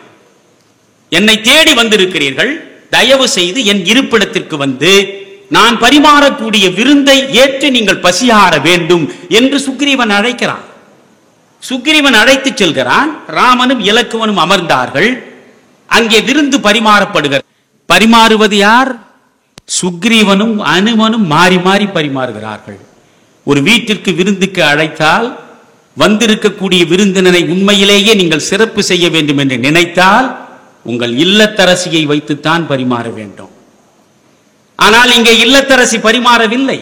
என்னை தேடி வந்திருக்கிறீர்கள், தயவு செய்து என் இருப்பிடத்திற்கு வந்து நான் பரிமாறக்கூடிய விருந்தை ஏற்று நீங்கள் பசியாற வேண்டும் என்று சுக்ரீவன் அழைக்கிறான். சுக்ரீவன் அழைத்து செல்கிறான். ராமனும் இலக்குவனும் அமர்ந்தார்கள். அங்கே விருந்து பரிமாறப்படுகிறது. பரிமாறுவது யார்? சுக்ரீவனும் அனுமனும் மாறி மாறி பரிமாறுகிறார்கள். ஒரு வீட்டிற்கு விருந்துக்கு அழைத்தால் வந்திருக்கக்கூடிய விருந்தினரை உண்மையிலேயே நீங்கள் சிறப்பு செய்ய வேண்டும் என்று நினைத்தால் உங்கள் இல்லத்தரசியை வைத்துத்தான் பரிமாற வேண்டும். ஆனால் இங்கே இல்லத்தரசி பரிமாறவில்லை,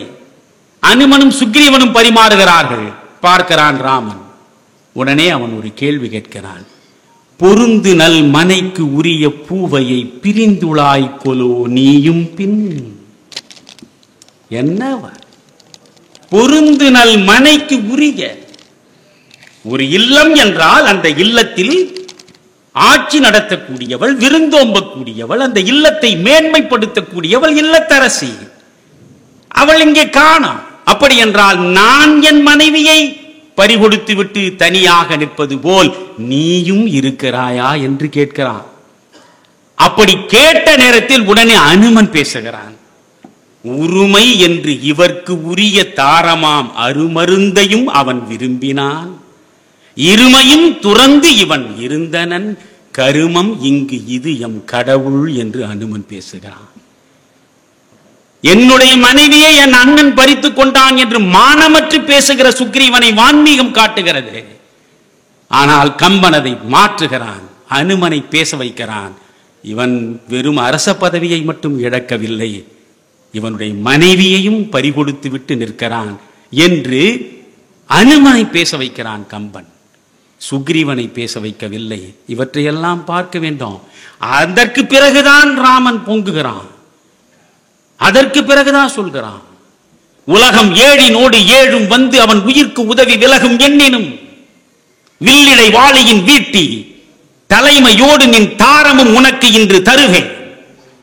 அனுமனும் சுக்ரீவனும் பரிமாறுகிறார்கள். பார்க்கிறான் ராமன். உடனே அவன் ஒரு கேள்வி கேட்கிறான். பொருந்து நல் மனைக்கு உரிய பூவையை பிரிந்துளாய் கொலோ நீயும் பின். என்னவா பொருந்து நல் மனைக்கு உரிய? ஒரு இல்லம் என்றால் அந்த இல்லத்தில் ஆட்சி நடத்தக்கூடியவள், விருந்தோம்பக்கூடியவள், அந்த இல்லத்தை மேன்மைப்படுத்தக்கூடியவள் இல்லத்தரசி. அவள் இங்கே காணோம். அப்படி என்றால் நான் என் மனைவியை பறிகொடுத்து விட்டு தனியாக நிற்பது போல் நீயும் இருக்கிறாயா என்று கேட்கிறான். அப்படி கேட்ட நேரத்தில் உடனே அனுமன் பேசுகிறான். உரிமை என்று இவர்க்கு உரிய தாரமாம் அருமருந்தையும் அவன் விரும்பினான், இருமையும் துறந்து இவன் இருந்தனன், கருமம் இங்கு இது எம் கடவுள் என்று அனுமன் பேசுகிறான். என்னுடைய மனைவியை என் அண்ணன் பறித்துக் கொண்டான் என்று மானமற்று பேசுகிற சுக்ரீவனை வான்மீகம் காட்டுகிறது. ஆனால் கம்பன் அதை மாற்றுகிறான், அனுமனை பேச வைக்கிறான். இவன் வெறும் அரச பதவியை மட்டும் இழக்கவில்லை, இவனுடைய மனைவியையும் பறிகொடுத்து விட்டு நிற்கிறான் என்று அனுமனை பேச வைக்கிறான் கம்பன். சுக்ரீவனை பேச வைக்கவில்லை. இவற்றையெல்லாம் பார்க்க வேண்டும். அதற்கு பிறகுதான் ராமன் பொங்குகிறான். அதற்கு பிறகுதான் சொல்கிறான், உலகம் ஏழினோடு ஏழும் வந்து அவன் உயிர்க்கு உதவி விலகும் எண்ணினும் வில்லிடை வாளியின் வீட்டி தலைமையோடு நின் தாரமும் உனக்கு இன்று தருவேன்,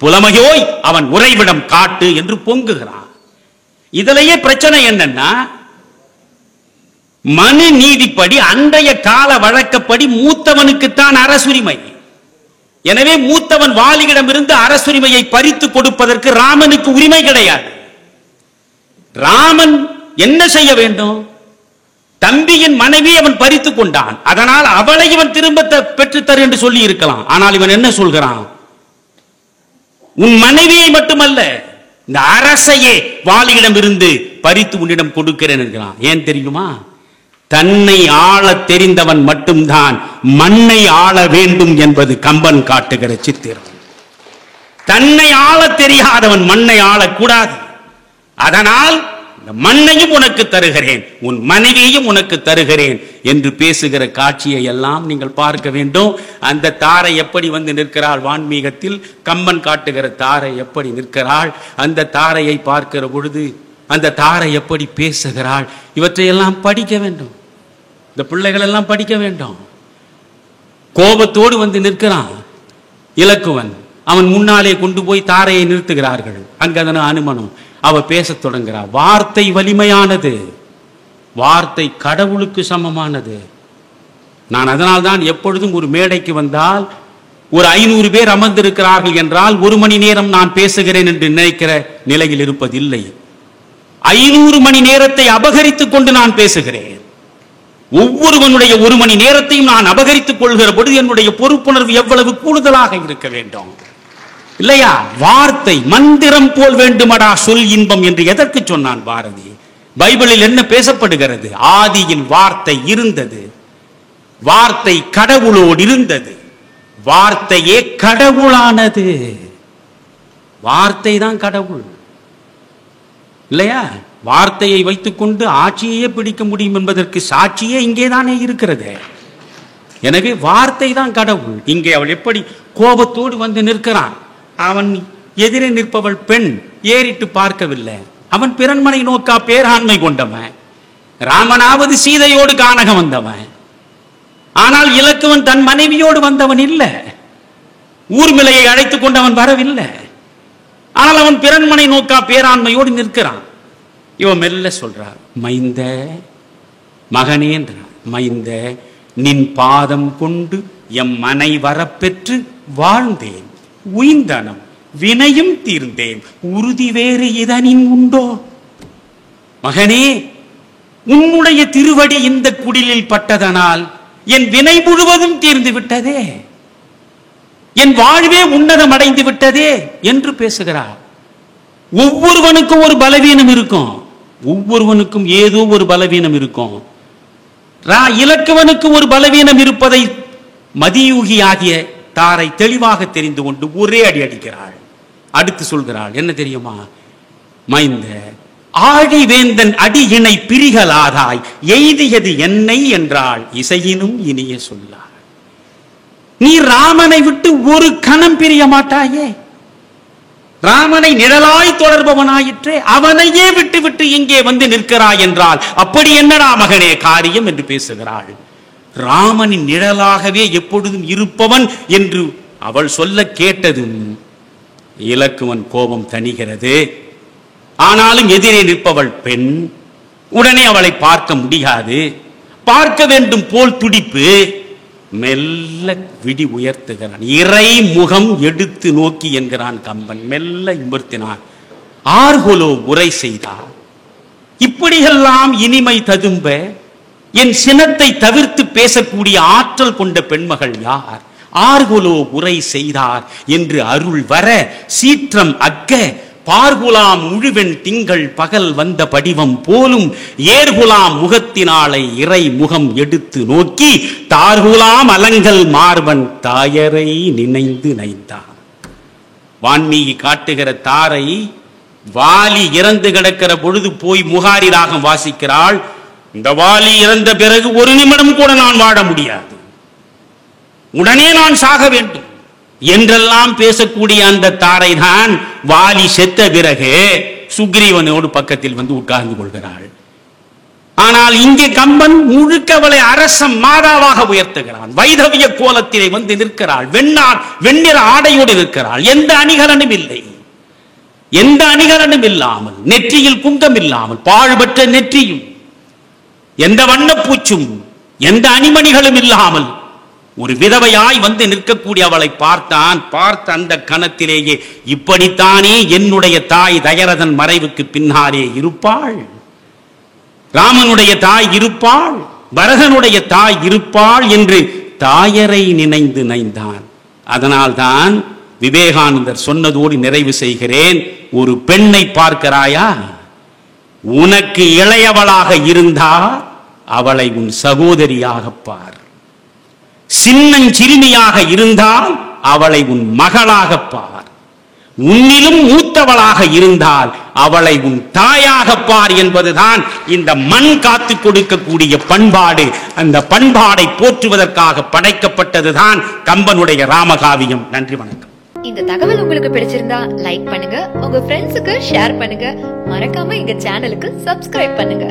புலமையோய் அவன் உறைவிடம் காட்டு என்று பொங்குகிறான். இதிலேயே பிரச்சனை என்னன்னா, மனு நீதிப்படி அன்றைய கால வழக்கப்படி மூத்தவனுக்குத்தான் அரசுரிமை. எனவே மூத்தவன் வாலியிடம் இருந்து அரசுரிமையை பறித்து கொடுப்பதற்கு ராமனுக்கு உரிமை கிடையாது. ராமன் என்ன செய்ய வேண்டும்? தம்பியின் மனைவி அவன் பறித்துக் கொண்டான், அதனால் அவளை இவன் திரும்ப பெற்றுத்தரு என்று சொல்லி இருக்கலாம். ஆனால் இவன் என்ன சொல்கிறான்? உன் மனைவியை மட்டுமல்ல, இந்த அரசையே வாலியிடம் இருந்து பறித்து உன்னிடம் கொடுக்கிறேன் என்கிறான். ஏன் தெரியுமா? தன்னை ஆள தெரிந்தவன் மட்டும்தான் மண்ணை ஆள வேண்டும் என்பது கம்பன் காட்டுகிற சித்திரம். தன்னை ஆள தெரியாதவன் மண்ணை ஆளக்கூடாது. அதனால் மண்ணையும் உனக்கு தருகிறேன், உன் மனைவியையும் உனக்கு தருகிறேன் என்று பேசுகிற காட்சியை எல்லாம் நீங்கள் பார்க்க வேண்டும். அந்த தாரை எப்படி வந்து நிற்கிறாள் வான்மீகத்தில், கம்பன் காட்டுகிற தாரை எப்படி நிற்கிறாள், அந்த தாரையை பார்க்கிற பொழுது அந்த தாரை எப்படி பேசுகிறாள், இவற்றையெல்லாம் படிக்க வேண்டும். இந்த பிள்ளைகள் எல்லாம் படிக்க வேண்டும். கோபத்தோடு வந்து நிற்கிறான் இலக்குவன். அவன் முன்னாலே கொண்டு போய் தாரையை நிறுத்துகிறார்கள். அங்கதன அனுமனும் அவ பேசத் தொடங்குகிறார். வார்த்தை வலிமையானது, வார்த்தை கடவுளுக்கு சமமானது. நான் அதனால்தான் எப்பொழுதும் ஒரு மேடைக்கு வந்தால் ஒரு 500 பேர் அமர்ந்திருக்கிறார்கள் என்றால் 1 மணி நேரம் நான் பேசுகிறேன் என்று நினைக்கிற நிலையில் இருப்பதில்லை. 500 மணி நேரத்தை அபகரித்துக் கொண்டு நான் பேசுகிறேன். ஒவ்வொருவனுடைய 1 மணி நேரத்தையும் நான் அபகரித்துக் கொள்கிற பொழுது என்னுடைய பொறுப்புணர்வு எவ்வளவு கூடுதலாக இருக்க வேண்டும் இல்லையா? வார்த்தை மந்திரம் போல் வேண்டுமடா சொல் இன்பம் என்று எதற்கு சொன்னான் பாரதி? பைபிளில் என்ன பேசப்படுகிறது? ஆதியில் வார்த்தை இருந்தது, வார்த்தை கடவுளோடு இருந்தது, வார்த்தையே கடவுளானது. வார்த்தை தான் கடவுள் இல்லையா? வார்த்தையை வைத்துக் கொண்டு ஆட்சியே பிடிக்க முடியும் என்பதற்கு சாட்சியே இங்கேதானே இருக்கிறது. எனவே வார்த்தை தான் கடவுள். இங்கே அவள் எப்படி கோபத்தோடு வந்து நிற்கிறான். அவன் எதிரே நிற்பவள் பெண், ஏறிட்டு பார்க்கவில்லை. அவன் பிறன்மனை நோக்கா பேராண்மை கொண்டவன். ராமனாவது சீதையோடு காணக வந்தவன். ஆனால் இலக்குவன் தன் மனைவியோடு வந்தவன் இல்லை. ஊர்மிளையை அழைத்துக் கொண்டு அவன் வரவில்லை. ஆனால் அவன் பிறன்மனை நோக்கா பேராண்மையோடு நிற்கிறான். இவன் மெல்ல சொல்றார், மைந்த மகனே என்றான். மைந்த நின் பாதம் கொண்டு எம் மனை வரப்பெற்று வாழ்ந்தேன், உய்ந்தனம் வினையும் தீர்ந்தேன், உறுதி வேறு இதனின் உண்டோ? மகனே, உன்னுடைய திருவடி இந்த குடிலில் பட்டதனால் என் வினை முழுவதும் தீர்ந்து விட்டதே, என் வாழ்வே உன்னதம் அடைந்து விட்டதே என்று பேசுகிறார். ஒவ்வொருவனுக்கும் ஒரு பலவீனம் இருக்கும், ஒவ்வொருவனுக்கும் ஏதோ ஒரு பலவீனம் இருக்கும். இலக்குவனுக்கு ஒரு பலவீனம் இருப்பதை மதியூகி ஆகிய தாரை தெளிவாக தெரிந்து கொண்டு ஒரே அடி அடிக்கிறாள். அடுத்து சொல்கிறாள், என்ன தெரியுமா? மைந்த ஆழி வேந்தன் அடி இணை பிரிகலாதாய் எய்தியது என்னை என்றாள் இசையினும் இனிய சொல்லார். நீ ராமனை விட்டு ஒரு கணம் பிரிய மாட்டாயே, ராமனை நிழலாய் தொடர்பவனாயிற்றே, அவனையே விட்டு விட்டு இங்கே வந்து நிற்கிறாய் என்றால் அப்படி என்னடா மகனே காரியம் என்று பேசுகிறாள். ராமனின் நிழலாகவே எப்பொழுதும் இருப்பவன் என்று அவள் சொல்ல கேட்டதும் இலக்குவன் கோபம் தணிகிறது. ஆனாலும் எதிரே நிற்பவள் பெண். உடனே அவளை பார்க்க முடியாது. பார்க்க வேண்டும் போல் துடிப்பு. மெல்ல விழி உயர்த்துகிறான். இறை முகம் எடுத்து நோக்கி என்கிறான் கம்பன். மெல்ல நிமிர்த்தினான். ஆர்கொலோ உரை செய்தார். இப்படியெல்லாம் இனிமை ததும்ப என் சினத்தை தவிர்த்து பேசக்கூடிய ஆற்றல் கொண்ட பெண்மகள் யார்? ஆர்கொலோ உரை செய்தார் என்று அருள் வர சீற்றம் அக்க பார்குலாம் முழுவெண் திங்கள் பகல் வந்த படிவம் போலும் ஏர்குலாம் முகத்தினாலை இறை முகம் எடுத்து நோக்கி தார்குலாம் அலங்கல் மார்பன் தாயரை நினைந்து நைந்தான். வான்மீகி காட்டுகிற தாரை வாலி இறந்து கிடக்கிற பொழுது போய் முகாரி ராகம் வாசிக்கிறாள். இந்த வாலி இறந்த பிறகு ஒரு நிமிடம் கூட நான் வாழ முடியாது, உடனே நான் சாக வேண்டும் என்றெல்லாம் பேசக்கூடிய அந்த தாரை தான் வாலி செத்த பிறகு சுக்ரீவனோடு பக்கத்தில் வந்து உட்கார்ந்து கொள்கிறாள். ஆனால் இங்கே கம்பன் முழுக்க அவளை அரச மாதாவாக உயர்த்துகிறான். வைதவிய கோலத்திலே வந்து நிற்கிறாள். வெண்ணிற ஆடையோடு இருக்கிறாள். எந்த அணிகலனும் இல்லை. எந்த அணிகலனும் இல்லாமல், நெற்றியில் குங்கம் இல்லாமல், பாழ்பற்ற நெற்றியும், எந்த வண்ணப்பூச்சும், எந்த அணிமணிகளும் இல்லாமல் ஒரு விதவையாய் வந்து நிற்கக்கூடிய அவளை பார்த்தான். பார்த்த அந்த கணத்திலேயே இப்படித்தானே என்னுடைய தாய் தயரதன் மறைவுக்கு பின்னாலே இருப்பாள், ராமனுடைய தாய் இருப்பாள், பரதனுடைய தாய் இருப்பாள் என்று தாயரை நினைந்து நைந்தான். அதனால்தான் விவேகானந்தர் சொன்னதோடு நிறைவு செய்கிறேன். ஒரு பெண்ணை பார்க்கிறாயா, உனக்கு இளையவளாக இருந்தால் அவளை உன் சகோதரியாக பார். சின்னஞ்சிறுமியாக இருந்தால் அவளை உன் மகளாக பார். உன்னிலும் மூத்தவளாக இருந்தால் அவளை உன் தாயாக பார் என்பதுதான் இந்த மண் காத்து கொடுக்கக்கூடிய பண்பாடு. அந்த பண்பாடை போற்றுவதற்காக படைக்கப்பட்டதுதான் கம்பனுடைய ராமகாவியம். நன்றி, வணக்கம். இந்த தகவல் உங்களுக்கு பிடிச்சிருந்தா லைக் பண்ணுங்க, உங்க ஃப்ரெண்ட்ஸுக்கு ஷேர் பண்ணுங்க, மறக்காம எங்க சேனலுக்கு சப்ஸ்கிரைப் பண்ணுங்க.